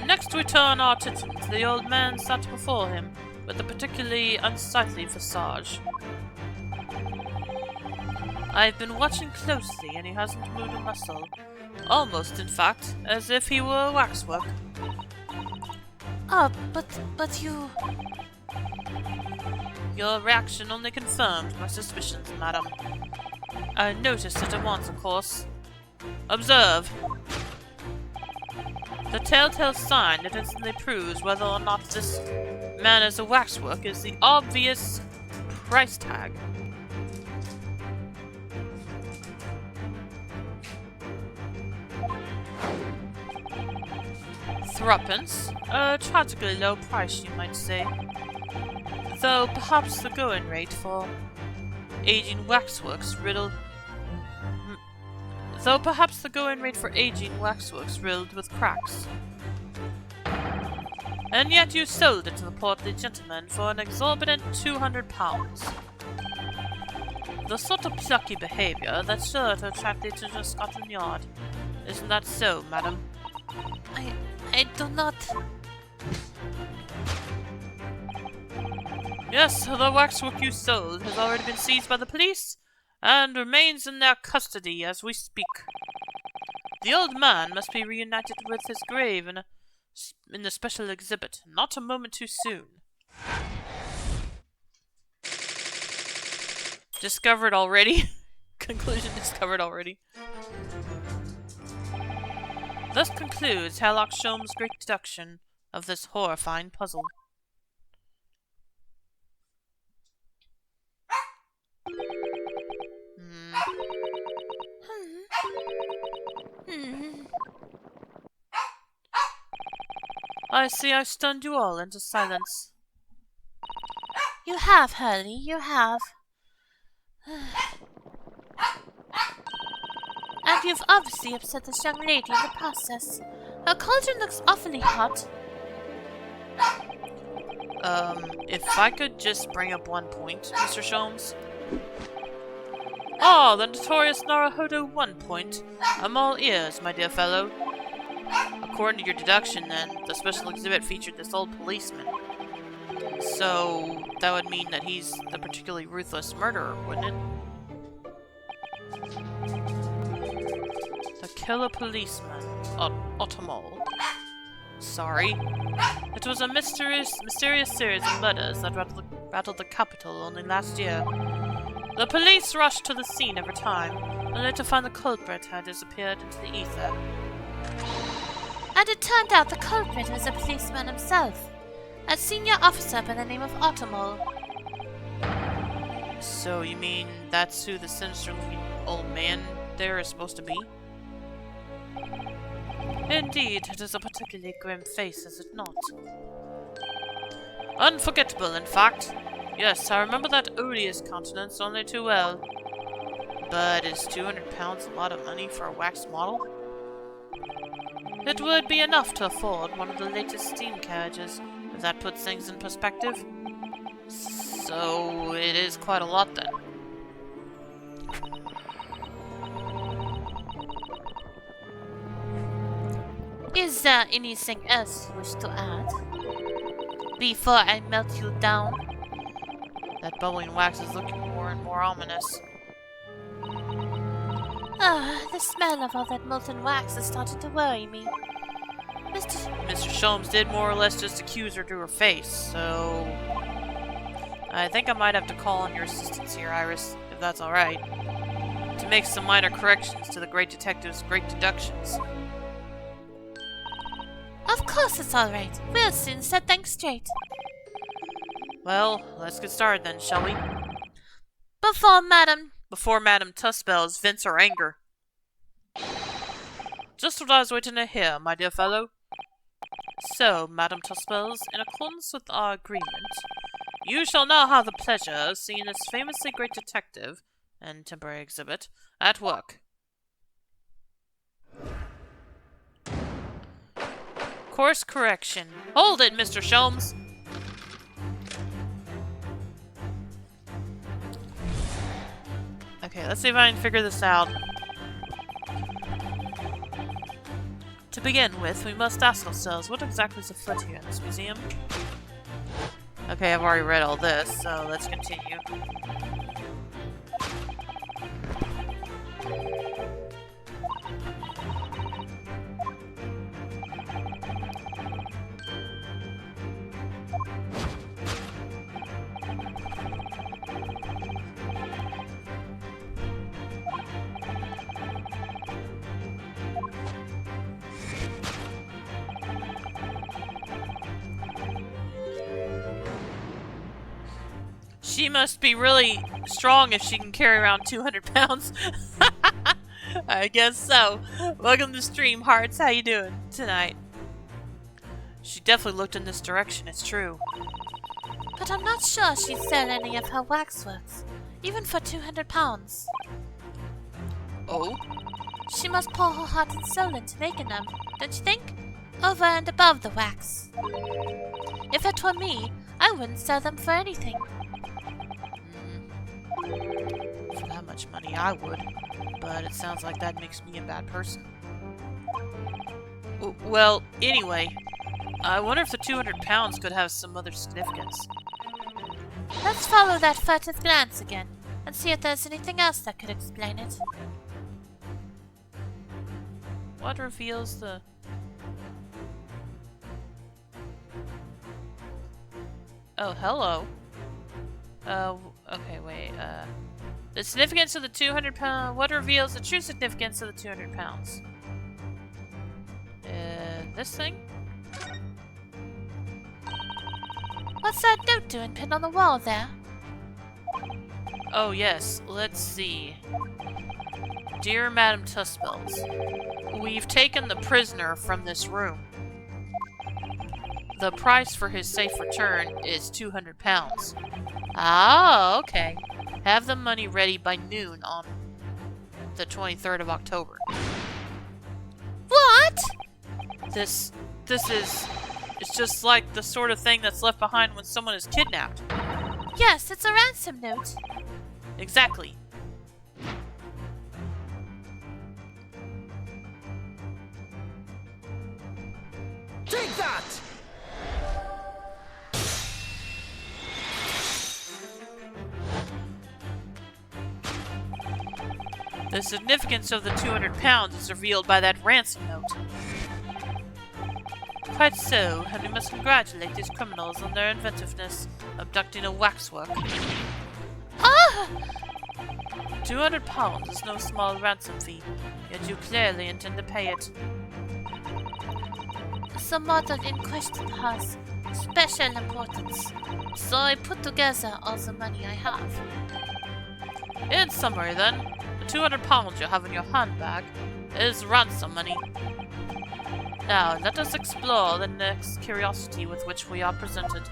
Next we turn our attention to the old man sat before him, with a particularly unsightly visage. I've been watching closely and he hasn't moved a muscle. Almost, in fact, as if he were waxwork. But you... Your reaction only confirmed my suspicions, madam. I noticed it at once, of course. Observe. The telltale sign that instantly proves whether or not this man is a waxwork is the obvious price tag. threepence. A tragically low price, you might say. Though perhaps the going rate for aging waxworks riddled with cracks. And yet you sold it to the portly gentleman for an exorbitant £200. The sort of plucky behaviour that's sure to attract you to Scotland Yard. Isn't that so, madam? I do not... Yes, the waxwork you sold has already been seized by the police and remains in their custody as we speak. The old man must be reunited with his grave in the special exhibit, not a moment too soon. Discovered already. Conclusion discovered already. Thus concludes Herlock Sholmes' great deduction of this horrifying puzzle. I see I stunned you all into silence. You have, Hurley, you have. And you've obviously upset this young lady in the process. Her cauldron looks awfully hot. If I could just bring up one point, Mr. Sholmes. Oh, the notorious Naruhodo 1 point. I'm all ears, my dear fellow. According to your deduction, then, the special exhibit featured this old policeman. So, that would mean that he's the particularly ruthless murderer, wouldn't it? The killer policeman, Ottomol. Sorry. It was a mysterious series of murders that rattled the capital only last year. The police rushed to the scene every time, only to find the culprit had disappeared into the ether. And it turned out the culprit was a policeman himself, a senior officer by the name of Ottomol. So you mean that's who the sinister-looking old man there is supposed to be? Indeed, it is a particularly grim face, is it not? Unforgettable, in fact. Yes, I remember that odious countenance only too well. But is £200 a lot of money for a wax model? It would be enough to afford one of the latest steam carriages, if that puts things in perspective. So, it is quite a lot then. Is there anything else you wish to add? Before I melt you down? That bubbling wax is looking more and more ominous. The smell of all that molten wax is starting to worry me. Mr. Sholmes did more or less just accuse her to her face, so... I think I might have to call on your assistance here, Iris, if that's alright. To make some minor corrections to the great detective's great deductions. Of course it's alright. We'll soon set things straight. Well, let's get started then, shall we? Before Madame Tuspells vents her anger. Just what I was waiting to hear, my dear fellow. So, Madame Tuspells, in accordance with our agreement, you shall now have the pleasure of seeing this famously great detective and temporary exhibit at work. Course correction. Hold it, Mr. Sholmes! Okay, let's see if I can figure this out. To begin with, we must ask ourselves, what exactly is afoot here in this museum? Okay, I've already read all this, so let's continue. She must be really strong if she can carry around 200 pounds. I guess so. Welcome to stream, hearts. How you doing tonight? She definitely looked in this direction, it's true. But I'm not sure she'd sell any of her waxworks, even for 200 pounds. Oh? She must pour her heart and soul into making them, don't you think? Over and above the wax. If it were me, I wouldn't sell them for anything. For that much money, I would. But it sounds like that makes me a bad person. Well, anyway, I wonder if the 200 pounds could have some other significance. Let's follow that furtive glance again, and see if there's anything else that could explain it. What reveals the... Oh, hello. Okay, wait, the significance of the 200 pounds... What reveals the true significance of the 200 pounds? This thing? What's that note doing pinned on the wall there? Oh, yes. Let's see. Dear Madame Tuspels, we've taken the prisoner from this room. The price for his safe return is 200 pounds. Ah, okay. Have the money ready by noon on the 23rd of October. What? This is... It's just like the sort of thing that's left behind when someone is kidnapped. Yes, it's a ransom note. Exactly. Take that! The significance of the 200 pounds is revealed by that ransom note. Quite so, and we must congratulate these criminals on their inventiveness, abducting a waxwork. Ah! 200 pounds is no small ransom fee, yet you clearly intend to pay it. The model in question has special importance, so I put together all the money I have. In summary then, the 200 pounds you have in your handbag is ransom money. Now, let us explore the next curiosity with which we are presented.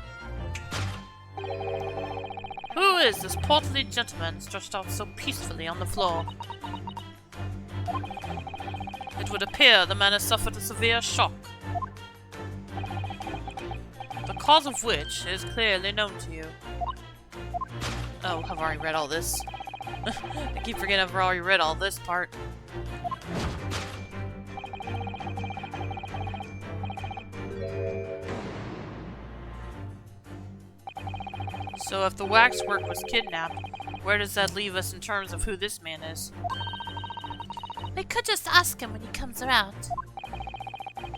Who is this portly gentleman stretched out so peacefully on the floor? It would appear the man has suffered a severe shock, the cause of which is clearly known to you. Oh, I've already read all this. I keep forgetting I've already read all this part. So if the waxwork was kidnapped, where does that leave us in terms of who this man is? We could just ask him when he comes around.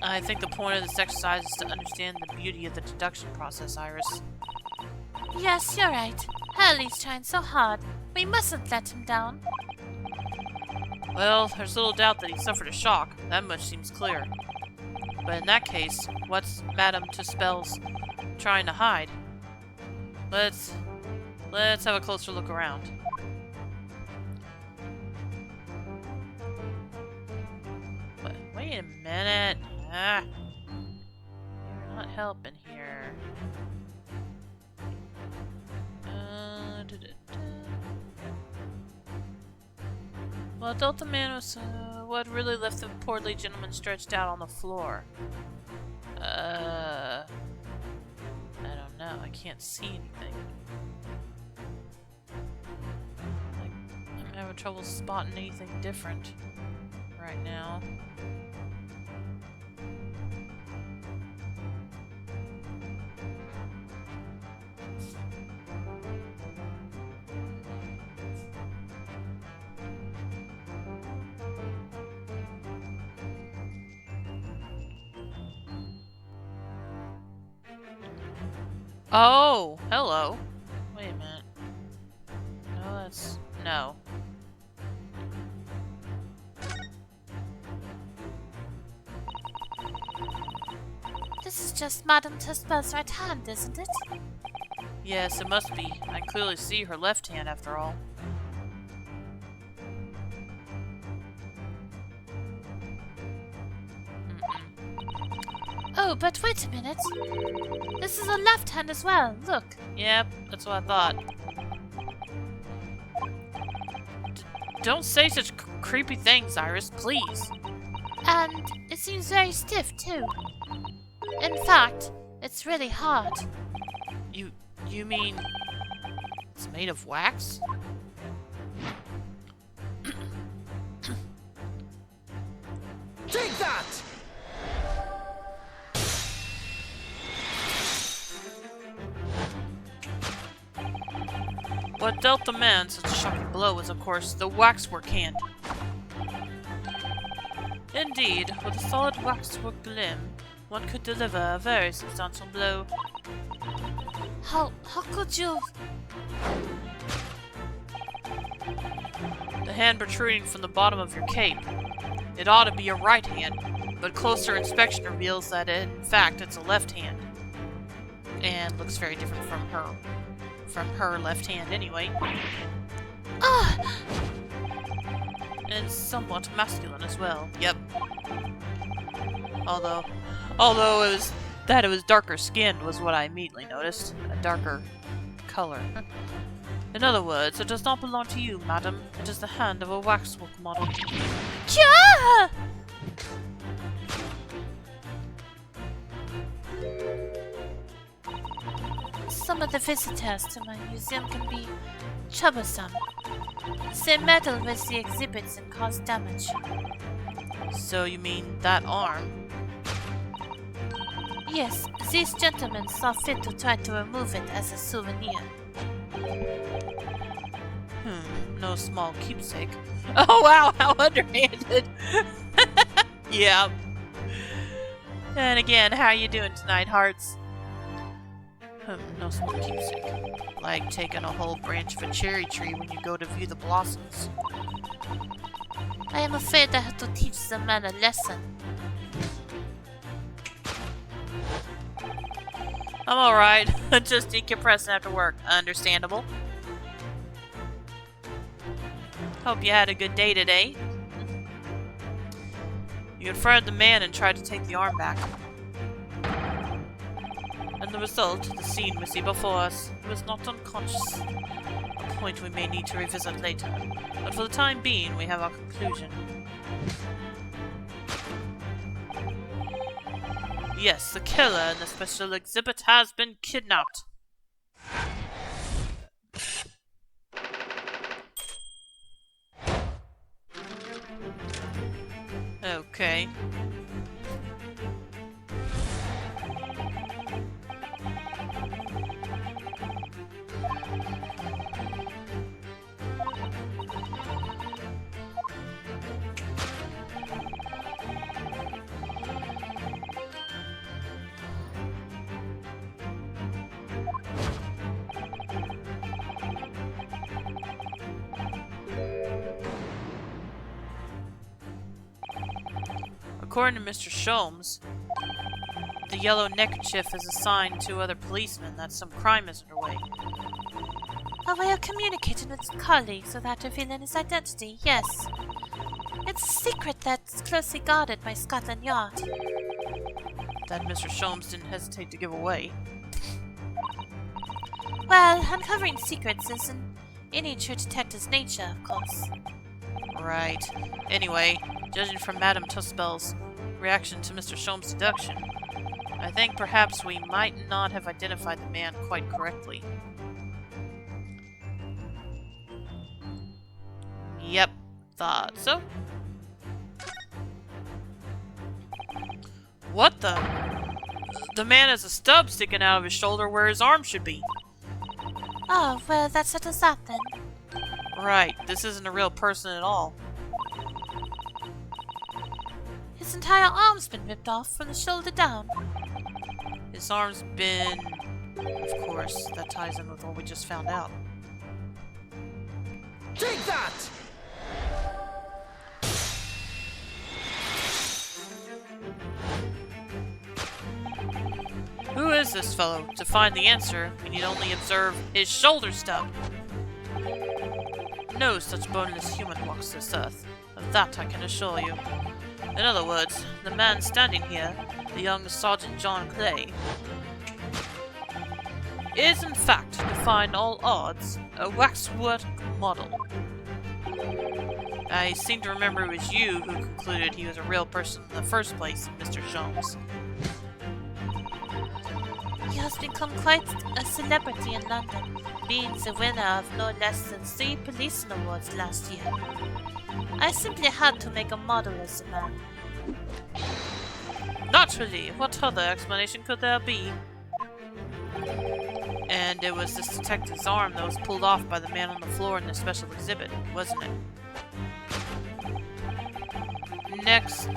I think the point of this exercise is to understand the beauty of the deduction process, Iris. Yes, you're right. Hurley's trying so hard. We mustn't let him down. Well, there's little doubt that he suffered a shock. That much seems clear. But in that case, what's Madame Tuspels trying to hide? Let's have a closer look around. Wait a minute. Ah, you're not helping here. Well, Delta Man was what really left the portly gentleman stretched out on the floor. I don't know. I can't see anything. I'm having trouble spotting anything different right now. Oh, hello. Wait a minute. No, that's... no. This is just Madame Tuspel's right hand, isn't it? Yes, it must be. I can clearly see her left hand after all. Oh, but wait a minute. This is a left hand as well. Look. Yep, that's what I thought. Don't say such creepy things, Iris, please. And it seems very stiff, too. In fact, it's really hard. You mean it's made of wax? Take that! What dealt the man such a shocking blow was, of course, the waxwork hand. Indeed, with a solid waxwork limb, one could deliver a very substantial blow. How could you... The hand protruding from the bottom of your cape. It ought to be your right hand, but closer inspection reveals that in fact it's a left hand. And looks very different from her left hand anyway. Ah! And somewhat masculine as well. Yep. Although it was darker skinned was what I immediately noticed. A darker color. In other words, it does not belong to you, madam. It is the hand of a waxwork model. Yeah! Some of the visitors to my museum can be troublesome. They meddle with the exhibits and cause damage. So you mean that arm? Yes, these gentlemen saw fit to try to remove it as a souvenir. No small keepsake. Oh wow, how underhanded! Yeah. And again, how you doing tonight, hearts? No small keepsake. Like taking a whole branch of a cherry tree when you go to view the blossoms. I am afraid I have to teach the man a lesson. I'm alright. Just decompressing after work. Understandable. Hope you had a good day today. You confronted the man and tried to take the arm back. And the result, the scene we see before us, he was not unconscious. A point we may need to revisit later. But for the time being, we have our conclusion. Yes, the killer in the special exhibit has been kidnapped. Okay. According to Mr. Sholmes, the yellow neckerchief is assigned to other policemen that some crime is underway. A way of communicating with colleagues without revealing his identity, yes. It's a secret that's closely guarded by Scotland Yard. That Mr. Sholmes didn't hesitate to give away. Well, uncovering secrets is in any true detective's nature, of course. Right. Anyway, judging from Madame Tuspel's reaction to Mr. Sholmes' deduction, I think perhaps we might not have identified the man quite correctly. Yep, thought so. What the? The man has a stub sticking out of his shoulder where his arm should be. Oh, well, that settles that then. Right, this isn't a real person at all. His entire arm's been ripped off from the shoulder down. His arm's been... Of course, that ties in with what we just found out. Take that! Who is this fellow? To find the answer, we need only observe his shoulder stub. No such boneless human walks this earth. Of that I can assure you. In other words, the man standing here the young Sergeant John Clay, is in fact, defying all odds, a waxwork model. I seem to remember it was you who concluded he was a real person in the first place, Mr. Jones. He has become quite a celebrity in London, being the winner of no less than 3 policing awards last year. I simply had to make a model of the man. Naturally, what other explanation could there be? And it was this detective's arm that was pulled off by the man on the floor in the special exhibit, wasn't it? Next.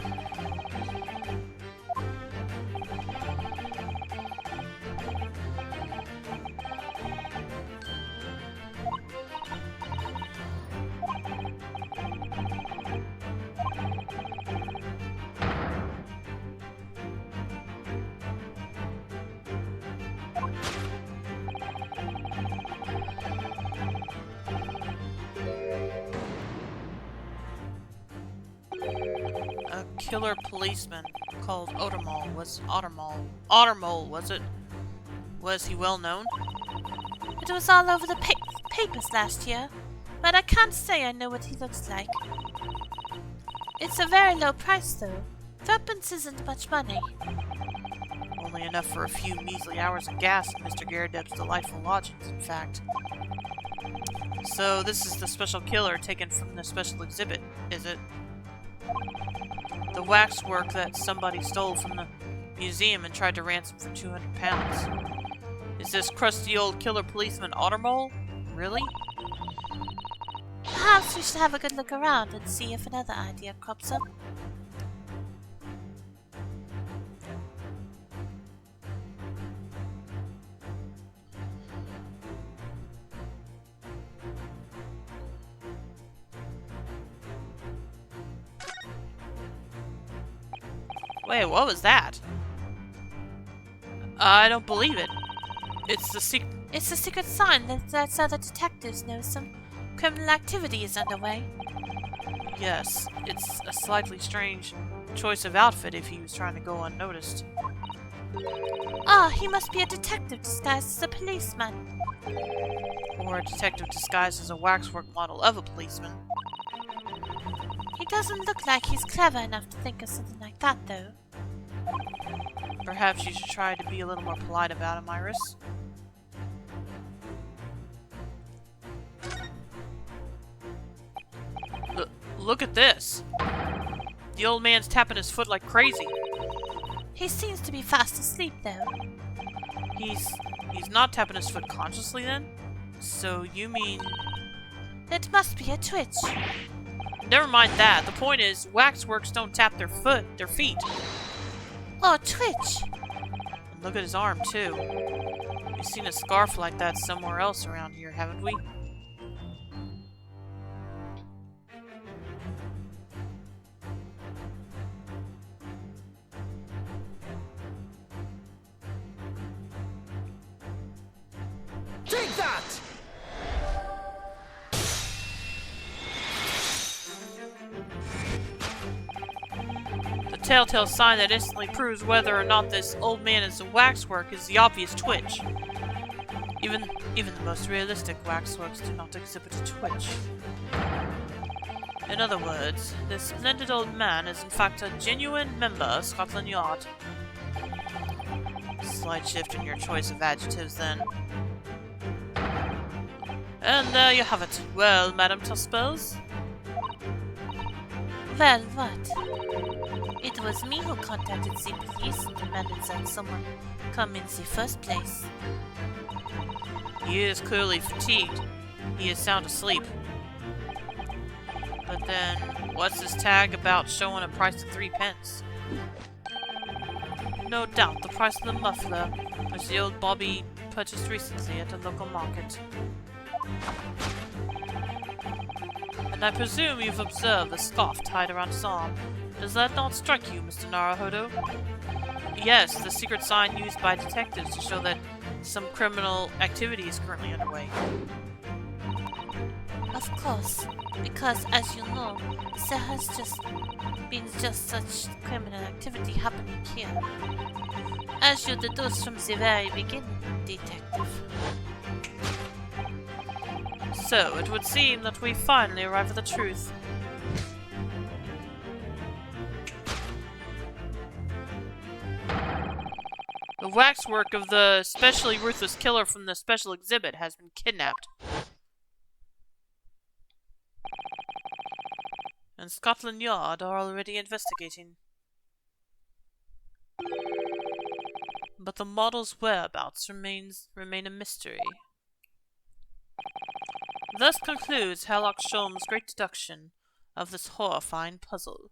A killer policeman called Ottermole, was it? Was he well known? It was all over the papers last year, but I can't say I know what he looks like. It's a very low price, though. Threepence isn't much money. Only enough for a few measly hours of gas in Mr. Garrideb's delightful lodgings, in fact. So this is the special killer taken from the special exhibit, is it? The waxwork that somebody stole from the museum and tried to ransom for £200. Is this crusty old killer policeman Ottermole? Really? Perhaps we should have a good look around and see if another idea crops up. Wait, what was that? I don't believe it. It's the secret. It's a secret sign that lets other detectives know some criminal activity is underway. Yes, it's a slightly strange choice of outfit if he was trying to go unnoticed. Ah, he must be a detective disguised as a policeman. Or a detective disguised as a waxwork model of a policeman. He doesn't look like he's clever enough to think of something like that, though. Perhaps you should try to be a little more polite about him, Iris. Look at this! The old man's tapping his foot like crazy. He seems to be fast asleep, though. He's not tapping his foot consciously then? So you mean... It must be a twitch. Never mind that. The point is, waxworks don't tap their feet. Or twitch. And look at his arm, too. We've seen a scarf like that somewhere else around here, haven't we? Take that! The telltale sign that instantly proves whether or not this old man is a waxwork is the obvious twitch. Even the most realistic waxworks do not exhibit a twitch. In other words, this splendid old man is in fact a genuine member of Scotland Yard. Slight shift in your choice of adjectives then. And there you have it. Well, Madame Tuspels? Well, what? It was me who contacted the police and demanded that someone come in the first place. He is clearly fatigued. He is sound asleep. But then, what's this tag about showing a price of 3 pence? No doubt the price of the muffler, which the old Bobby purchased recently at a local market. And I presume you've observed the scarf tied around his arm. Does that not strike you, Mr. Naruhodo? Yes, the secret sign used by detectives to show that some criminal activity is currently underway. Of course, because as you know, there has been such criminal activity happening here. As you deduced from the very beginning, detective. So, it would seem that we finally arrive at the truth. The waxwork of the especially ruthless killer from the special exhibit has been kidnapped. And Scotland Yard are already investigating. But the model's whereabouts remain a mystery. Thus concludes Herlock Sholm's great deduction of this horrifying puzzle.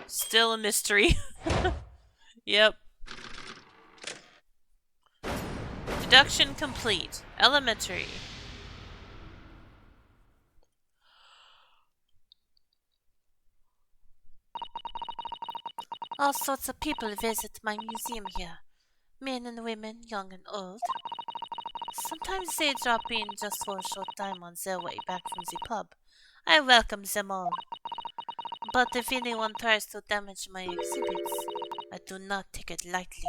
Still a mystery. Yep. Deduction complete. Elementary. All sorts of people visit my museum here. Men and women, young and old. Sometimes they drop in just for a short time on their way back from the pub. I welcome them all. But if anyone tries to damage my exhibits, I do not take it lightly.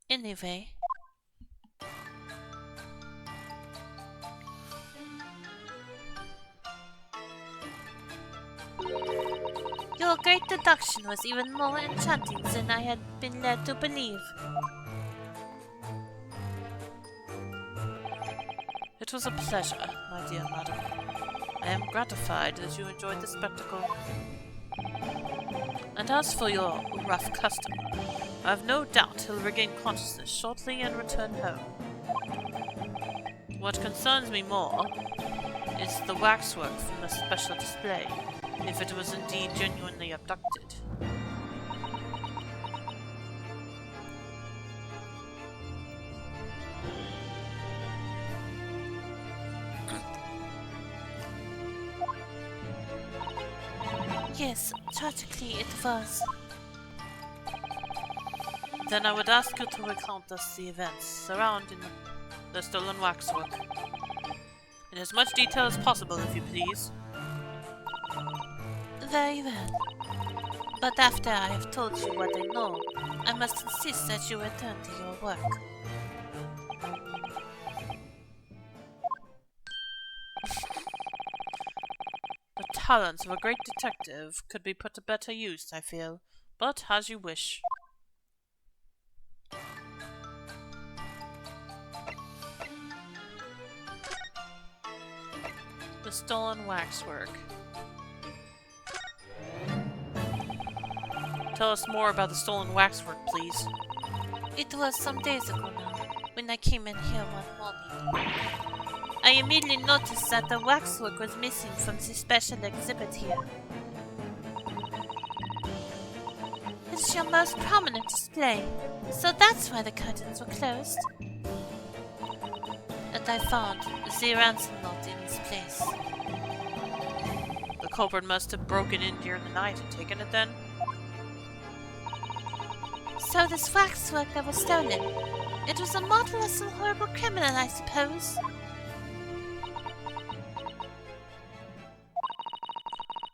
Anyway. Your great deduction was even more enchanting than I had been led to believe. It was a pleasure, my dear madam. I am gratified that you enjoyed the spectacle. And as for your rough customer, I have no doubt he'll regain consciousness shortly and return home. What concerns me more is the waxwork from the special display, if it was indeed genuinely abducted. Yes, tragically it was. Then I would ask you to recount us the events surrounding the stolen waxwork. In as much detail as possible, if you please. Very well. But after I have told you what I know, I must insist that you return to your work. The talents of a great detective could be put to better use, I feel. But as you wish. The stolen waxwork. Tell us more about the stolen waxwork, please. It was some days ago now, when I came in here one morning. I immediately noticed that the waxwork was missing from the special exhibit here. It's your most prominent display, so that's why the curtains were closed. And I found the ransom note in its place. The culprit must have broken in during the night and taken it then? So this waxwork that was stolen, it was a model of some horrible criminal, I suppose.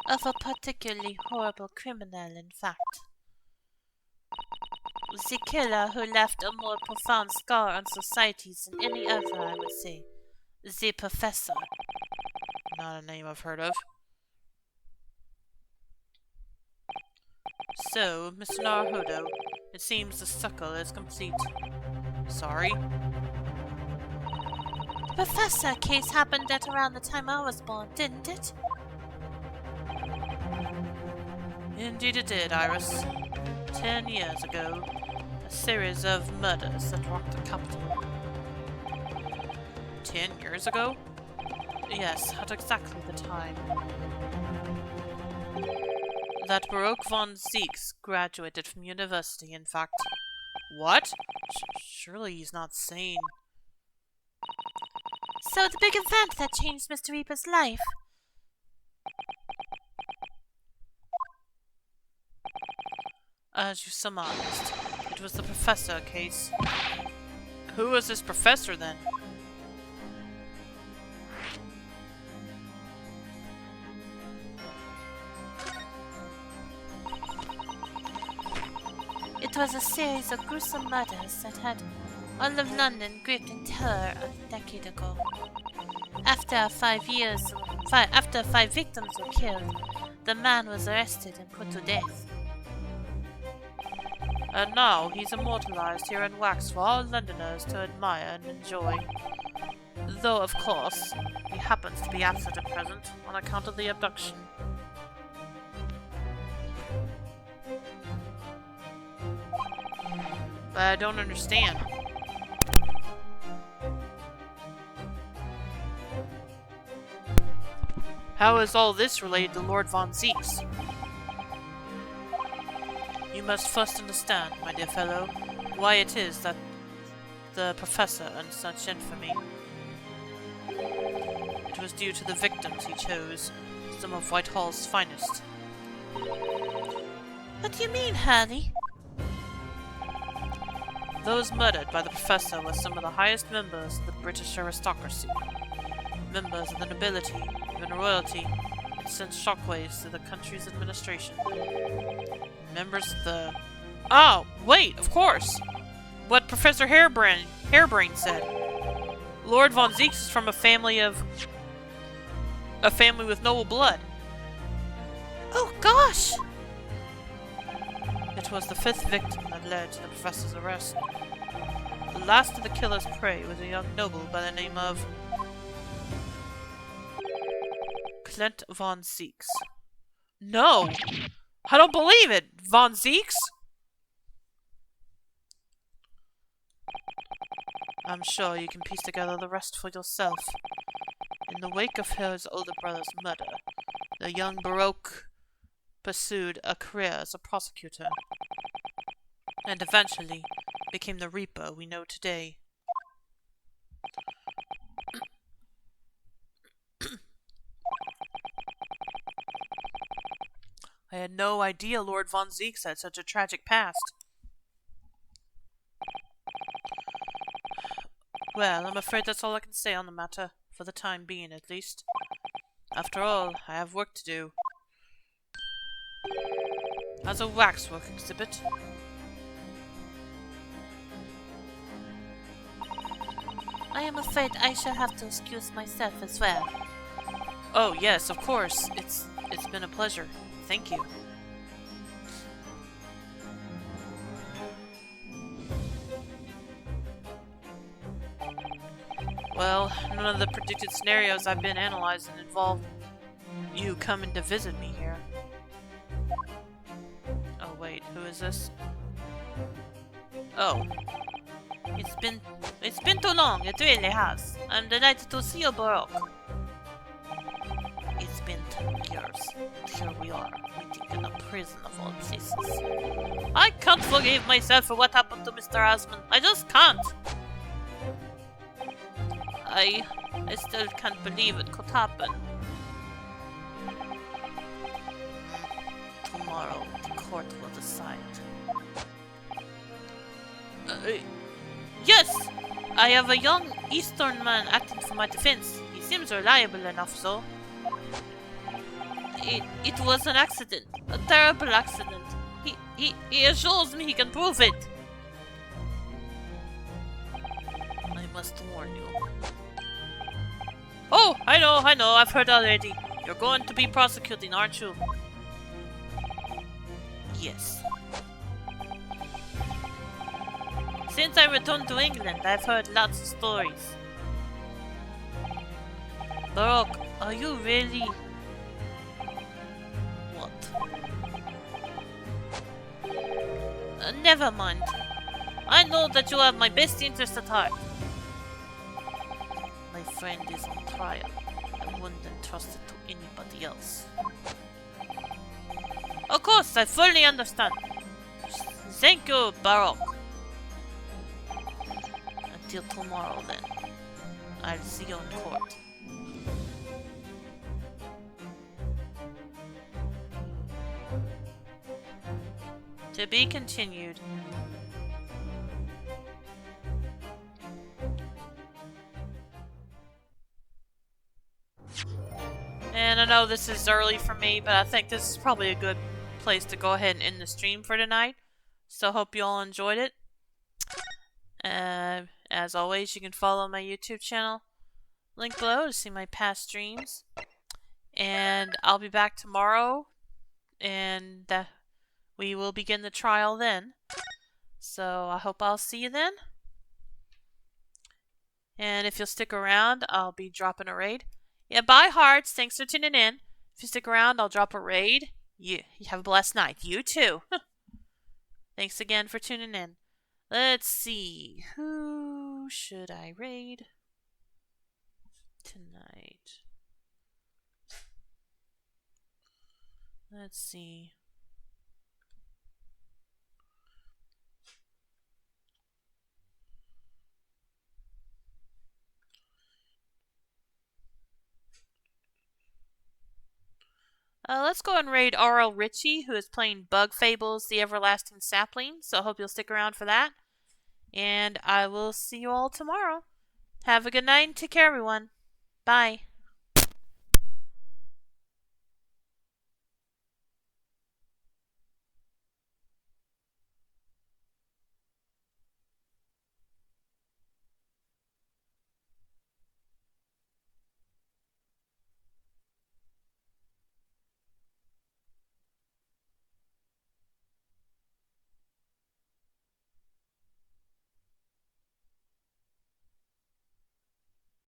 Of a particularly horrible criminal, in fact. The killer who left a more profound scar on society than any other, I would say. The Professor. Not a name I've heard of. So, Mr. Naruhodo, it seems the suckle is complete. Sorry? The Professor case happened at around the time I was born, didn't it? Indeed it did, Iris. 10 years ago, a series of murders that rocked the capital. 10 years ago? Yes, at exactly the time that Baroque von Zieks graduated from university, in fact. What? Surely he's not sane. So the big event that changed Mr. Reaper's life. As you surmised. It was the professor case. Who was this professor then? It was a series of gruesome murders that had all of London gripped in terror a decade ago. After 5 victims were killed, the man was arrested and put to death. And now he's immortalized here in wax for all Londoners to admire and enjoy. Though, of course, he happens to be absent at present on account of the abduction. But I don't understand. How is all this related to Lord Von Zeeks? You must first understand, my dear fellow, why it is that the professor earned such infamy. It was due to the victims he chose, some of Whitehall's finest. What do you mean, Harley? Those murdered by the professor were some of the highest members of the British aristocracy, members of the nobility, even royalty. It sent shockwaves through the country's administration. Members of the... Oh, wait, of course! What Professor Harebrain said. Lord Von Zeeks is from a family with noble blood. Oh gosh! It was the 5th victim that led to the professor's arrest. The last of the killer's prey was a young noble by the name of Clint Von Zeeks. No! I don't believe it! Von Zeeks? I'm sure you can piece together the rest for yourself. In the wake of his older brother's murder, the young Baroque pursued a career as a prosecutor, and eventually became the Reaper we know today. I had no idea Lord Von Zeeks had such a tragic past. Well, I'm afraid that's all I can say on the matter, for the time being at least. After all, I have work to do. As a waxwork exhibit. I am afraid I shall have to excuse myself as well. Oh yes, of course. It's been a pleasure. Thank you. Well, none of the predicted scenarios I've been analyzing involve you coming to visit me here. Oh wait, who is this? Oh. It's been too long, it really has. I'm delighted to see you, Baroque. It's been 10 years, and here we are, meeting in a prison of all places. I can't forgive myself for what happened to Mr. Asmund. I just can't. I still can't believe it could happen. Tomorrow, the court will decide. Yes! I have a young Eastern man acting for my defense. He seems reliable enough, so... It was an accident. A terrible accident. He assures me he can prove it. I must warn you. Oh, I know, I've heard already. You're going to be prosecuting, aren't you? Yes. Since I returned to England, I've heard lots of stories. Baroque, are you really... What? Never mind. I know that you have my best interest at heart. My friend is on trial. I wouldn't entrust it to anybody else. Of course, I fully understand. Thank you, Baroque. Until tomorrow, then. I'll see you in court. To be continued. know this is early for me, but I think this is probably a good place to go ahead and end the stream for tonight. So hope you all enjoyed it. As always, you can follow my YouTube channel, link below, to see my past streams. And I'll be back tomorrow, and we will begin the trial then. So I hope I'll see you then. And if you'll stick around, I'll be dropping a raid. Yeah, bye hearts. Thanks for tuning in. If you stick around, I'll drop a raid. You have a blessed night. You too. Thanks again for tuning in. Let's see. Who should I raid tonight? Let's see. Let's go and raid R.L. Ritchie, who is playing Bug Fables: The Everlasting Sapling. So I hope you'll stick around for that. And I will see you all tomorrow. Have a good night and take care, everyone. Bye.